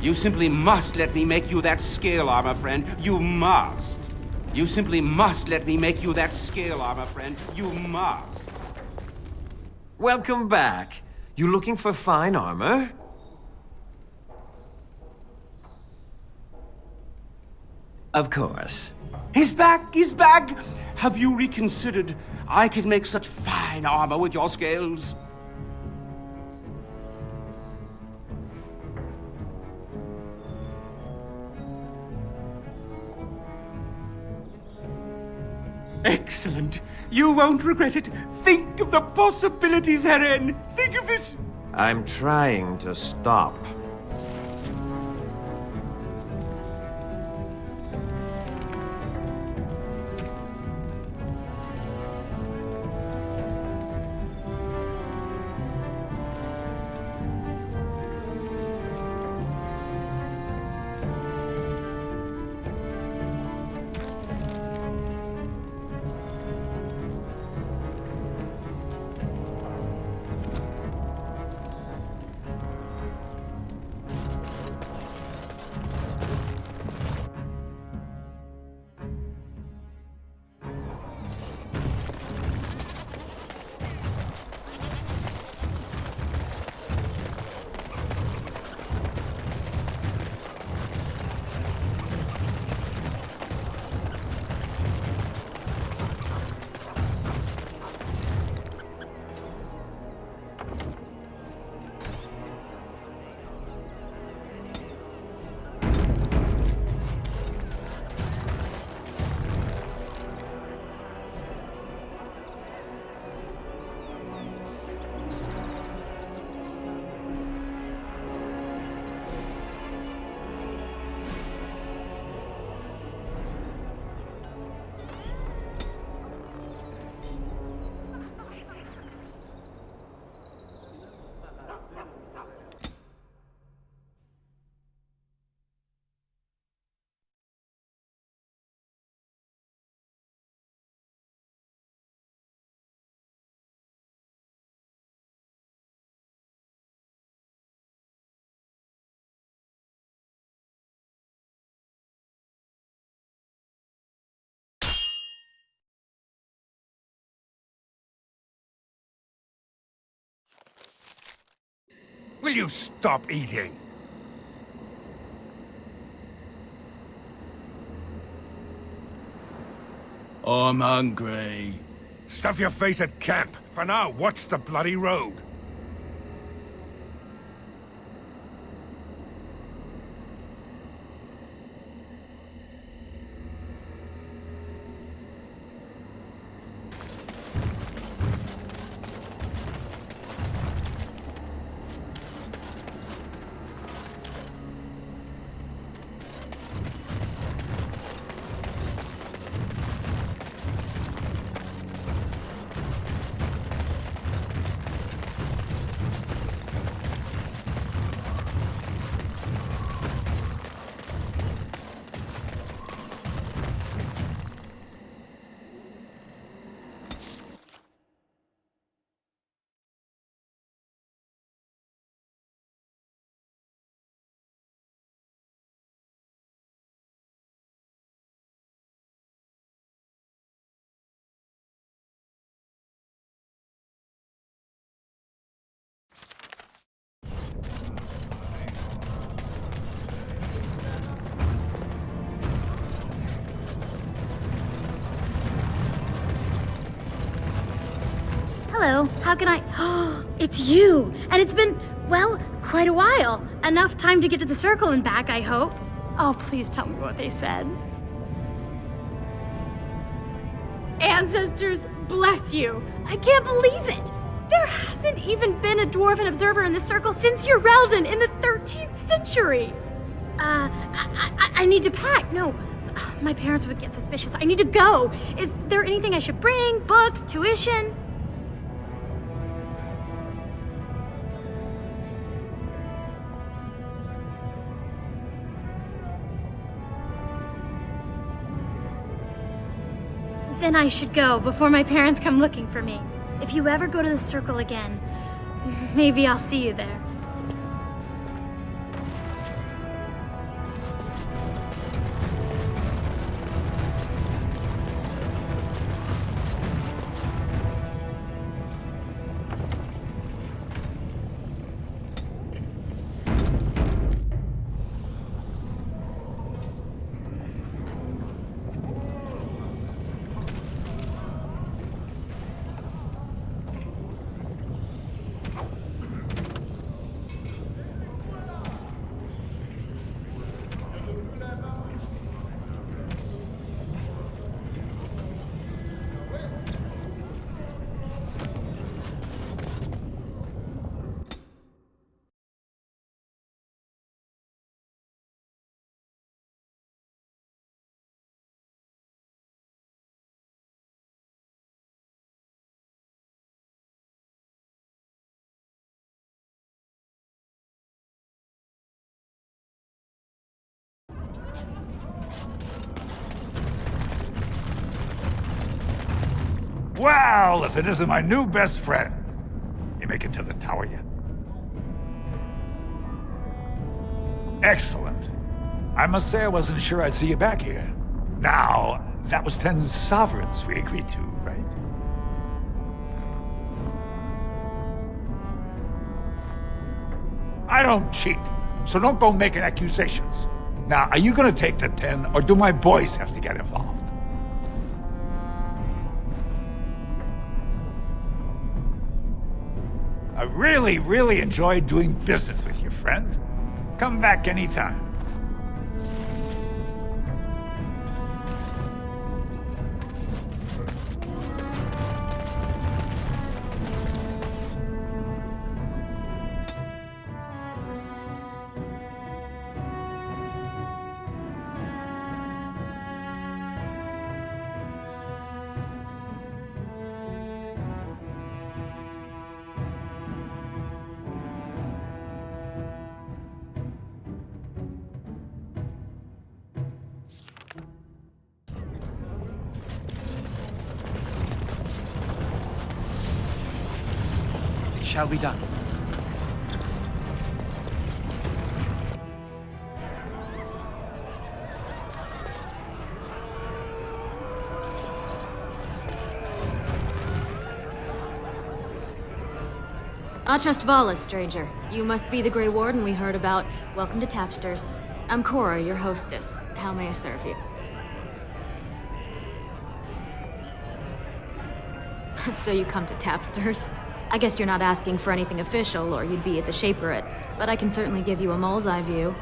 You simply must let me make you that scale armor, friend. You must. You simply must let me make you that scale armor, friend. You must. Welcome back. You looking for fine armor? Of course. He's back! He's back! Have you reconsidered? I can make such fine armor with your scales. Excellent. You won't regret it. Think of the possibilities, Herren. Think of it. I'm trying to stop. Will you stop eating? I'm hungry. Stuff your face at camp. For now, watch the bloody road. Hello, how can I... Oh, it's you! And it's been, well, quite a while. Enough time to get to the circle and back, I hope. Oh, please tell me what they said. Ancestors, bless you! I can't believe it! There hasn't even been a dwarven observer in the circle since Urelden in the 13th century! I need to pack. No, my parents would get suspicious. I need to go. Is there anything I should bring? Books? Tuition? Then I should go before my parents come looking for me. If you ever go to the circle again, maybe I'll see you there. Well, if it isn't my new best friend. You make it to the tower yet? Excellent. I must say I wasn't sure I'd see you back here. Now, that was 10 sovereigns we agreed to, right? I don't cheat, so don't go making accusations. Now, are you gonna take the 10, or do my boys have to get involved? I really enjoyed doing business with you, friend. Come back anytime. Shall be done. Trust Vala, stranger. You must be the Grey Warden we heard about. Welcome to Tapsters. I'm Cora, your hostess. How may I serve you? So you come to Tapsters? I guess you're not asking for anything official, or you'd be at the Shaperate. But I can certainly give you a mole's eye view.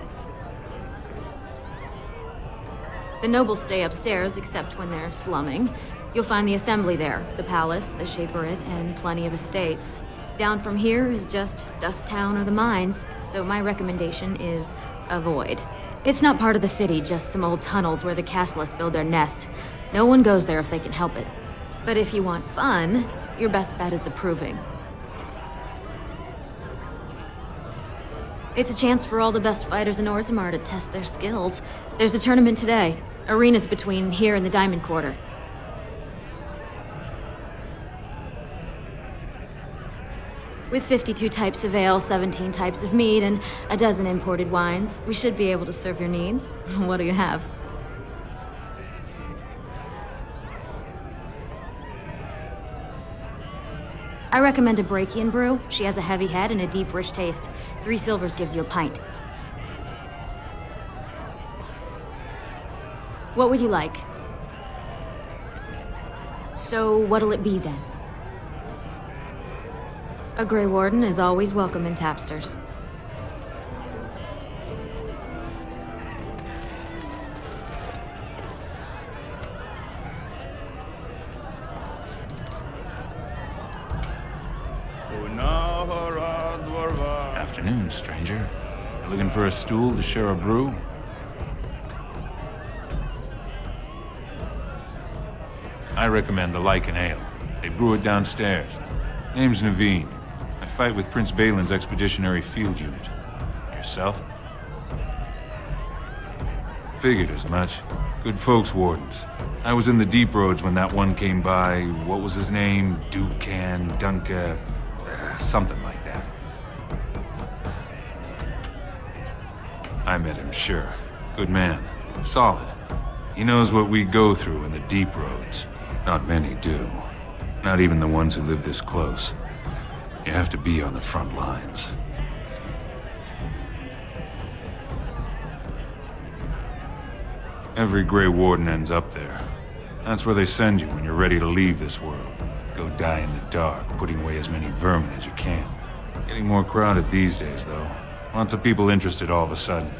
The nobles stay upstairs, except when they're slumming. You'll find the assembly there, the palace, the Shaperate, and plenty of estates. Down from here is just Dust Town or the mines, so my recommendation is avoid. It's not part of the city, just some old tunnels where the castlists build their nest. No one goes there if they can help it. But if you want fun, your best bet is the Proving. It's a chance for all the best fighters in Orzammar to test their skills. There's a tournament today. Arenas between here and the Diamond Quarter. With 52 types of ale, 17 types of mead, and a dozen imported wines, we should be able to serve your needs. What do you have? I recommend a Brakian brew. She has a heavy head and a deep, rich taste. 3 silvers gives you a pint. What would you like? So, what'll it be then? A Grey Warden is always welcome in Tapsters. Afternoon, stranger. You looking for a stool to share a brew? I recommend the Lycan Ale. They brew it downstairs. Name's Naveen. I fight with Prince Balin's Expeditionary Field Unit. Yourself? Figured as much. Good folks, Wardens. I was in the deep roads when that one came by. What was his name? Dukan, Dunka... something like that. I met him, sure. Good man. Solid. He knows what we go through in the deep roads. Not many do. Not even the ones who live this close. You have to be on the front lines. Every Grey Warden ends up there. That's where they send you when you're ready to leave this world. Go die in the dark, putting away as many vermin as you can. Getting more crowded these days, though. Lots of people interested all of a sudden.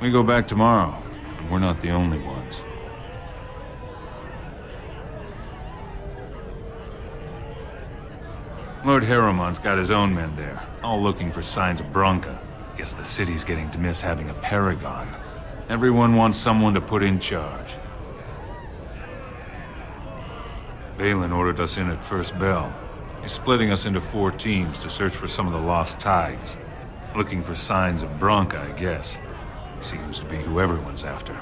We go back tomorrow, and we're not the only ones. Lord Harriman's got his own men there, all looking for signs of Bronca. Guess the city's getting to miss having a paragon. Everyone wants someone to put in charge. Balin ordered us in at first bell. He's splitting us into 4 teams to search for some of the lost tigers. Looking for signs of Bronca, I guess. Seems to be who everyone's after.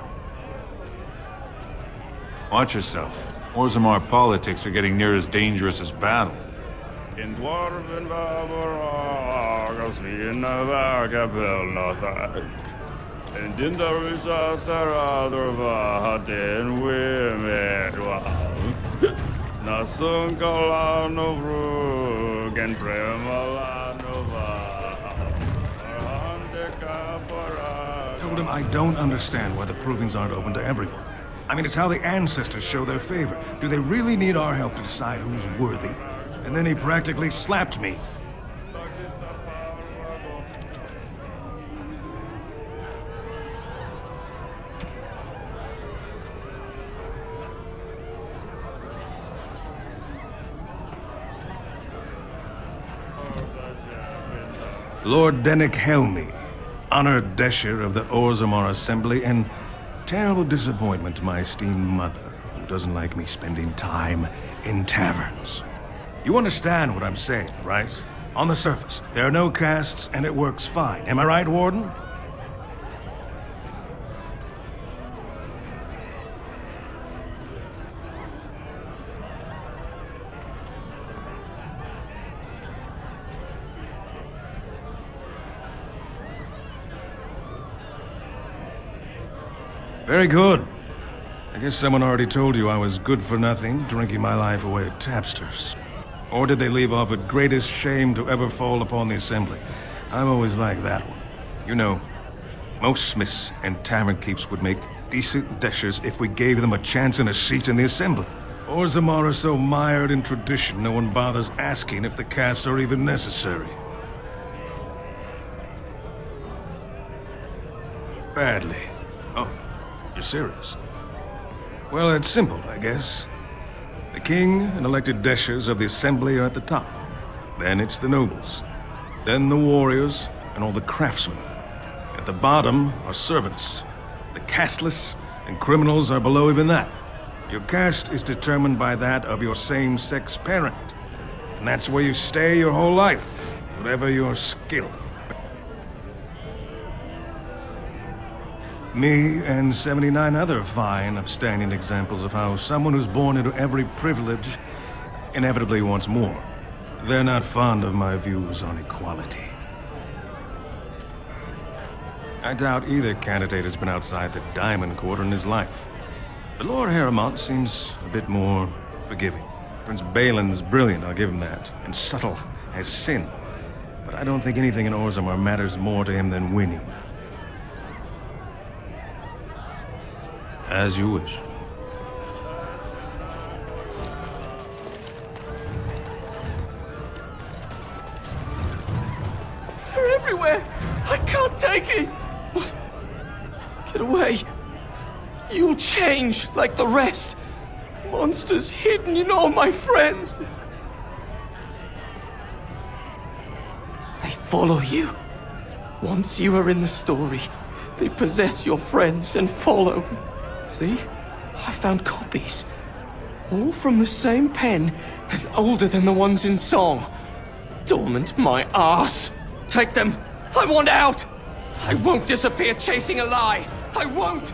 Watch yourself. Orzammar politics are getting near as dangerous as battle. In dwarven vaboragas vi en vagabelnathak. En dindarisa saradorva den wimedwa. Nasun kalanovru gen premalanova. Told him I don't understand why the provings aren't open to everyone. I mean, it's how the ancestors show their favor. Do they really need our help to decide who's worthy? And then he practically slapped me. Lord Dennick Helmy, honored Desher of the Orzammar Assembly, and terrible disappointment to my esteemed mother, who doesn't like me spending time in taverns. You understand what I'm saying, right? On the surface, there are no castes, and it works fine. Am I right, Warden? Very good. I guess someone already told you I was good for nothing, drinking my life away at Tapsters. Or did they leave off at greatest shame to ever fall upon the Assembly? I've always liked that one. You know, most smiths and tavern keeps would make decent dishers if we gave them a chance and a seat in the Assembly. Orzammar are so mired in tradition, no one bothers asking if the casts are even necessary. Badly. Oh, you're serious? Well, it's simple, I guess. The king and elected deshers of the Assembly are at the top. Then it's the nobles. Then the warriors and all the craftsmen. At the bottom are servants. The casteless and criminals are below even that. Your caste is determined by that of your same-sex parent. And that's where you stay your whole life, whatever your skill. Me and 79 other fine, upstanding examples of how someone who's born into every privilege inevitably wants more. They're not fond of my views on equality. I doubt either candidate has been outside the Diamond Quarter in his life. But Lord Harrowmont seems a bit more forgiving. Prince Balin's brilliant, I'll give him that, and subtle as sin. But I don't think anything in Orzammar matters more to him than winning. As you wish. They're everywhere! I can't take it! What? Get away! You'll change like the rest! Monsters hidden in all my friends! They follow you. Once you are in the story, they possess your friends and follow. See? I found copies. All from the same pen, and older than the ones in song. Dormant my arse! Take them! I want out! I won't disappear chasing a lie! I won't!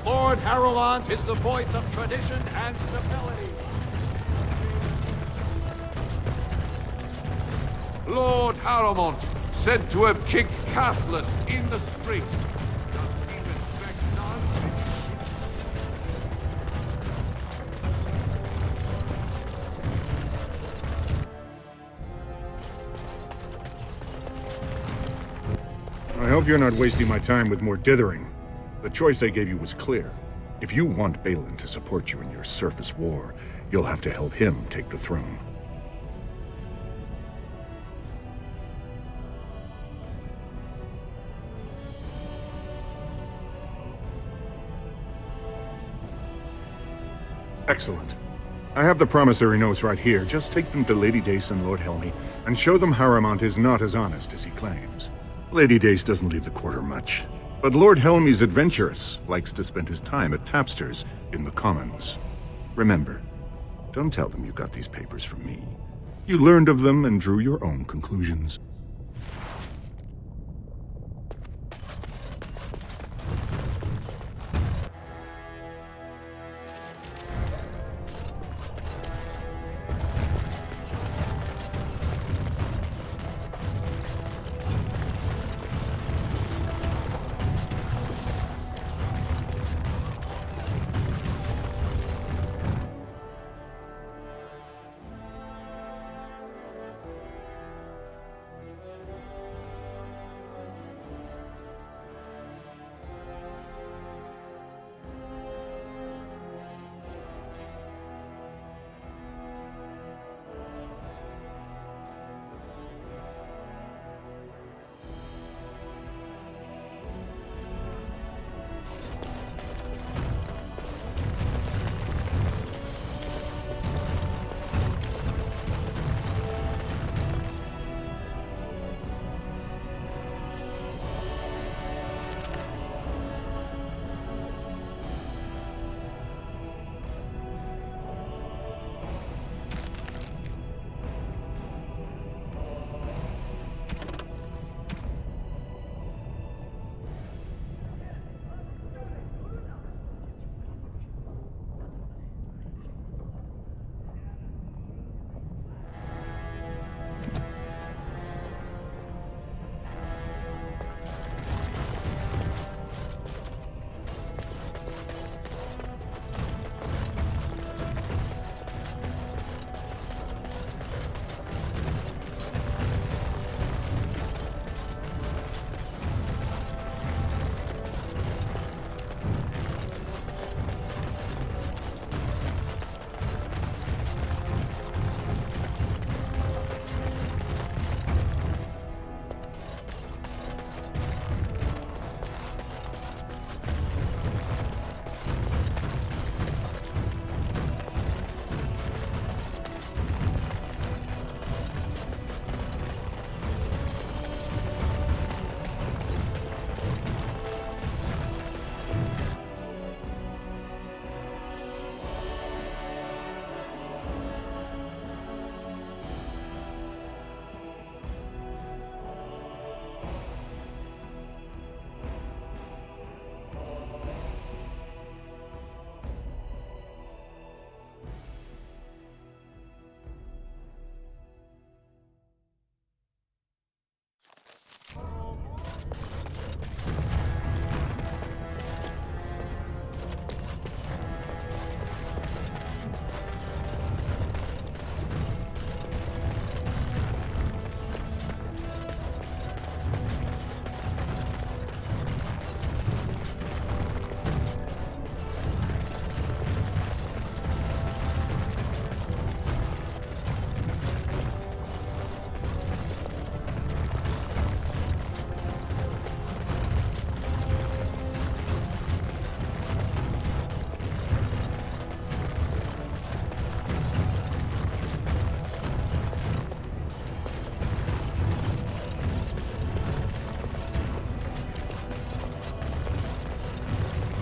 Lord Harrowmont is the voice of tradition and stability. Lord Harrowmont, said to have kicked castless in the street. Does he respect none? I hope you're not wasting my time with more dithering. The choice I gave you was clear. If you want Balin to support you in your surface war, you'll have to help him take the throne. Excellent. I have the promissory notes right here. Just take them to Lady Dace and Lord Helmy, and show them Harrowmont is not as honest as he claims. Lady Dace doesn't leave the quarter much, but Lord Helmy's adventurous, likes to spend his time at Tapster's in the Commons. Remember, don't tell them you got these papers from me. You learned of them and drew your own conclusions.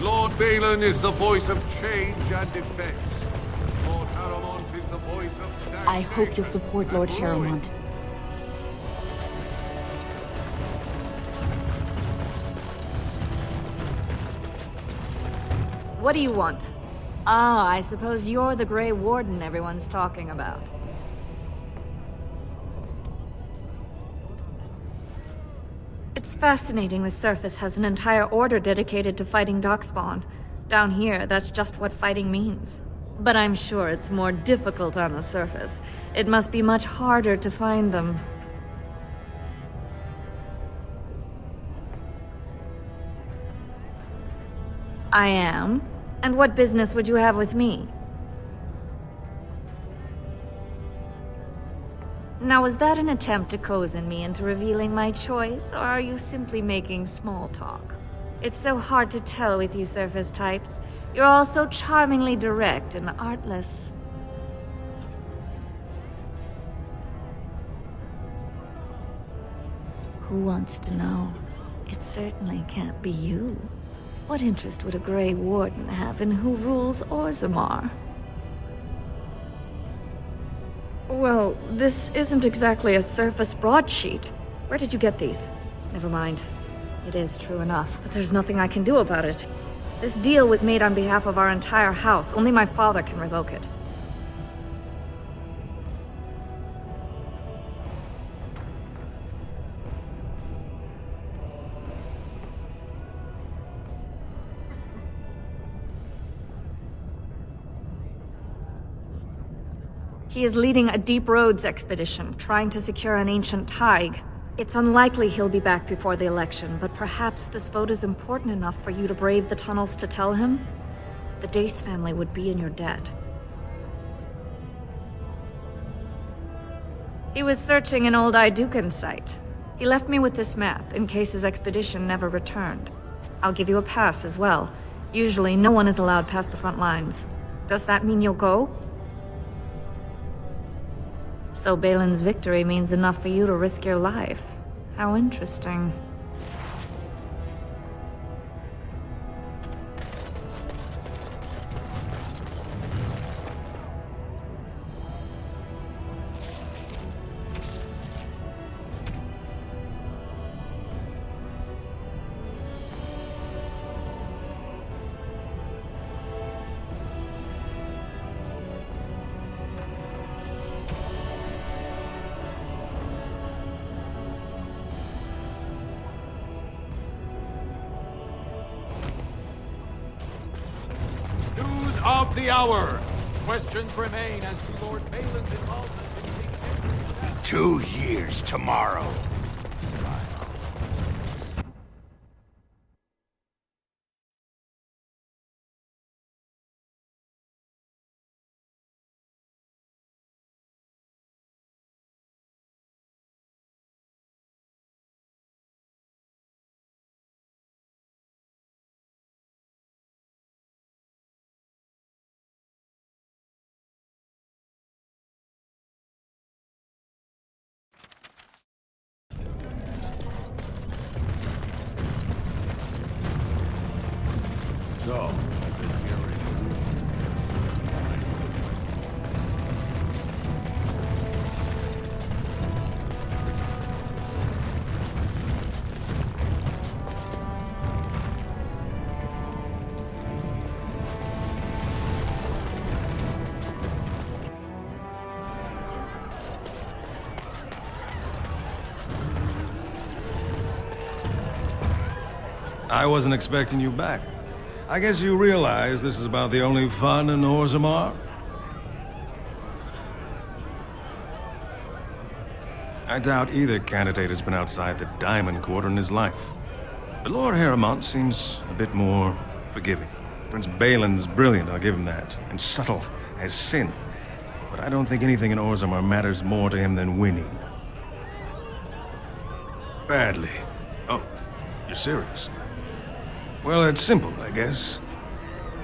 Lord Balin is the voice of change and defense. Lord Harrowmont is the voice of stagnation. I hope you'll support Lord Harrowmont. What do you want? Ah, I suppose you're the Grey Warden everyone's talking about. It's fascinating the surface has an entire order dedicated to fighting Darkspawn. Down here, that's just what fighting means. But I'm sure it's more difficult on the surface. It must be much harder to find them. I am? And what business would you have with me? Now, was that an attempt to cozen me into revealing my choice, or are you simply making small talk? It's so hard to tell with you surface types. You're all so charmingly direct and artless. Who wants to know? It certainly can't be you. What interest would a Grey Warden have in who rules Orzammar? Well, this isn't exactly a surface broadsheet. Where did you get these? Never mind. It is true enough, but there's nothing I can do about it. This deal was made on behalf of our entire house. Only my father can revoke it. He is leading a Deep Roads expedition, trying to secure an ancient Tig. It's unlikely he'll be back before the election, but perhaps this vote is important enough for you to brave the tunnels to tell him? The Dace family would be in your debt. He was searching an old Idukan site. He left me with this map, in case his expedition never returned. I'll give you a pass as well. Usually, no one is allowed past the front lines. Does that mean you'll go? So Balin's victory means enough for you to risk your life. How interesting. Of the hour. Questions remain as to Lord Balin's involvement in 2 years tomorrow. So, I've been hearing. I wasn't expecting you back. I guess you realize this is about the only fun in Orzammar? I doubt either candidate has been outside the Diamond Quarter in his life. But Lord Harrimont seems a bit more forgiving. Prince Balin's brilliant, I'll give him that, and subtle as sin. But I don't think anything in Orzammar matters more to him than winning. Badly. Oh, you're serious? Well, it's simple, I guess.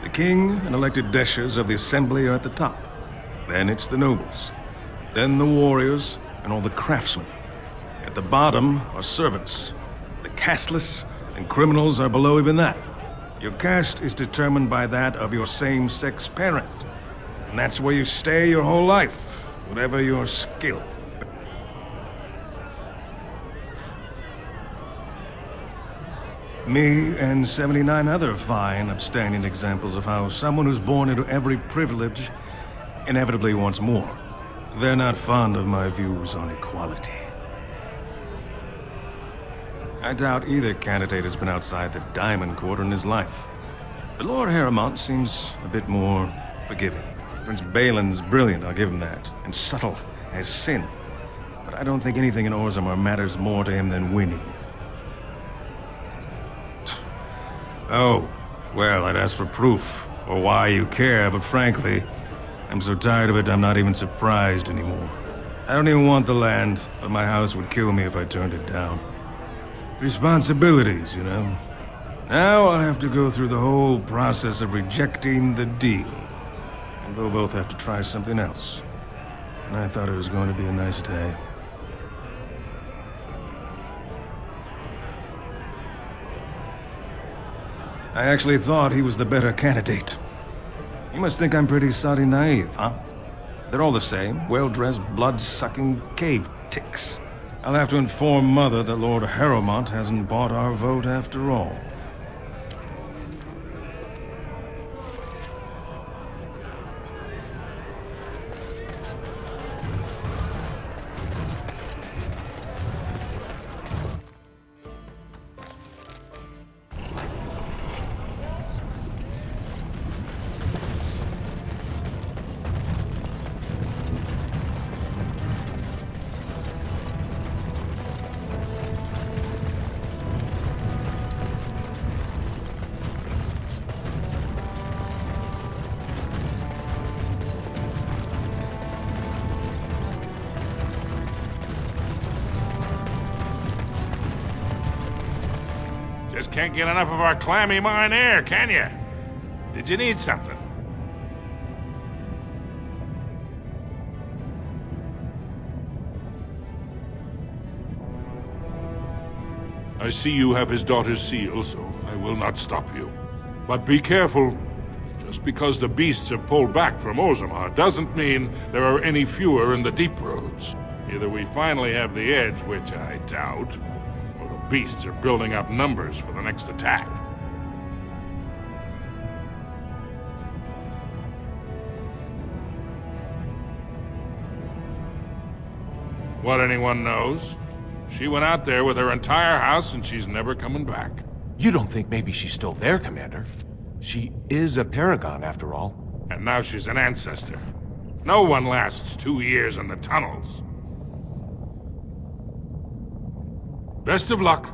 The king and elected Deshers of the Assembly are at the top. Then it's the nobles. Then the warriors and all the craftsmen. At the bottom are servants. The casteless and criminals are below even that. Your caste is determined by that of your same-sex parent. And that's where you stay your whole life, whatever your skill. Me and 79 other fine, upstanding examples of how someone who's born into every privilege inevitably wants more. They're not fond of my views on equality. I doubt either candidate has been outside the Diamond Quarter in his life. But Lord Harrimont seems a bit more forgiving. Prince Balin's brilliant, I'll give him that, and subtle as sin. But I don't think anything in Orzammar matters more to him than winning. Oh, well, I'd ask for proof, or why you care, but frankly, I'm so tired of it I'm not even surprised anymore. I don't even want the land, but my house would kill me if I turned it down. Responsibilities, you know. Now I'll have to go through the whole process of rejecting the deal. And they'll both have to try something else. And I thought it was going to be a nice day. I actually thought he was the better candidate. You must think I'm pretty soddy naive, huh? They're all the same, well-dressed, blood-sucking cave ticks. I'll have to inform Mother that Lord Harrowmont hasn't bought our vote after all. Just can't get enough of our clammy mine air, can you? Did you need something? I see you have his daughter's seal, so I will not stop you. But be careful. Just because the beasts are pulled back from Orzammar doesn't mean there are any fewer in the deep roads. Either we finally have the edge, which I doubt, or the beasts are building up numbers for the next attack. What anyone knows? She went out there with her entire house and she's never coming back. You don't think maybe she's still there, Commander? She is a paragon, after all. And now she's an ancestor. No one lasts 2 years in the tunnels. Best of luck.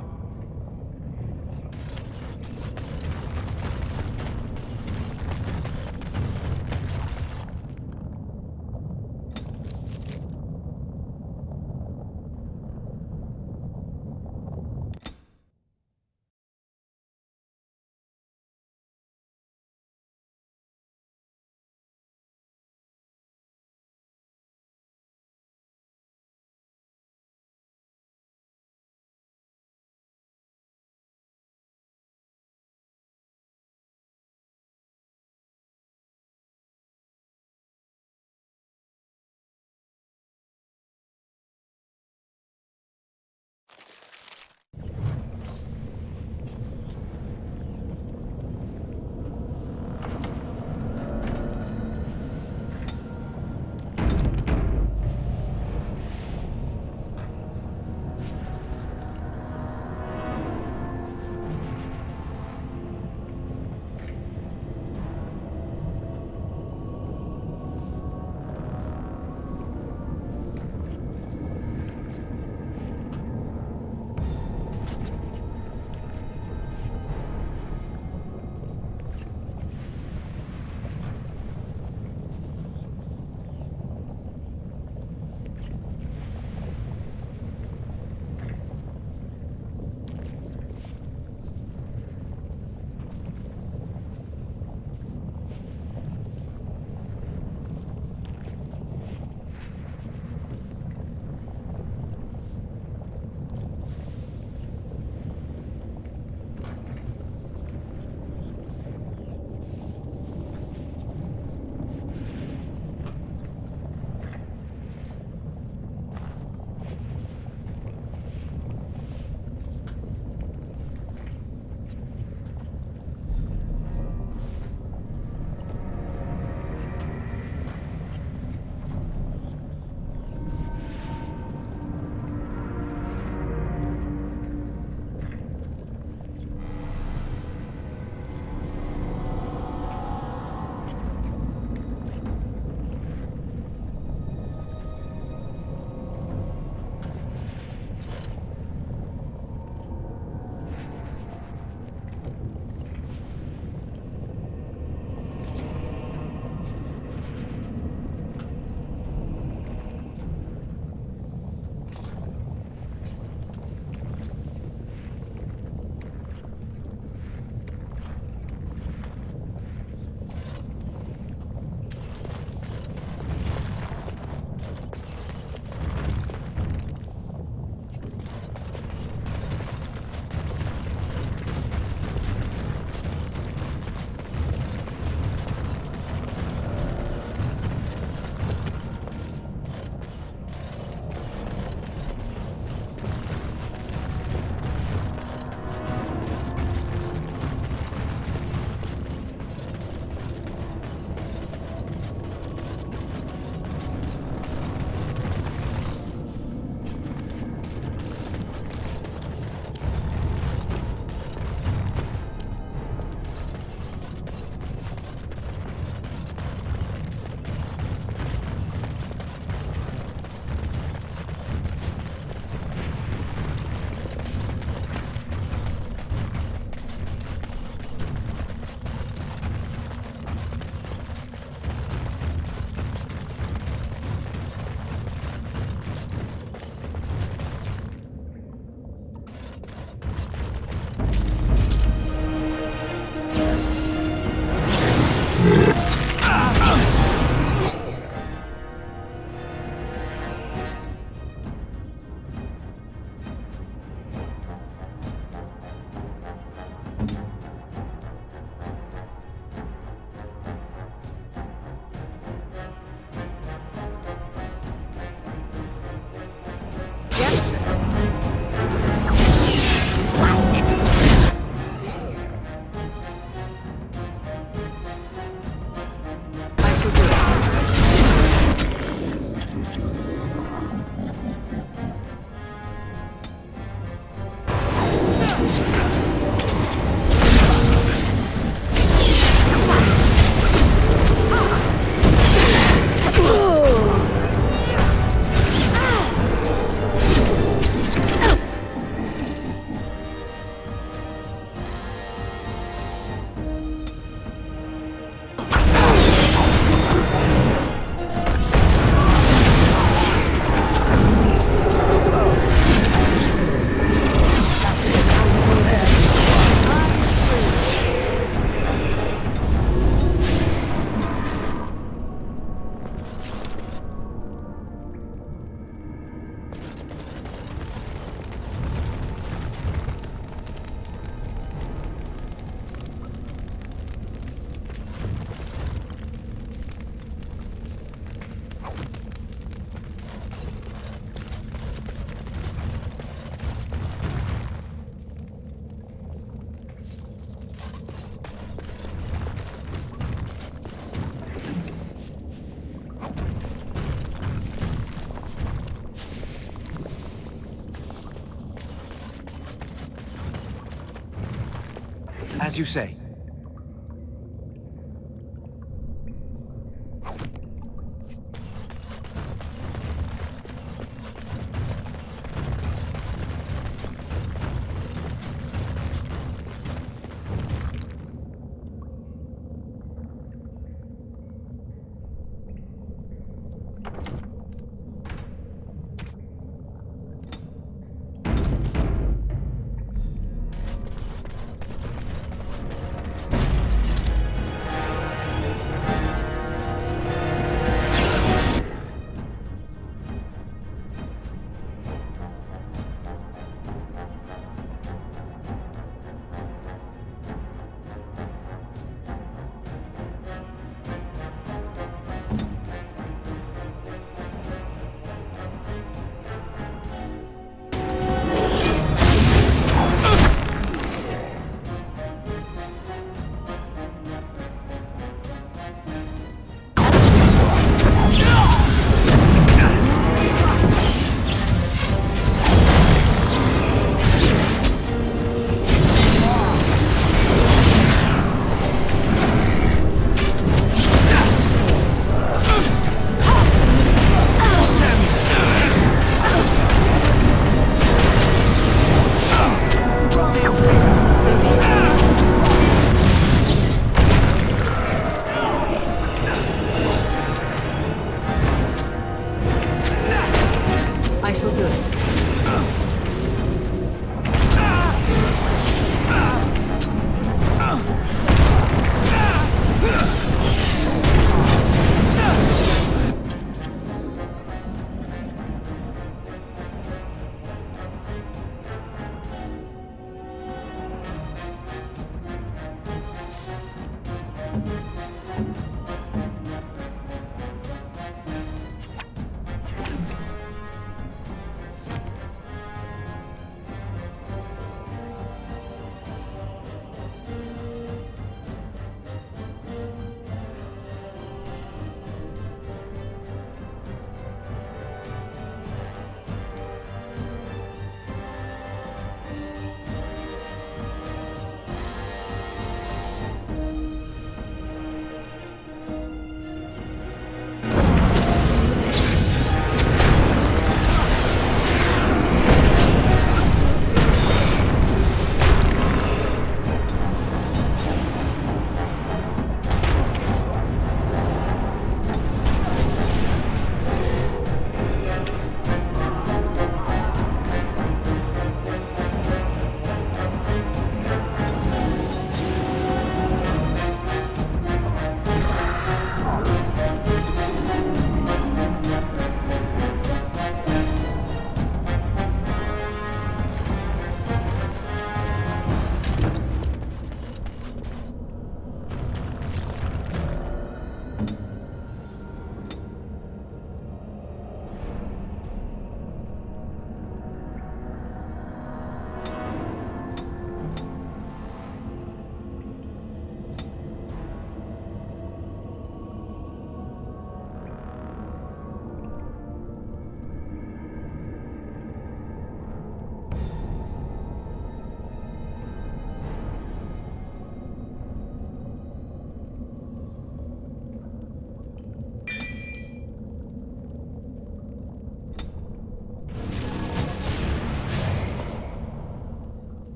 As you say.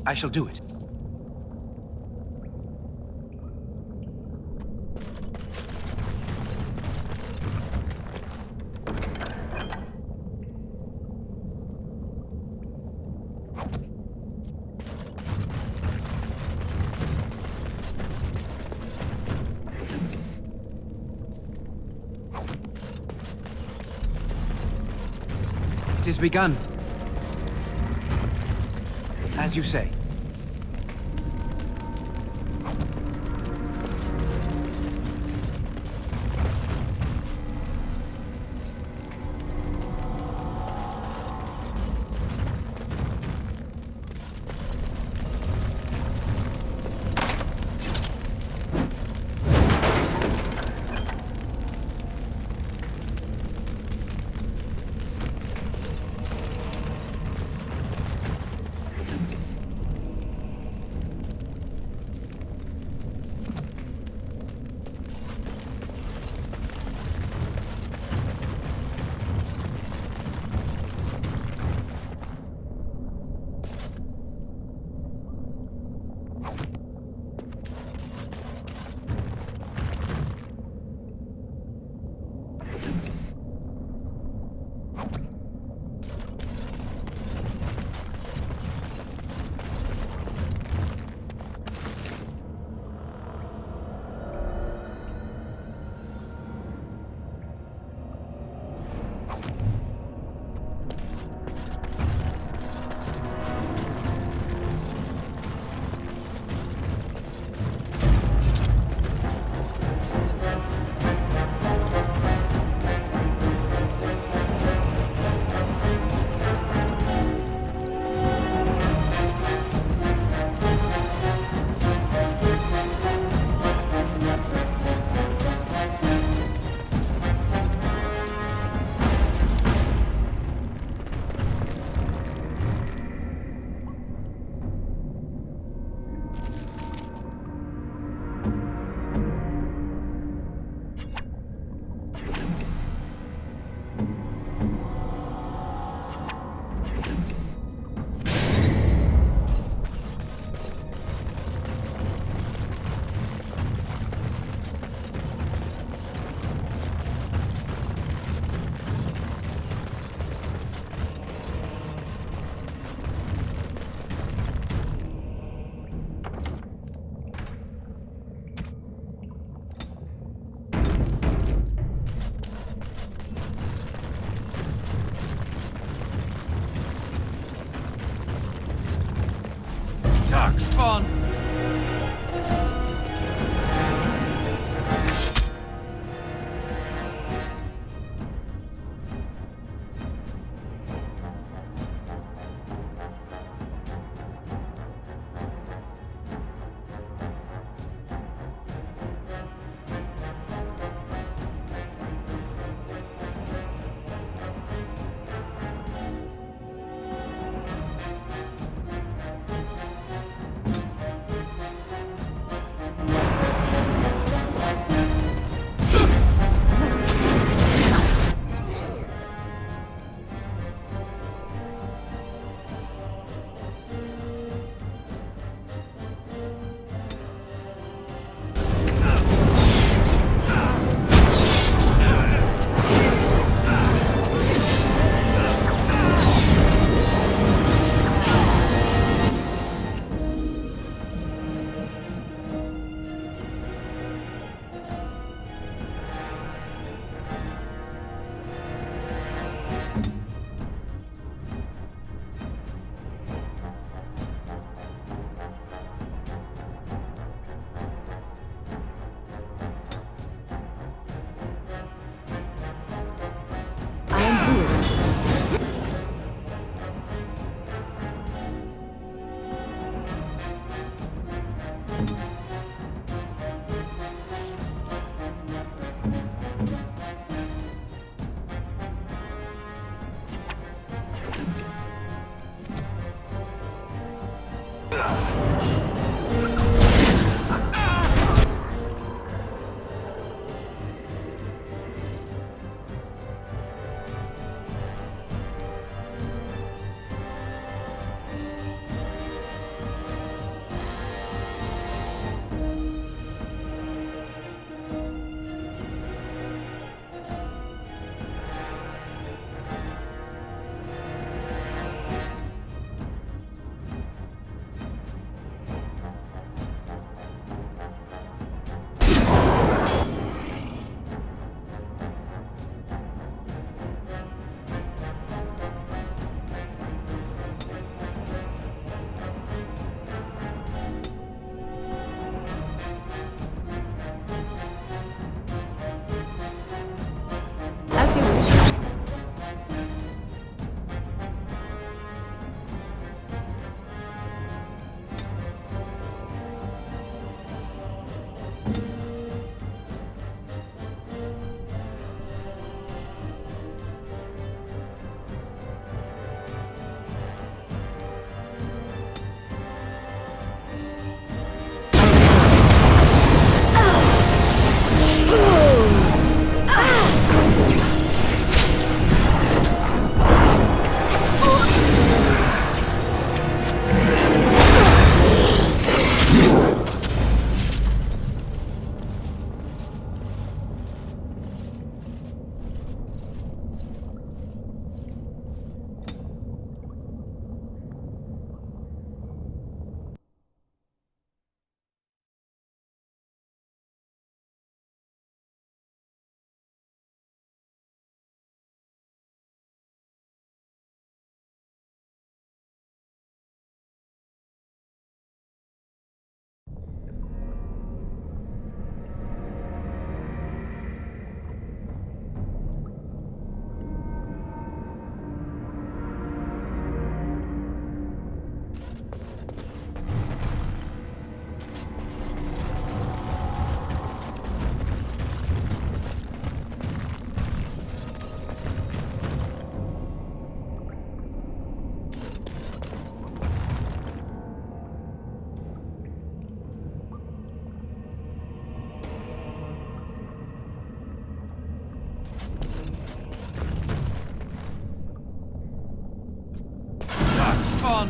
I shall do it. It is begun. As you say. Spawn!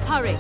Hurry!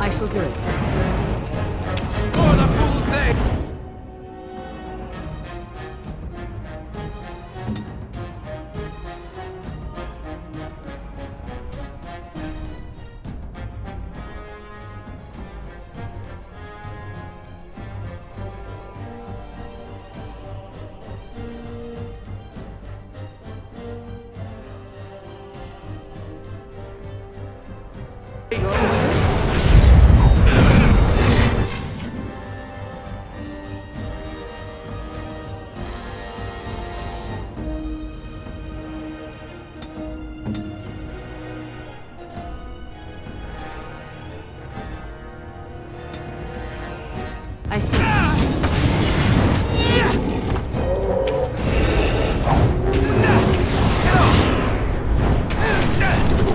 I shall do it. For the fool's sake! I see.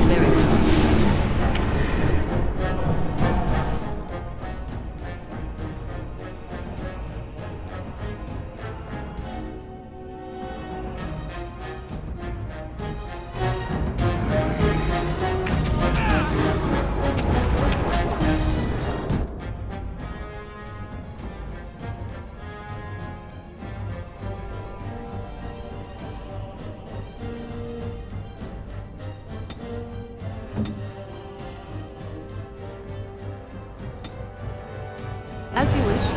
There it is. As you wish.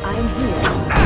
I'm here.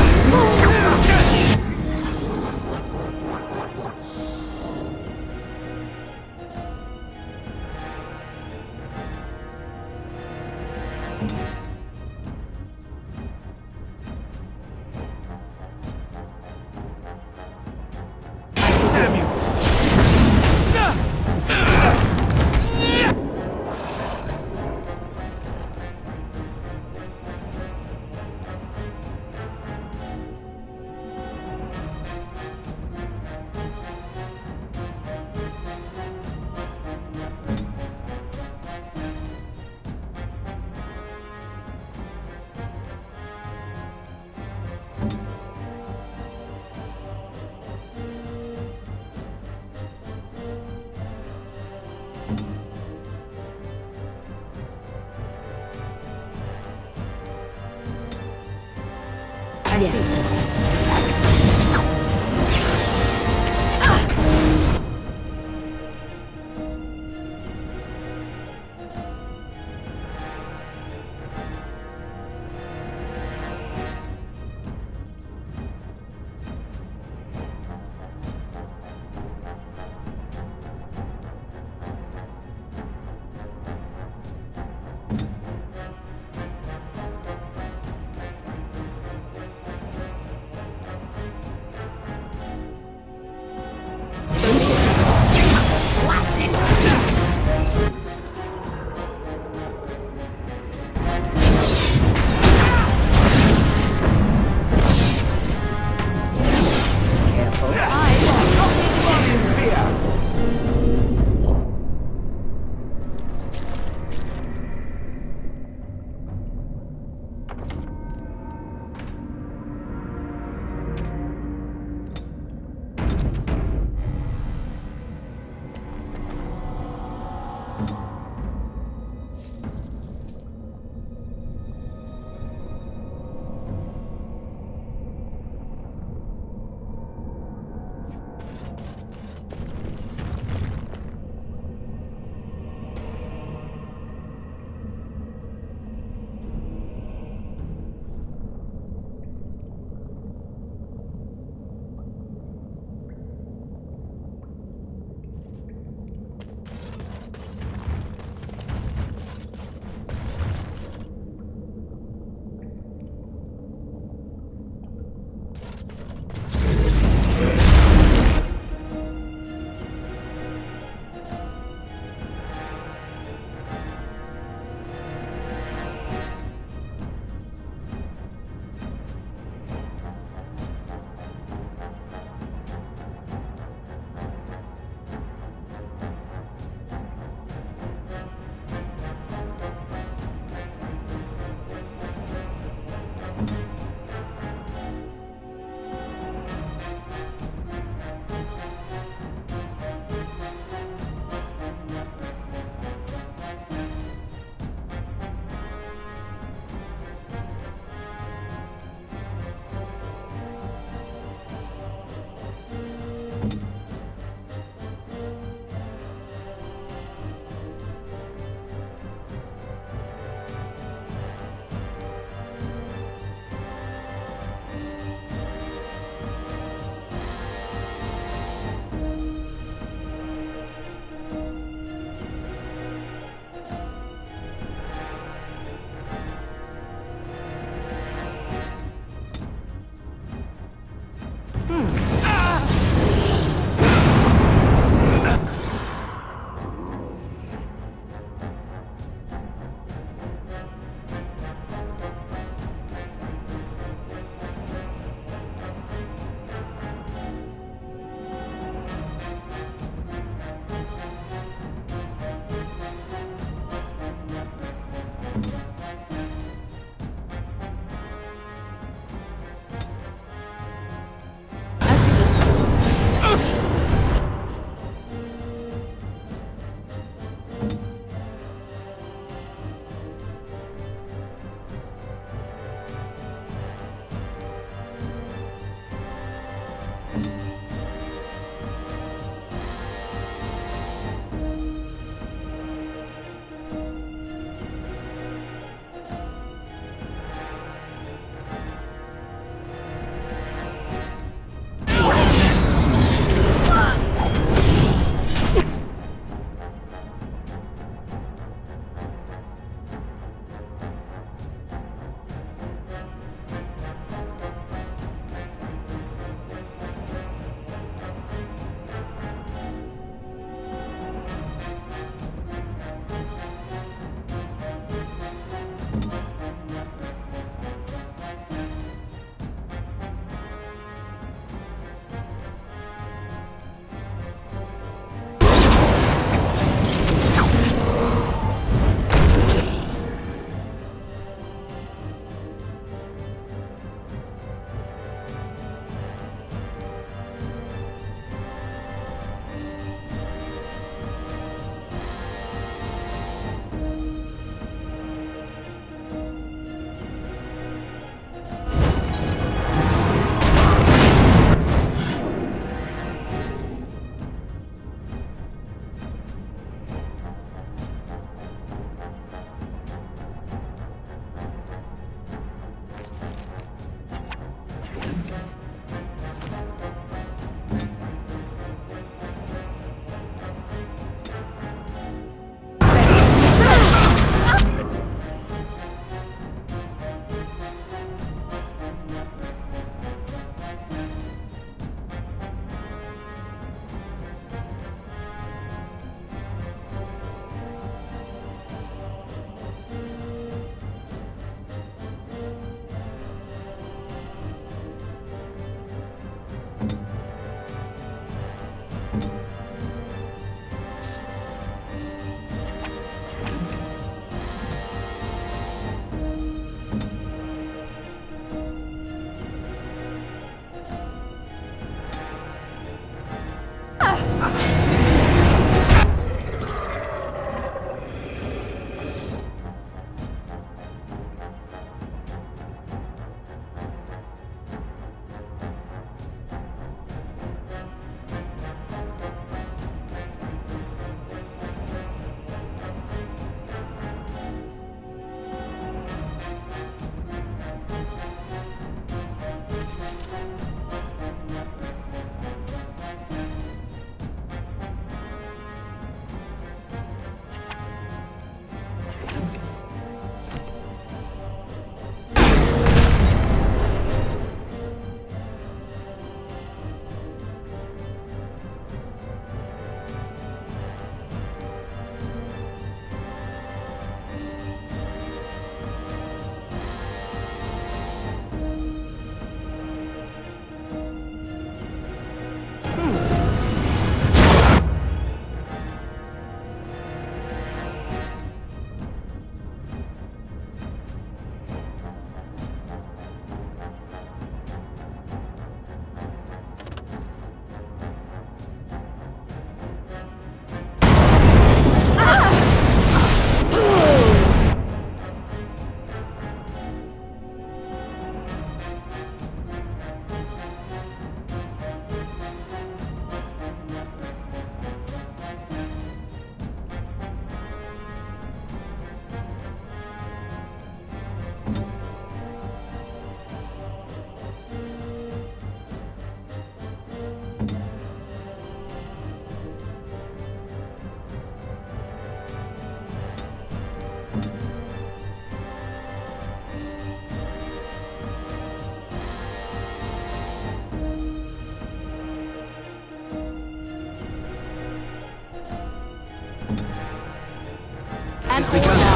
has begun.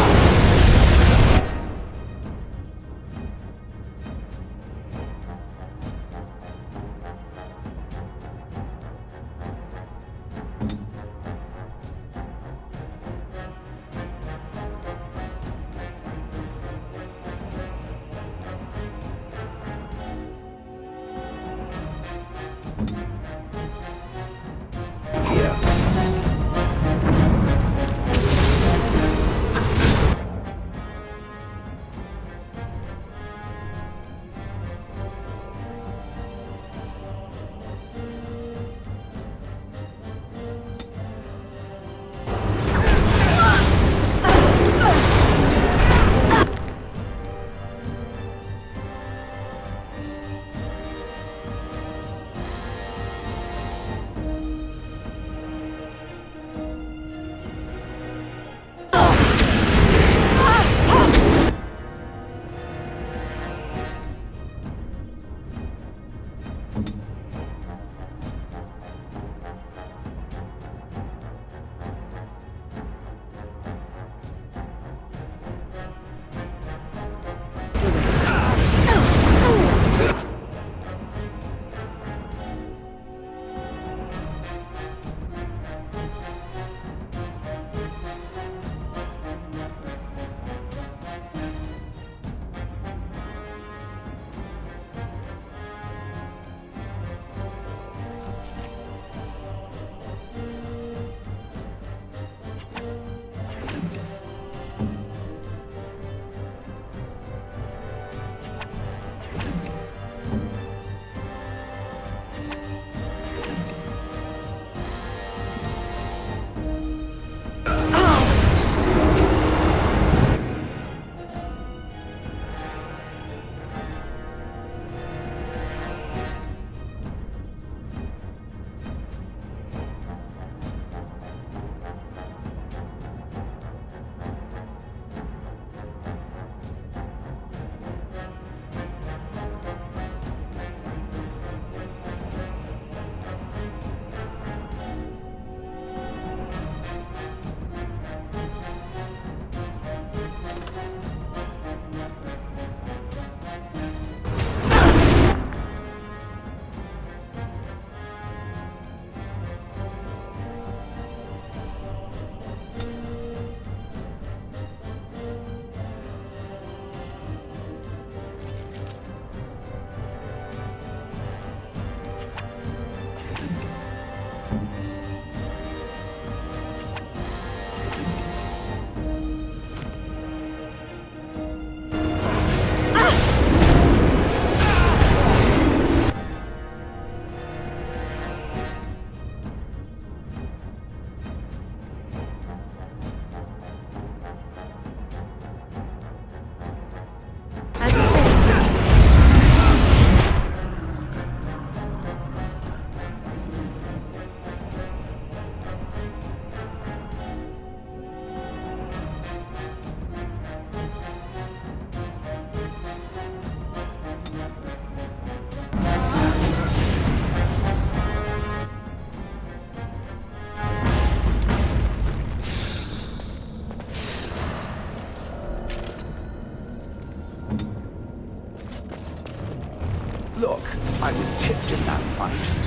Look, I was picked in that fight.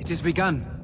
It has begun.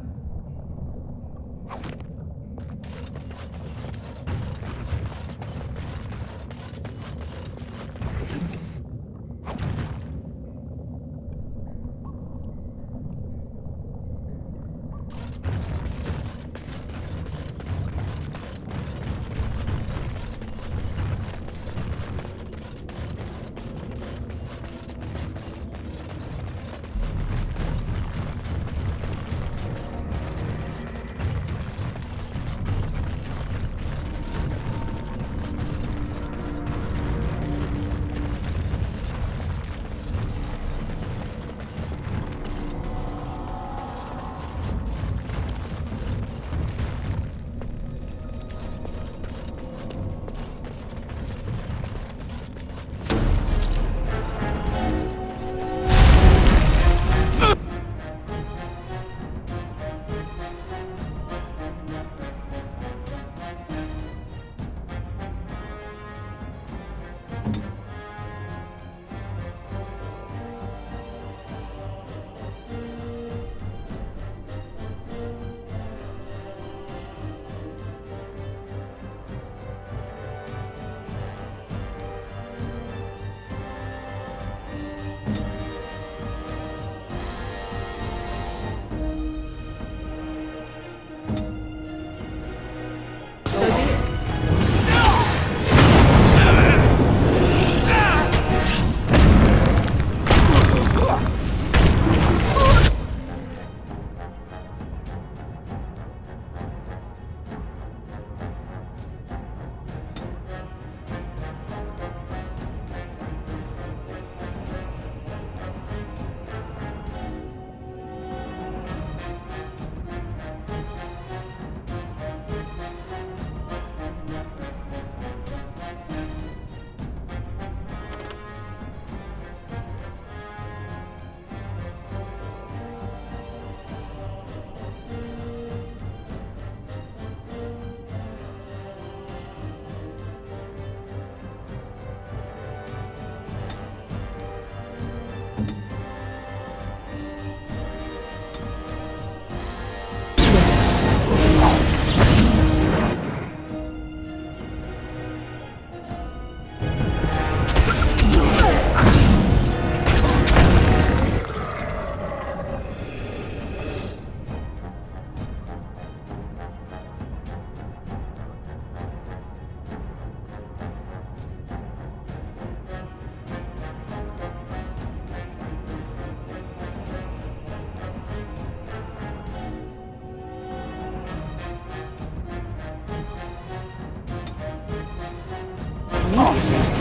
immediately.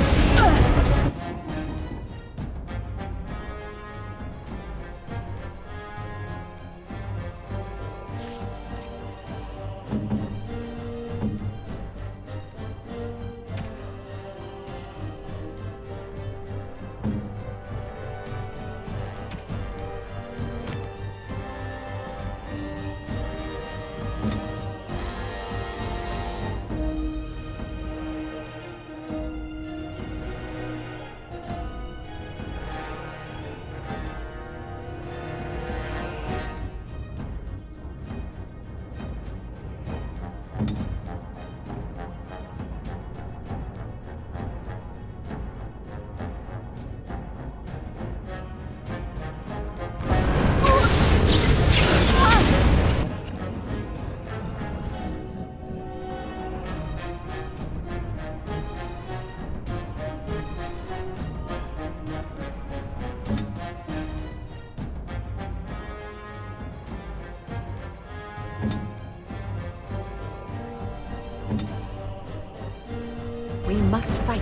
We must fight.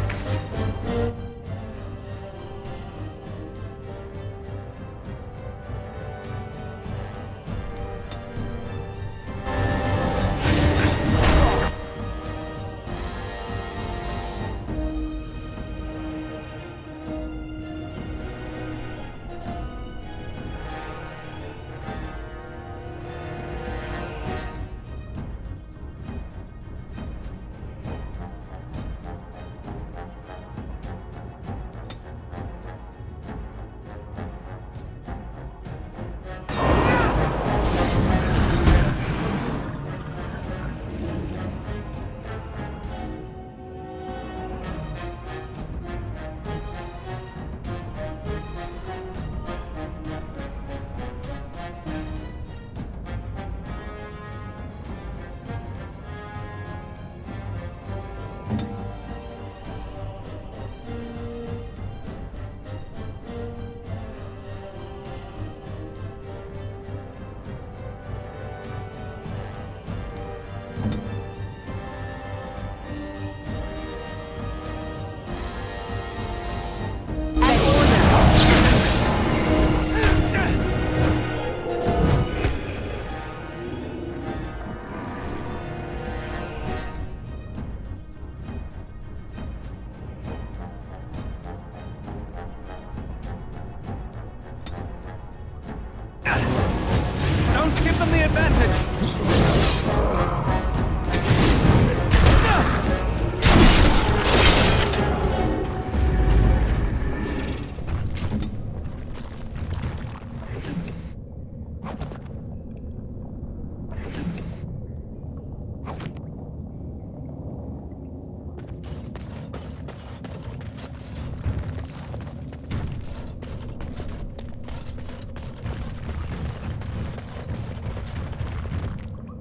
Don't give them the advantage!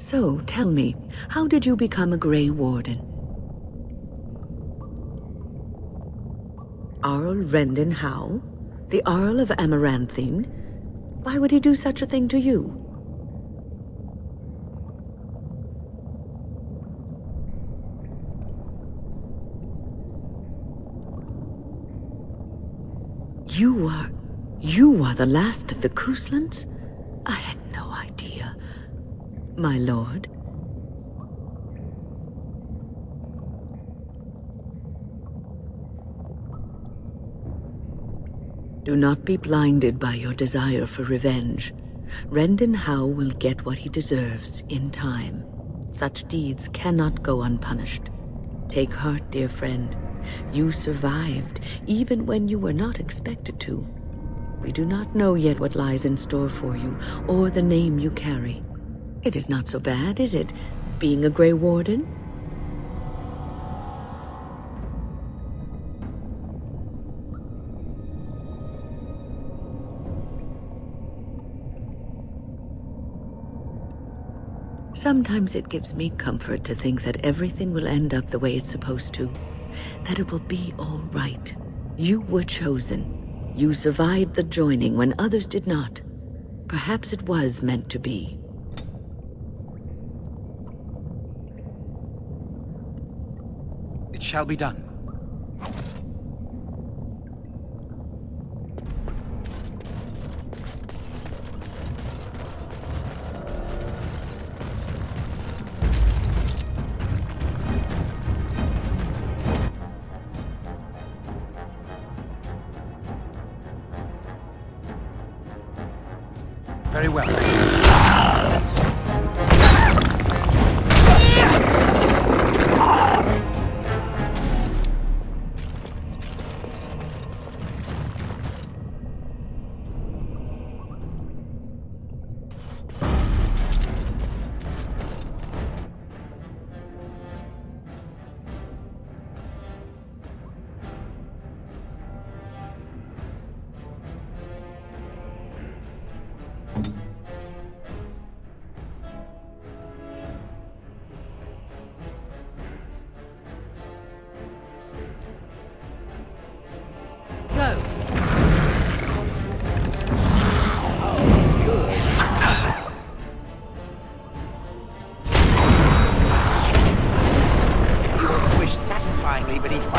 So, tell me, how did you become a Grey Warden? Arl Rendon Howe? The Arl of Amaranthine? Why would he do such a thing to you? You are the last of the Kuslands? I had no idea. My lord? Do not be blinded by your desire for revenge. Rendon Howe will get what he deserves in time. Such deeds cannot go unpunished. Take heart, dear friend. You survived, even when you were not expected to. We do not know yet what lies in store for you, or the name you carry. It is not so bad, is it, being a Grey Warden? Sometimes it gives me comfort to think that everything will end up the way it's supposed to. That it will be all right. You were chosen. You survived the joining when others did not. Perhaps it was meant to be. It shall be done. Very well. Go. You will swish satisfyingly beneath my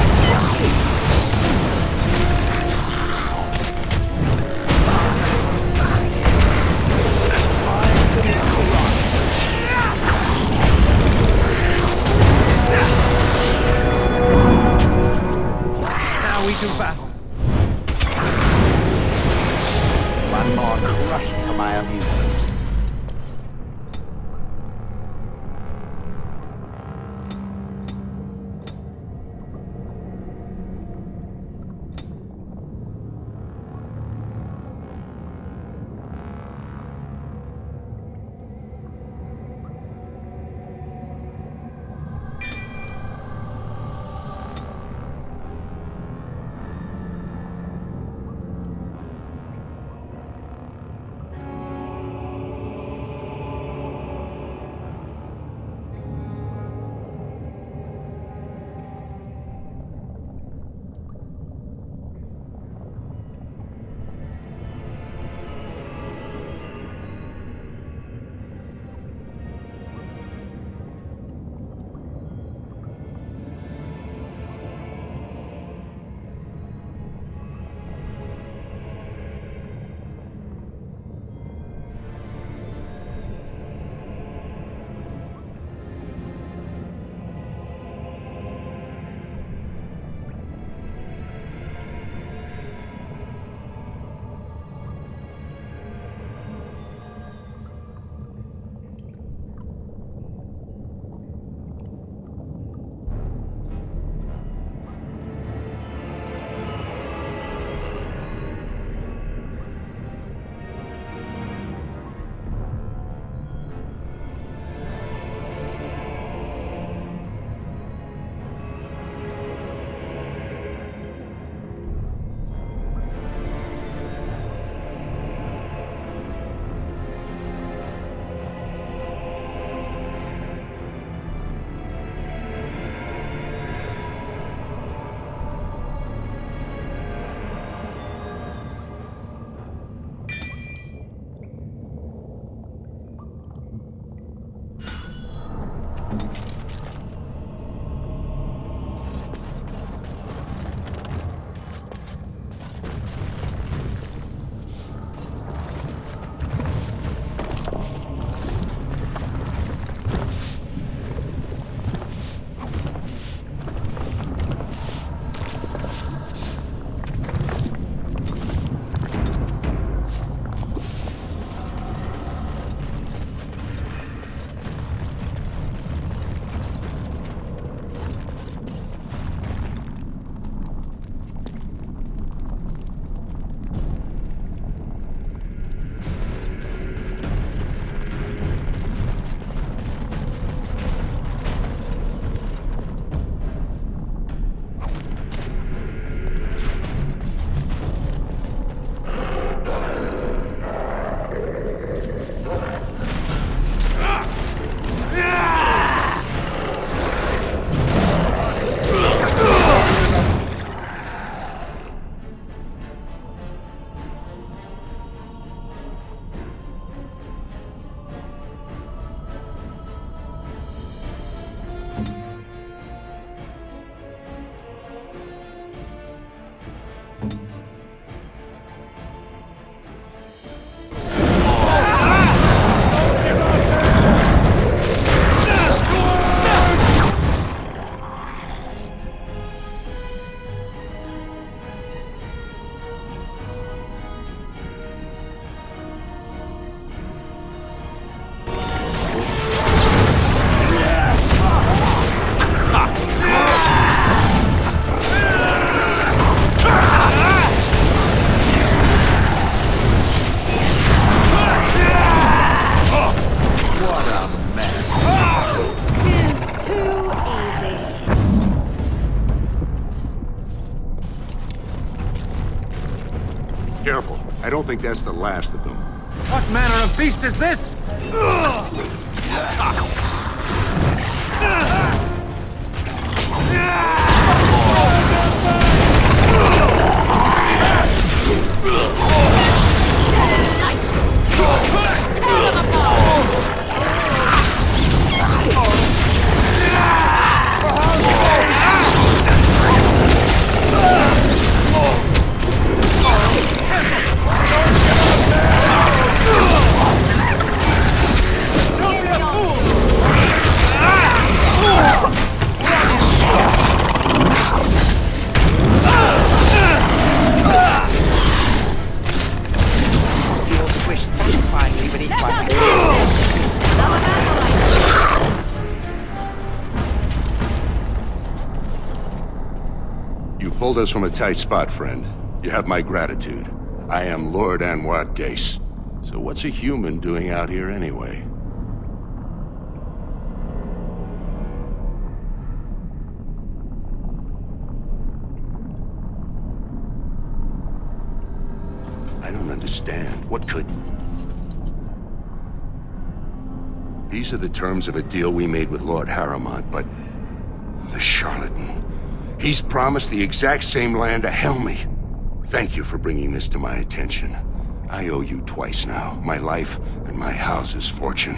Now we do battle. One more crush for my amusement. Careful. I don't think that's the last of them. What manner of beast is this? You pulled us from a tight spot, friend. You have my gratitude. I am Lord Anwar Dace. So what's a human doing out here anyway? I don't understand. What could... These are the terms of a deal we made with Lord Harrimont, but... The charlatan. He's promised the exact same land to Helmy. Thank you for bringing this to my attention. I owe you twice now. My life and my house's fortune.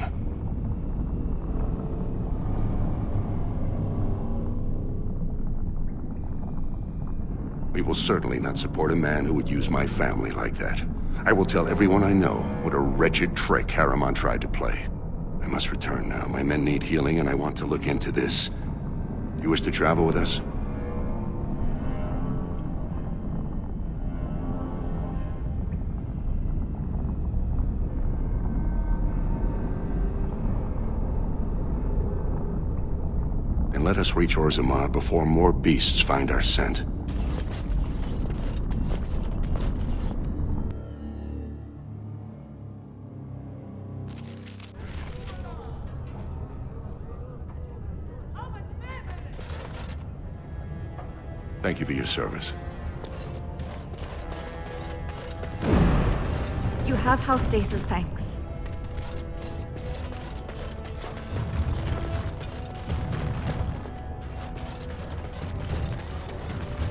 We will certainly not support a man who would use my family like that. I will tell everyone I know what a wretched trick Harrimont tried to play. I must return now. My men need healing and I want to look into this. You wish to travel with us? And let us reach Orzammar before more beasts find our scent. Thank you for your service. You have House Dace's thanks.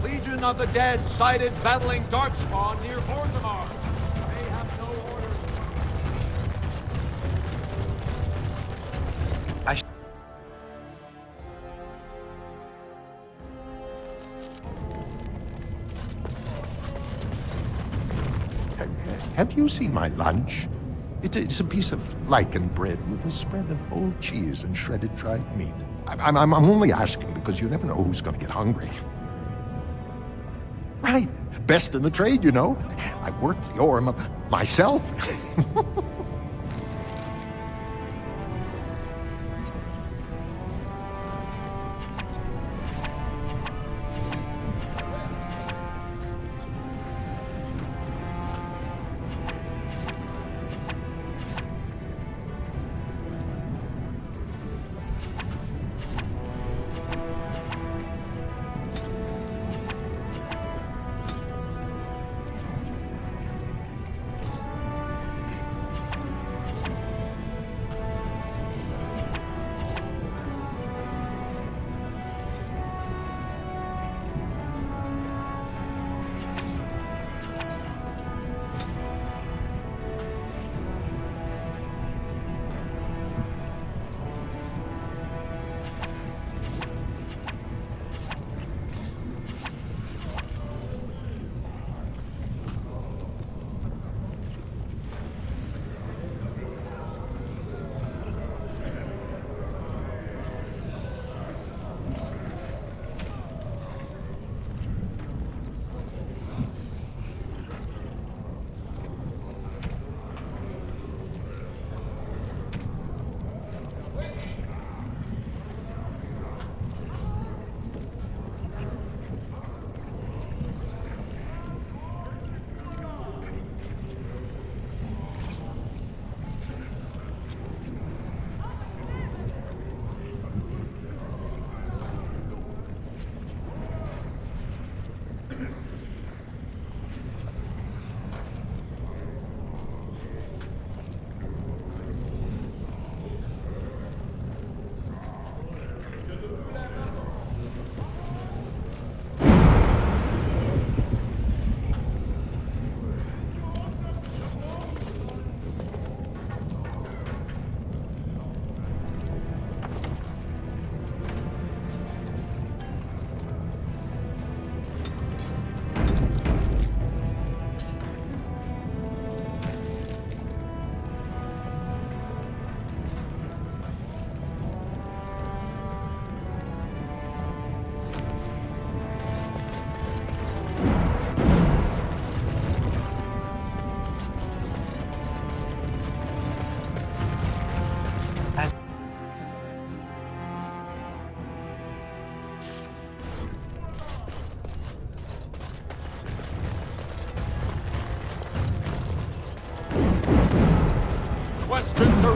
Legion of the Dead sighted battling Darkspawn near Orzammar. They have no orders. Have you seen my lunch? It's a piece of lichen bread with a spread of old cheese and shredded dried meat. I'm only asking because you never know who's going to get hungry. Right. Best in the trade, you know. I worked the ore myself.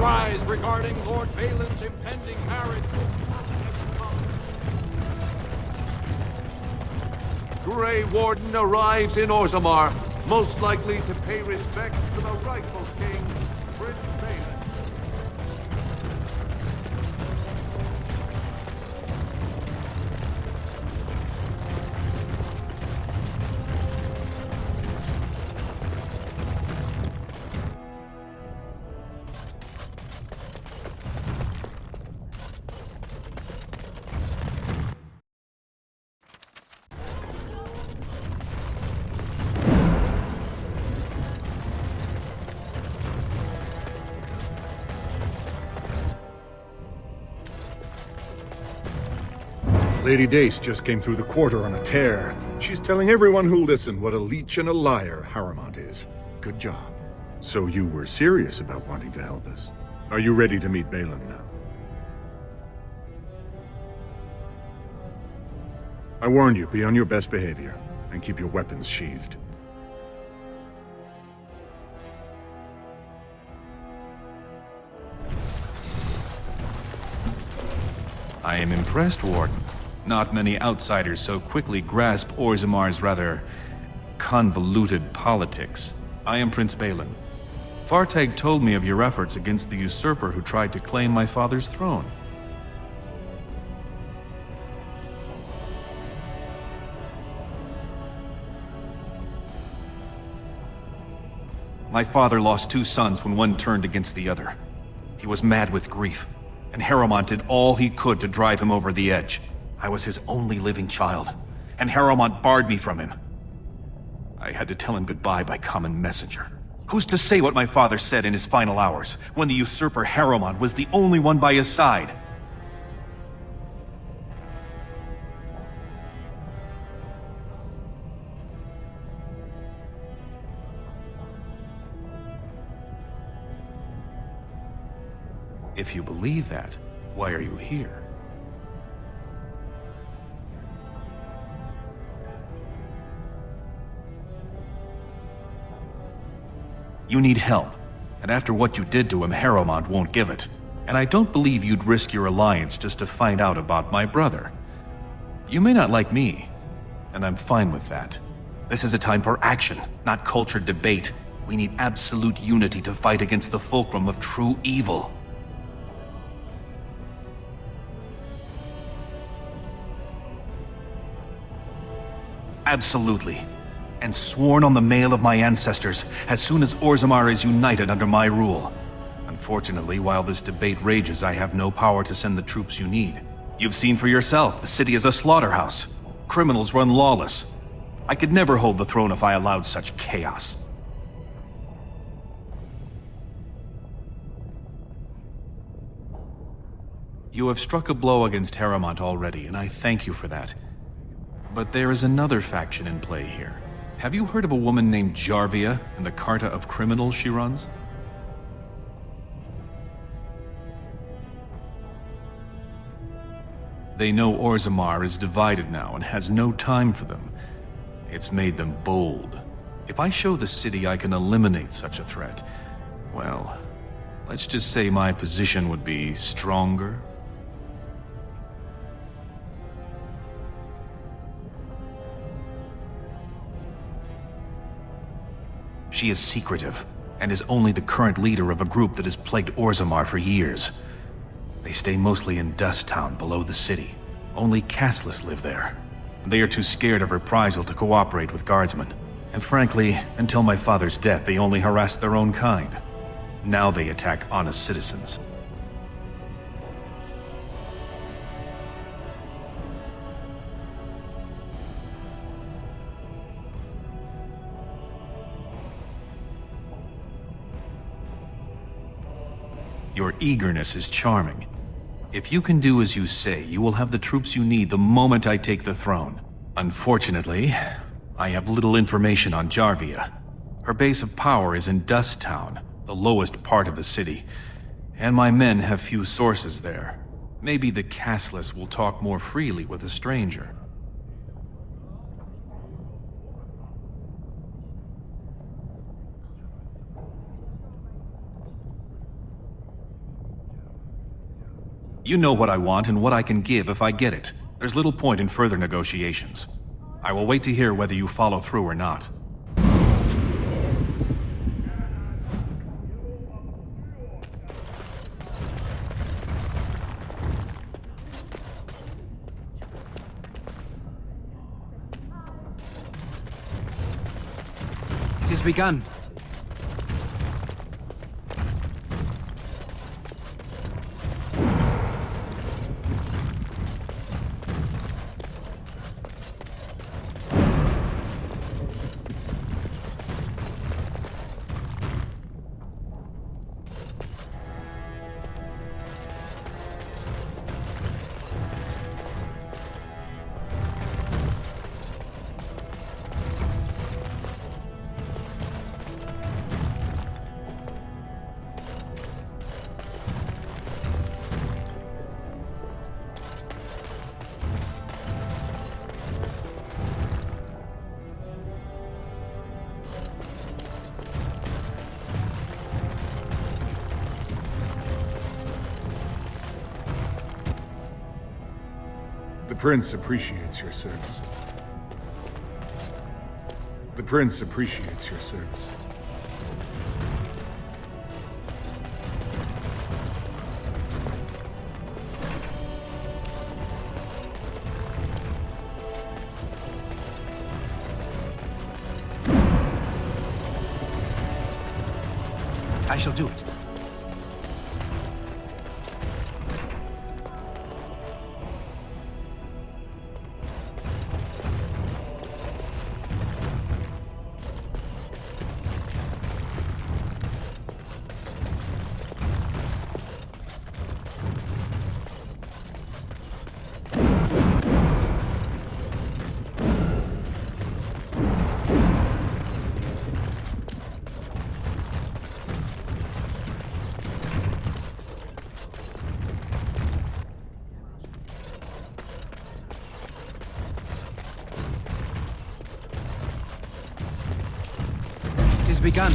rise regarding Lord Balin's impending marriage. Grey Warden arrives in Orzammar, most likely to pay respects to the rightful king, Prince Balin. Lady Dace just came through the quarter on a tear. She's telling everyone who'll listen what a leech and a liar Harrowmont is. Good job. So you were serious about wanting to help us. Are you ready to meet Balin now? I warn you, be on your best behavior, and keep your weapons sheathed. I am impressed, Warden. Not many outsiders so quickly grasp Orzammar's rather convoluted politics. I am Prince Balin. Fartag told me of your efforts against the usurper who tried to claim my father's throne. My father lost 2 sons when one turned against the other. He was mad with grief, and Harrowmont did all he could to drive him over the edge. I was his only living child, and Harrowmont barred me from him. I had to tell him goodbye by common messenger. Who's to say what my father said in his final hours, when the usurper Harrowmont was the only one by his side? If you believe that, why are you here? You need help, and after what you did to him, Harrowmont won't give it. And I don't believe you'd risk your alliance just to find out about my brother. You may not like me, and I'm fine with that. This is a time for action, not cultured debate. We need absolute unity to fight against the fulcrum of true evil. Absolutely. And sworn on the mail of my ancestors as soon as Orzammar is united under my rule. Unfortunately, while this debate rages, I have no power to send the troops you need. You've seen for yourself, the city is a slaughterhouse. Criminals run lawless. I could never hold the throne if I allowed such chaos. You have struck a blow against Harrowmont already, and I thank you for that. But there is another faction in play here. Have you heard of a woman named Jarvia and the Carta of Criminals she runs? They know Orzammar is divided now and has no time for them. It's made them bold. If I show the city I can eliminate such a threat, well, let's just say my position would be stronger. She is secretive, and is only the current leader of a group that has plagued Orzammar for years. They stay mostly in Dust Town below the city. Only castless live there. They are too scared of reprisal to cooperate with guardsmen. And frankly, until my father's death, they only harassed their own kind. Now they attack honest citizens. Your eagerness is charming. If you can do as you say, you will have the troops you need the moment I take the throne. Unfortunately, I have little information on Jarvia. Her base of power is in Dust Town, the lowest part of the city, and my men have few sources there. Maybe the castless will talk more freely with a stranger. You know what I want and what I can give if I get it. There's little point in further negotiations. I will wait to hear whether you follow through or not. It has begun. The Prince appreciates your service. The Prince appreciates your service. I shall do it. It has begun.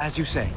As you say.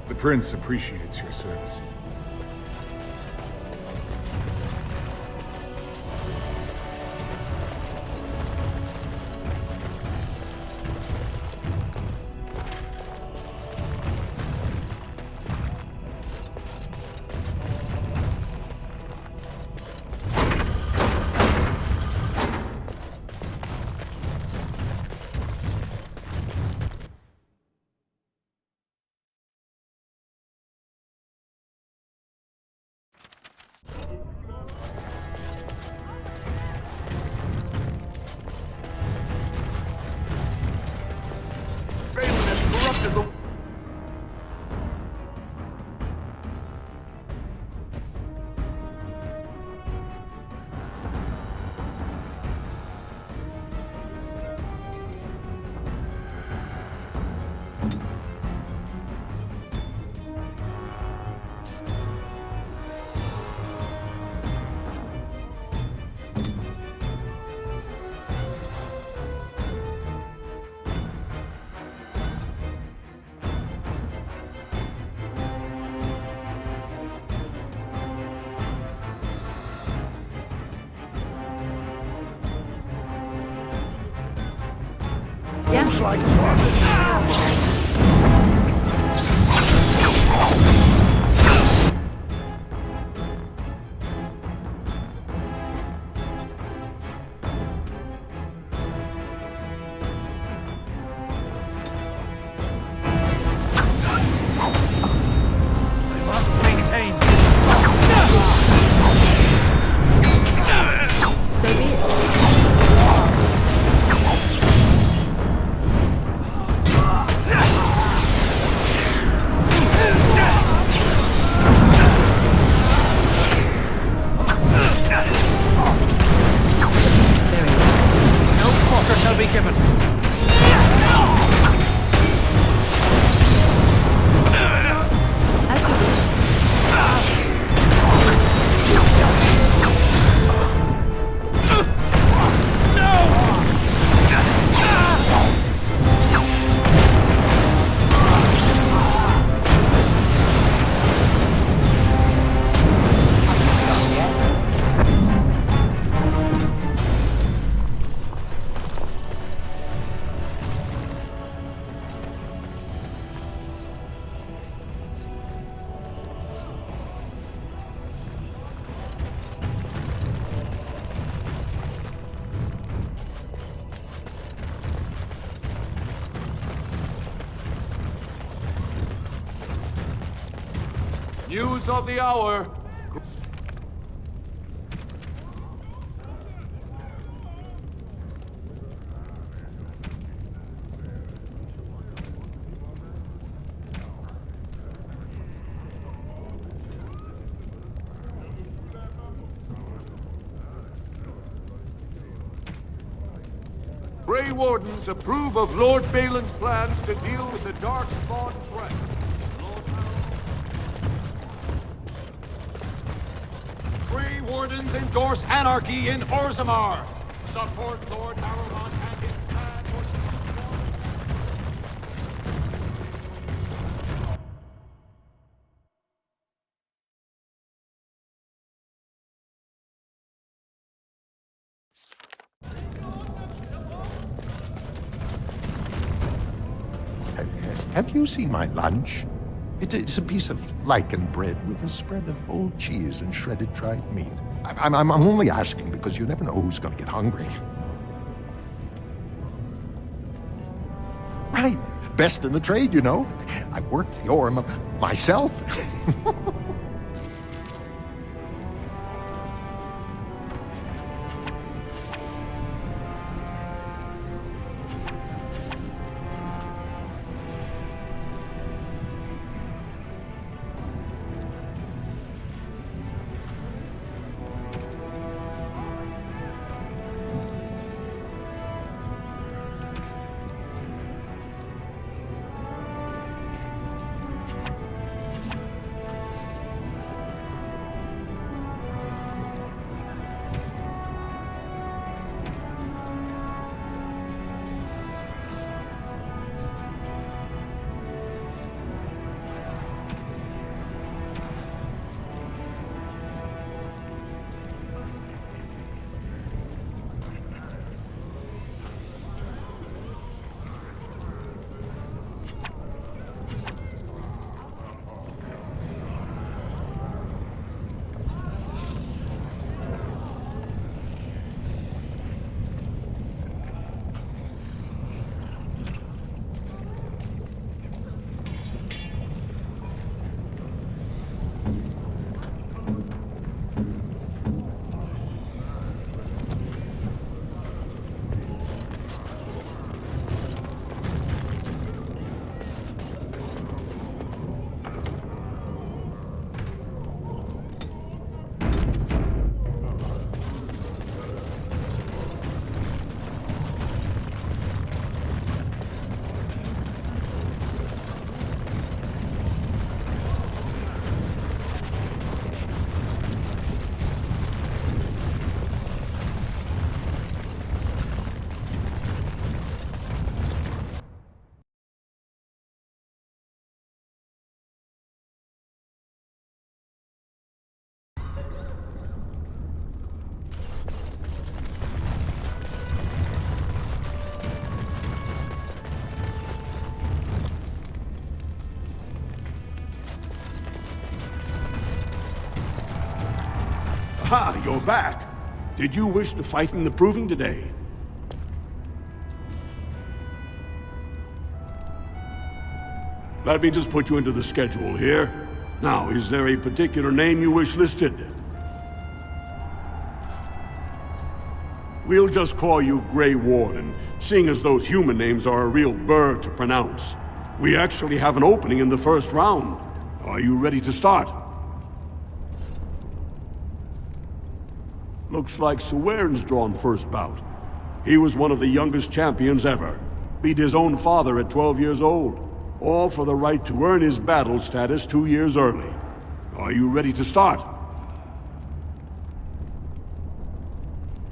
The Prince appreciates your service. Yeah. Looks like fun. news of the hour. Grey Wardens approve of Lord Balin's plans to deal with the Darkspawn threat. Grey Wardens endorse anarchy in Orzammar. Support Lord Harrowmont and his plan for... Have you seen my lunch? It's a piece of lichen bread with a spread of old cheese and shredded dried meat. I'm only asking because you never know who's going to get hungry. Right. Best in the trade, you know. I worked the ore myself. Ha, you're back. Did you wish to fight in the Proving today? Let me just put you into the schedule here. Now, is there a particular name you wish listed? We'll just call you Grey Warden, seeing as those human names are a real burr to pronounce. We actually have an opening in the first round. Are you ready to start? Looks like Suwern's drawn first bout. He was one of the youngest champions ever. Beat his own father at 12 years old. All for the right to earn his battle status 2 years early. Are you ready to start?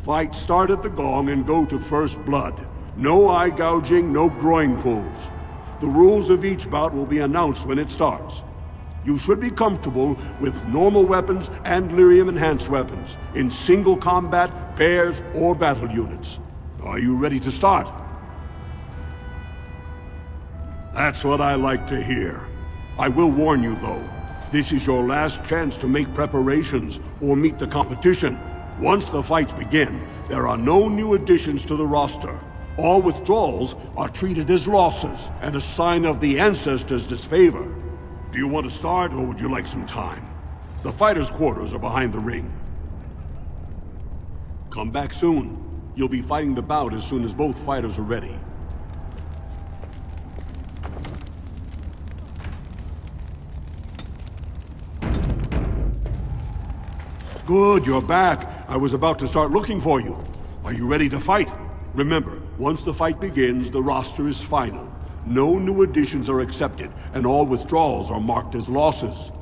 Fight start at the gong and go to first blood. No eye gouging, no groin pulls. The rules of each bout will be announced when it starts. You should be comfortable with normal weapons and lyrium-enhanced weapons, in single combat, pairs, or battle units. Are you ready to start? That's what I like to hear. I will warn you, though. This is your last chance to make preparations or meet the competition. Once the fights begin, there are no new additions to the roster. All withdrawals are treated as losses and a sign of the ancestors' disfavor. Do you want to start, or would you like some time? The fighters' quarters are behind the ring. Come back soon. You'll be fighting the bout as soon as both fighters are ready. Good, you're back. I was about to start looking for you. Are you ready to fight? Remember, once the fight begins, the roster is final. No new additions are accepted, and all withdrawals are marked as losses.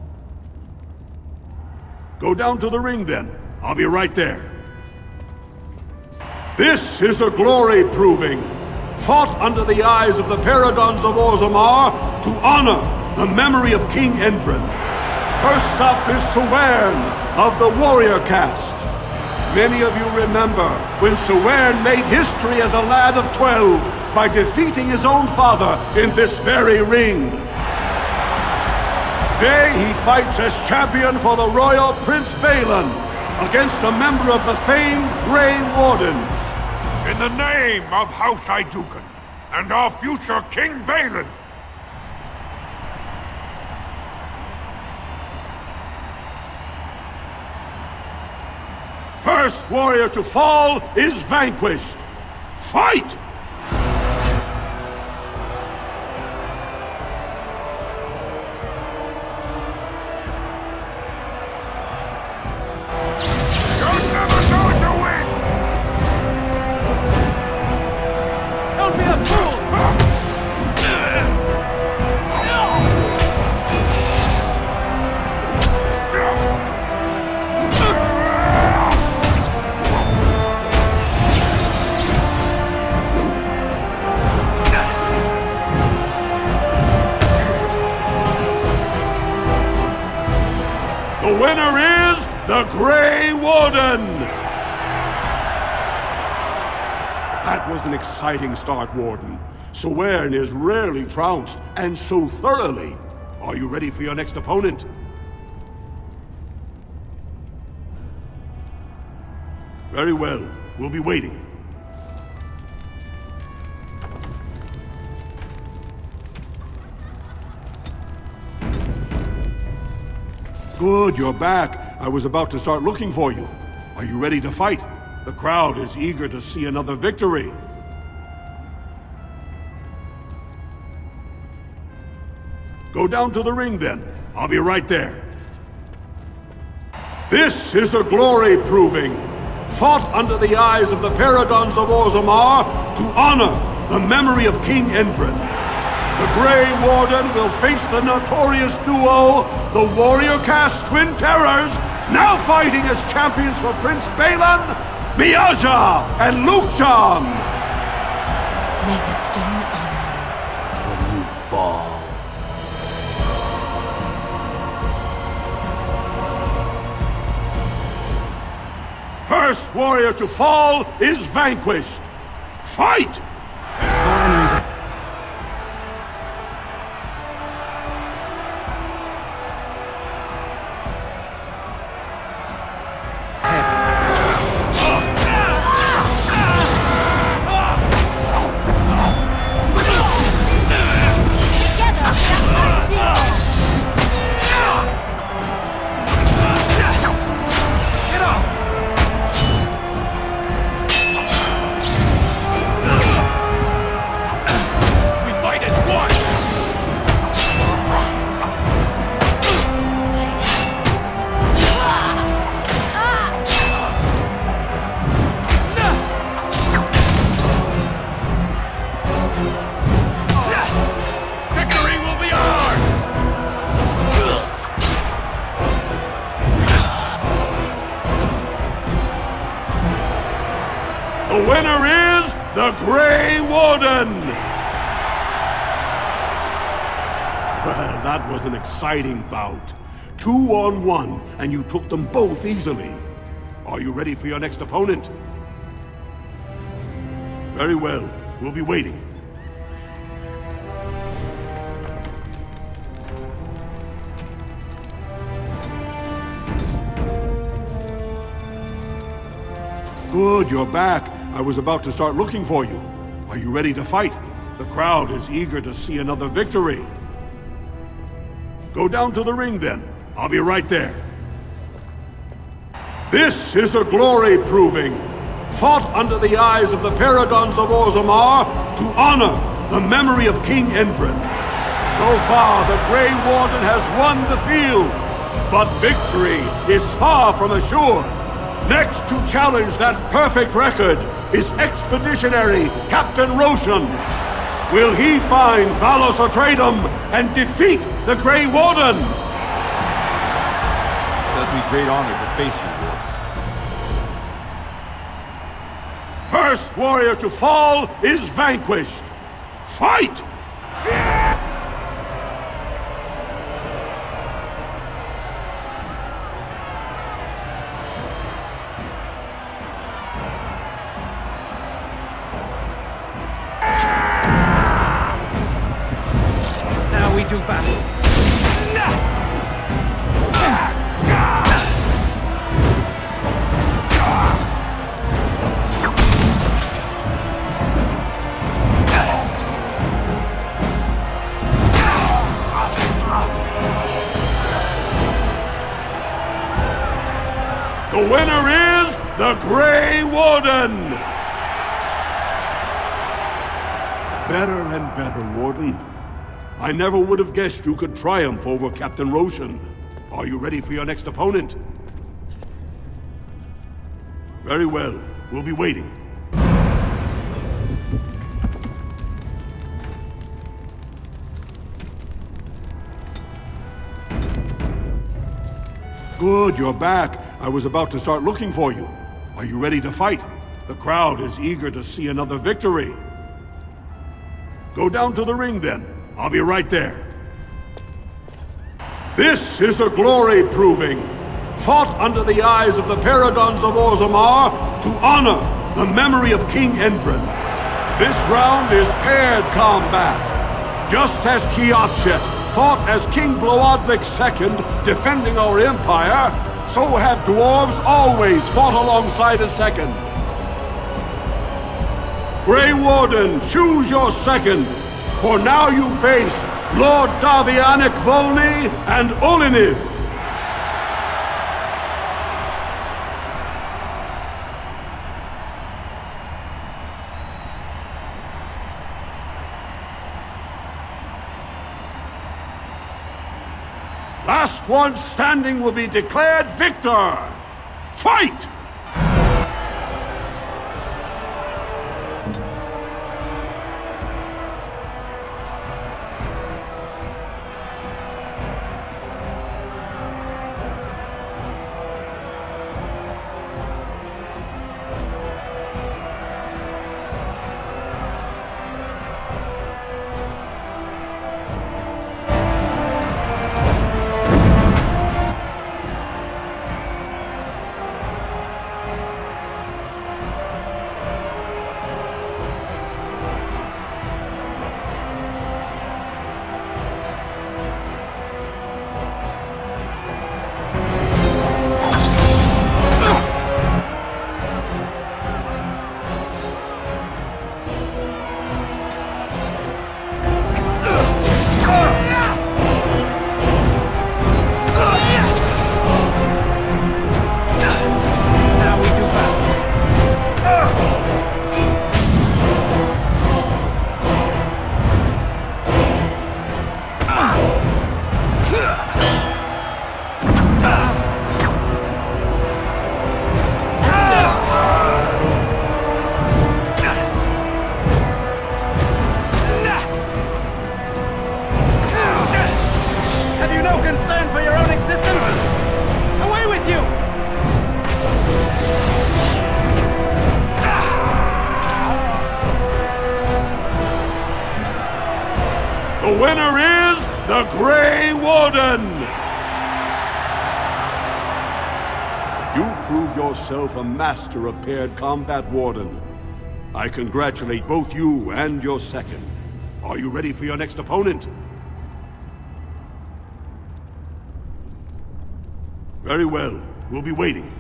Go down to the ring then. I'll be right there. This is a glory proving, fought under the eyes of the Paragons of Orzammar to honor the memory of King Endrin. First up is Sewern of the Warrior Caste. Many of you remember when Sewern made history as a lad of 12 by defeating his own father in this very ring. Today he fights as champion for the Royal Prince Balin against a member of the famed Grey Wardens. In the name of House Idukan and our future King Balin. First warrior to fall is vanquished. Fight! The winner is the Grey Warden! That was an exciting start, Warden. Sewern is rarely trounced, and so thoroughly. Are you ready for your next opponent? Very well. We'll be waiting. Good, you're back. I was about to start looking for you. Are you ready to fight? The crowd is eager to see another victory. Go down to the ring then. I'll be right there. This is a glory proving, fought under the eyes of the Paragons of Orzammar to honor the memory of King Endrin. The Grey Warden will face the notorious duo, the Warrior Caste Twin Terrors, now fighting as champions for Prince Balin, Miaja and Lukjan! May the stone honor when you fall. First warrior to fall is vanquished. Fight! The winner is the Grey Warden! Well, that was an exciting bout. 2-on-1, and you took them both easily. Are you ready for your next opponent? Very well. We'll be waiting. Good, you're back. I was about to start looking for you. Are you ready to fight? The crowd is eager to see another victory. Go down to the ring then. I'll be right there. This is a glory proving, fought under the eyes of the Paragons of Orzammar to honor the memory of King Endrin. So far, the Grey Warden has won the field, but victory is far from assured. Next to challenge that perfect record is Expeditionary Captain Roshan. Will he find Valos Atreidim and defeat the Grey Warden? It does me great honor to face you, Lord. First warrior to fall is vanquished. Fight! Now we do battle. The winner is the Grey Warden! Better and better, Warden. I never would have guessed you could triumph over Captain Roshan. Are you ready for your next opponent? Very well. We'll be waiting. Good, you're back. I was about to start looking for you. Are you ready to fight? The crowd is eager to see another victory. Go down to the ring then. I'll be right there. This is a glory proving, fought under the eyes of the Paragons of Orzammar to honor the memory of King Endrin. This round is paired combat. Just as Kiatshet fought as King Bloodlik II, defending our empire, so have dwarves always fought alongside a second. Grey Warden, choose your second, for now you face Lord Davianic Volney and Oliniv. Last one standing will be declared victor. Fight! The winner is the Grey Warden! You prove yourself a master of paired combat, Warden. I congratulate both you and your second. Are you ready for your next opponent? Very well. We'll be waiting.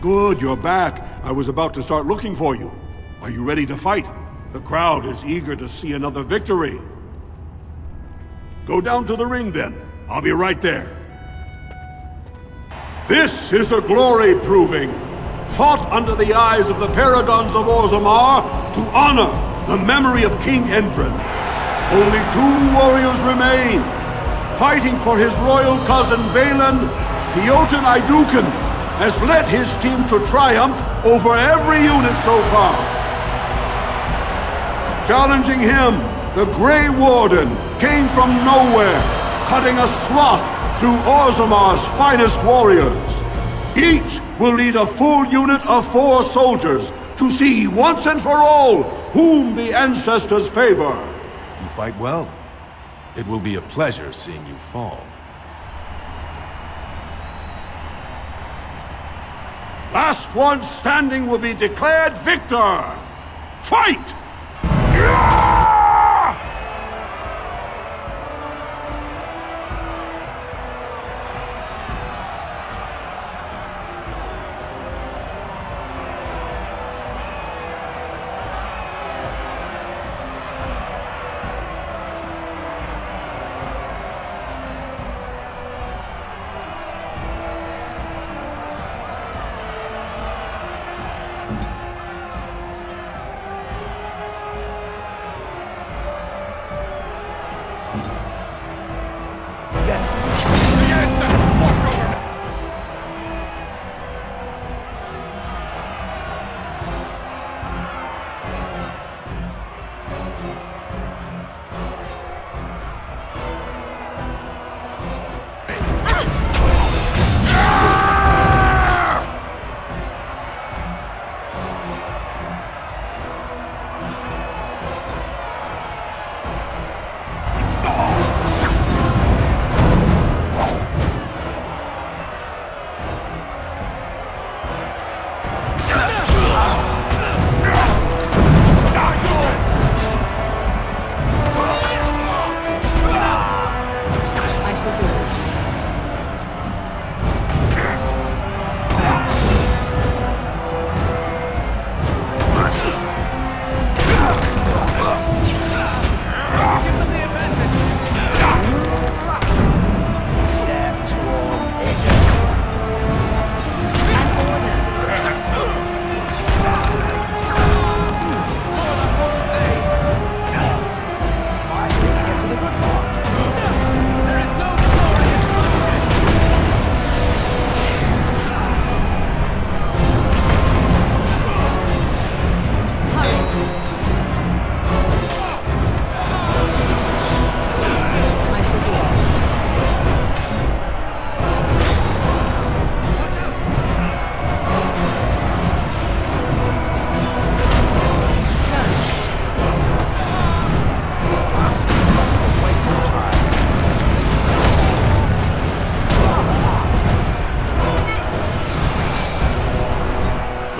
Good, you're back. I was about to start looking for you. Are you ready to fight? The crowd is eager to see another victory. Go down to the ring then. I'll be right there. This is a glory proving, fought under the eyes of the Paragons of Orzammar to honor the memory of King Endrin. Only 2 warriors remain. Fighting for his royal cousin Balin, the Jotun Iduken has led his team to triumph over every unit so far. Challenging him, the Grey Warden came from nowhere, cutting a swath through Orzammar's finest warriors. Each will lead a full unit of 4 soldiers to see once and for all whom the ancestors favor. You fight well. It will be a pleasure seeing you fall. Last one standing will be declared victor. Fight!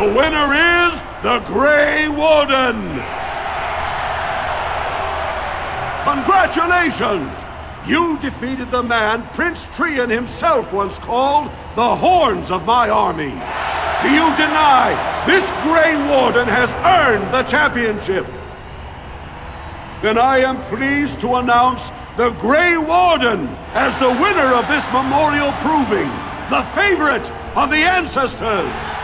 The winner is the Grey Warden! Congratulations! You defeated the man Prince Trian himself once called the Horns of my army. Do you deny this Grey Warden has earned the championship? Then I am pleased to announce the Grey Warden as the winner of this memorial proving, the favorite of the ancestors.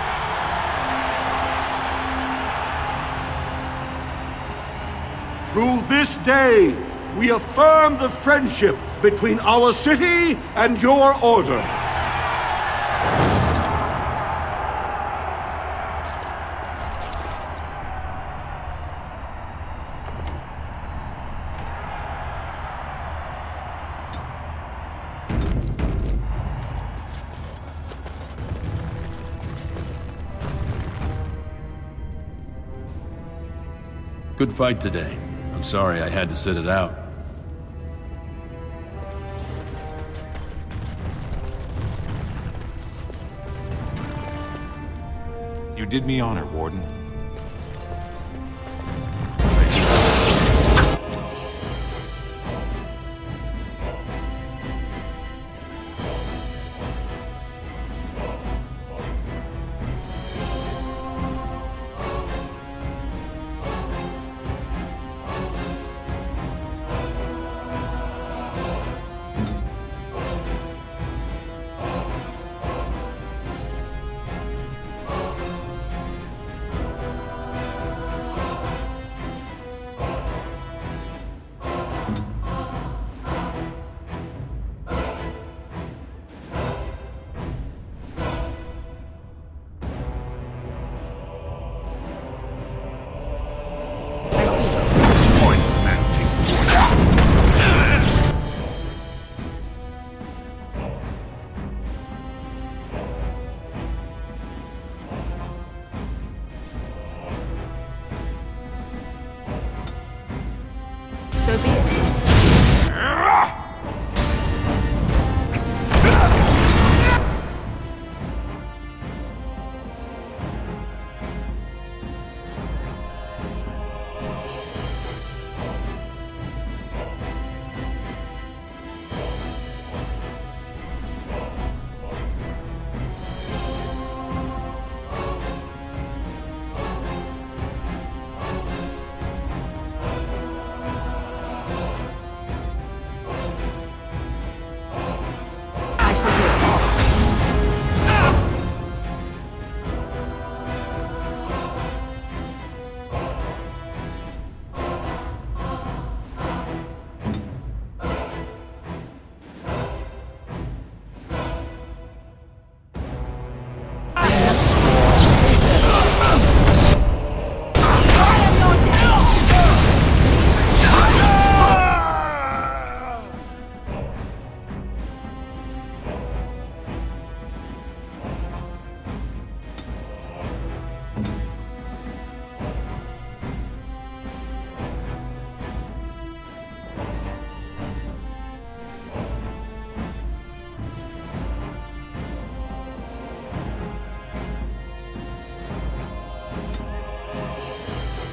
Through this day, we affirm the friendship between our city and your order. Good fight today. I'm sorry I had to sit it out. You did me honor, Warden.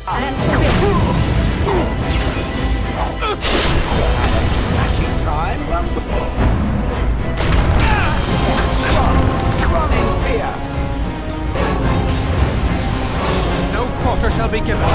Smashing time, run in fear. No quarter shall be given.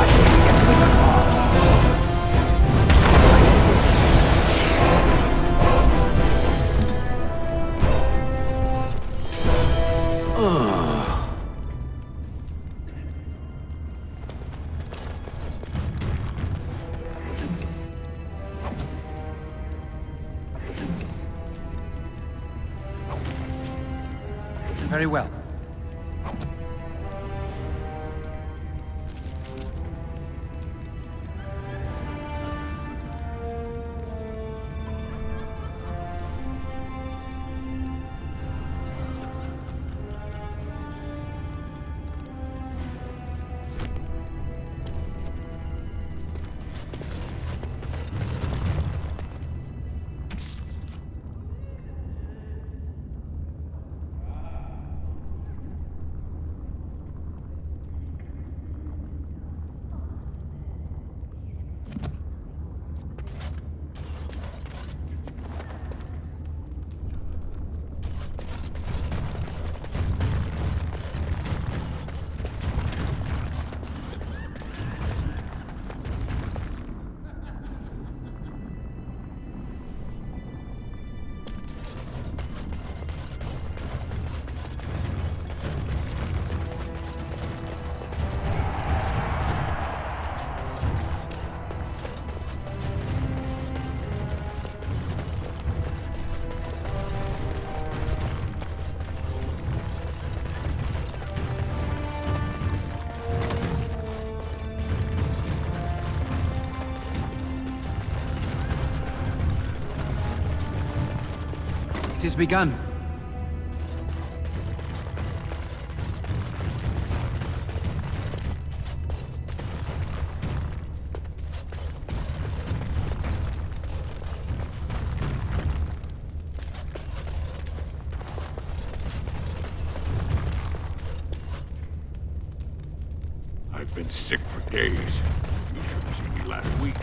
Very well. It is begun. I've been sick for days. You should have seen me last week.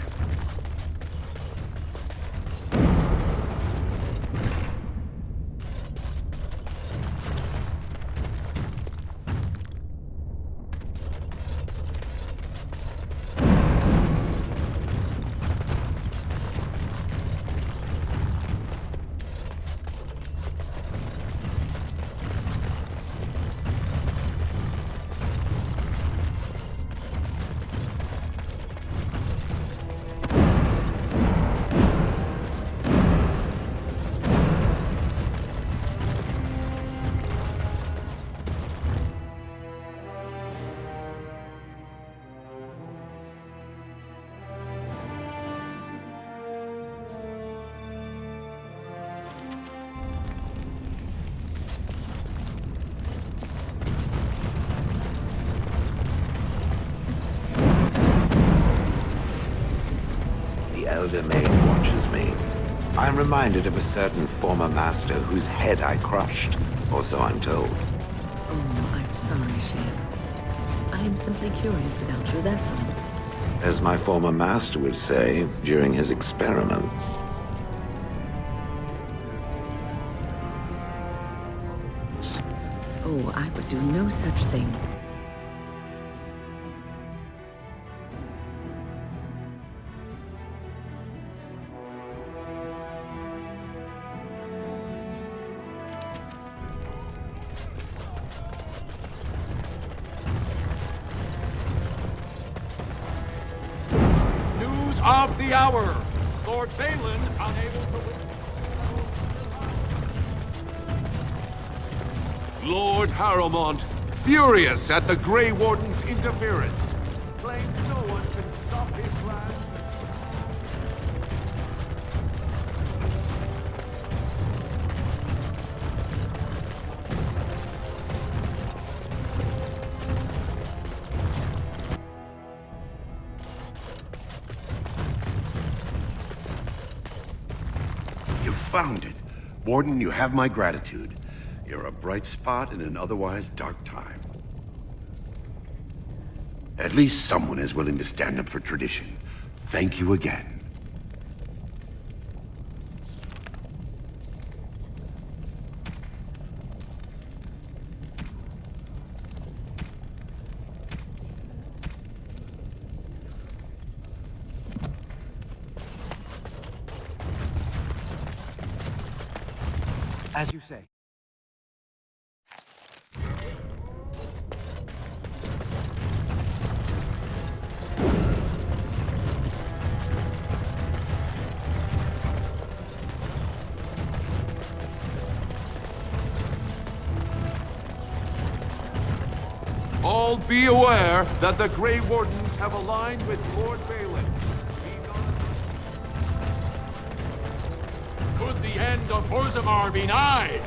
Elder Mage watches me. I'm reminded of a certain former master whose head I crushed, or so I'm told. Oh, I'm sorry, Shale. I am simply curious about you, that's all. As my former master would say during his experiment. Oh, I would do no such thing. Of the hour, Lord Balin unable to... Lord Harrowmont, furious at the Grey Warden's interference, claims no one can stop his plans. Found it. Warden, you have my gratitude. You're a bright spot in an otherwise dark time. At least someone is willing to stand up for tradition. Thank you again. As you say. All be aware that the Grey Wardens have aligned with Lord Balin. Could the end of Orzammar be nigh?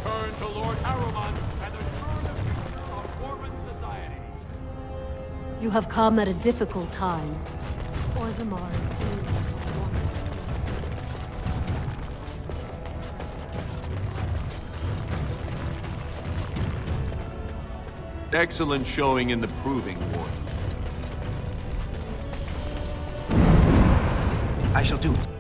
Turn to Lord Harrowmont and assure the future of Morrigan society. You have come at a difficult time. Orzammar. Excellent showing in the Proving War. I shall do it.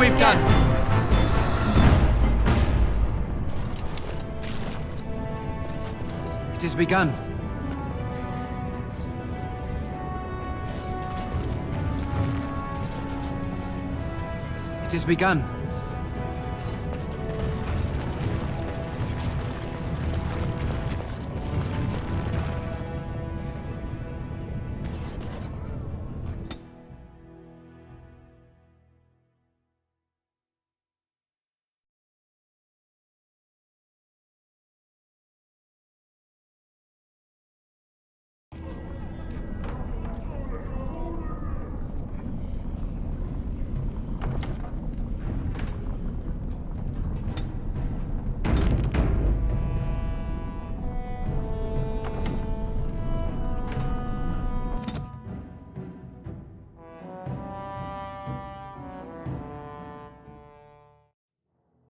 we've done. It has begun. It has begun.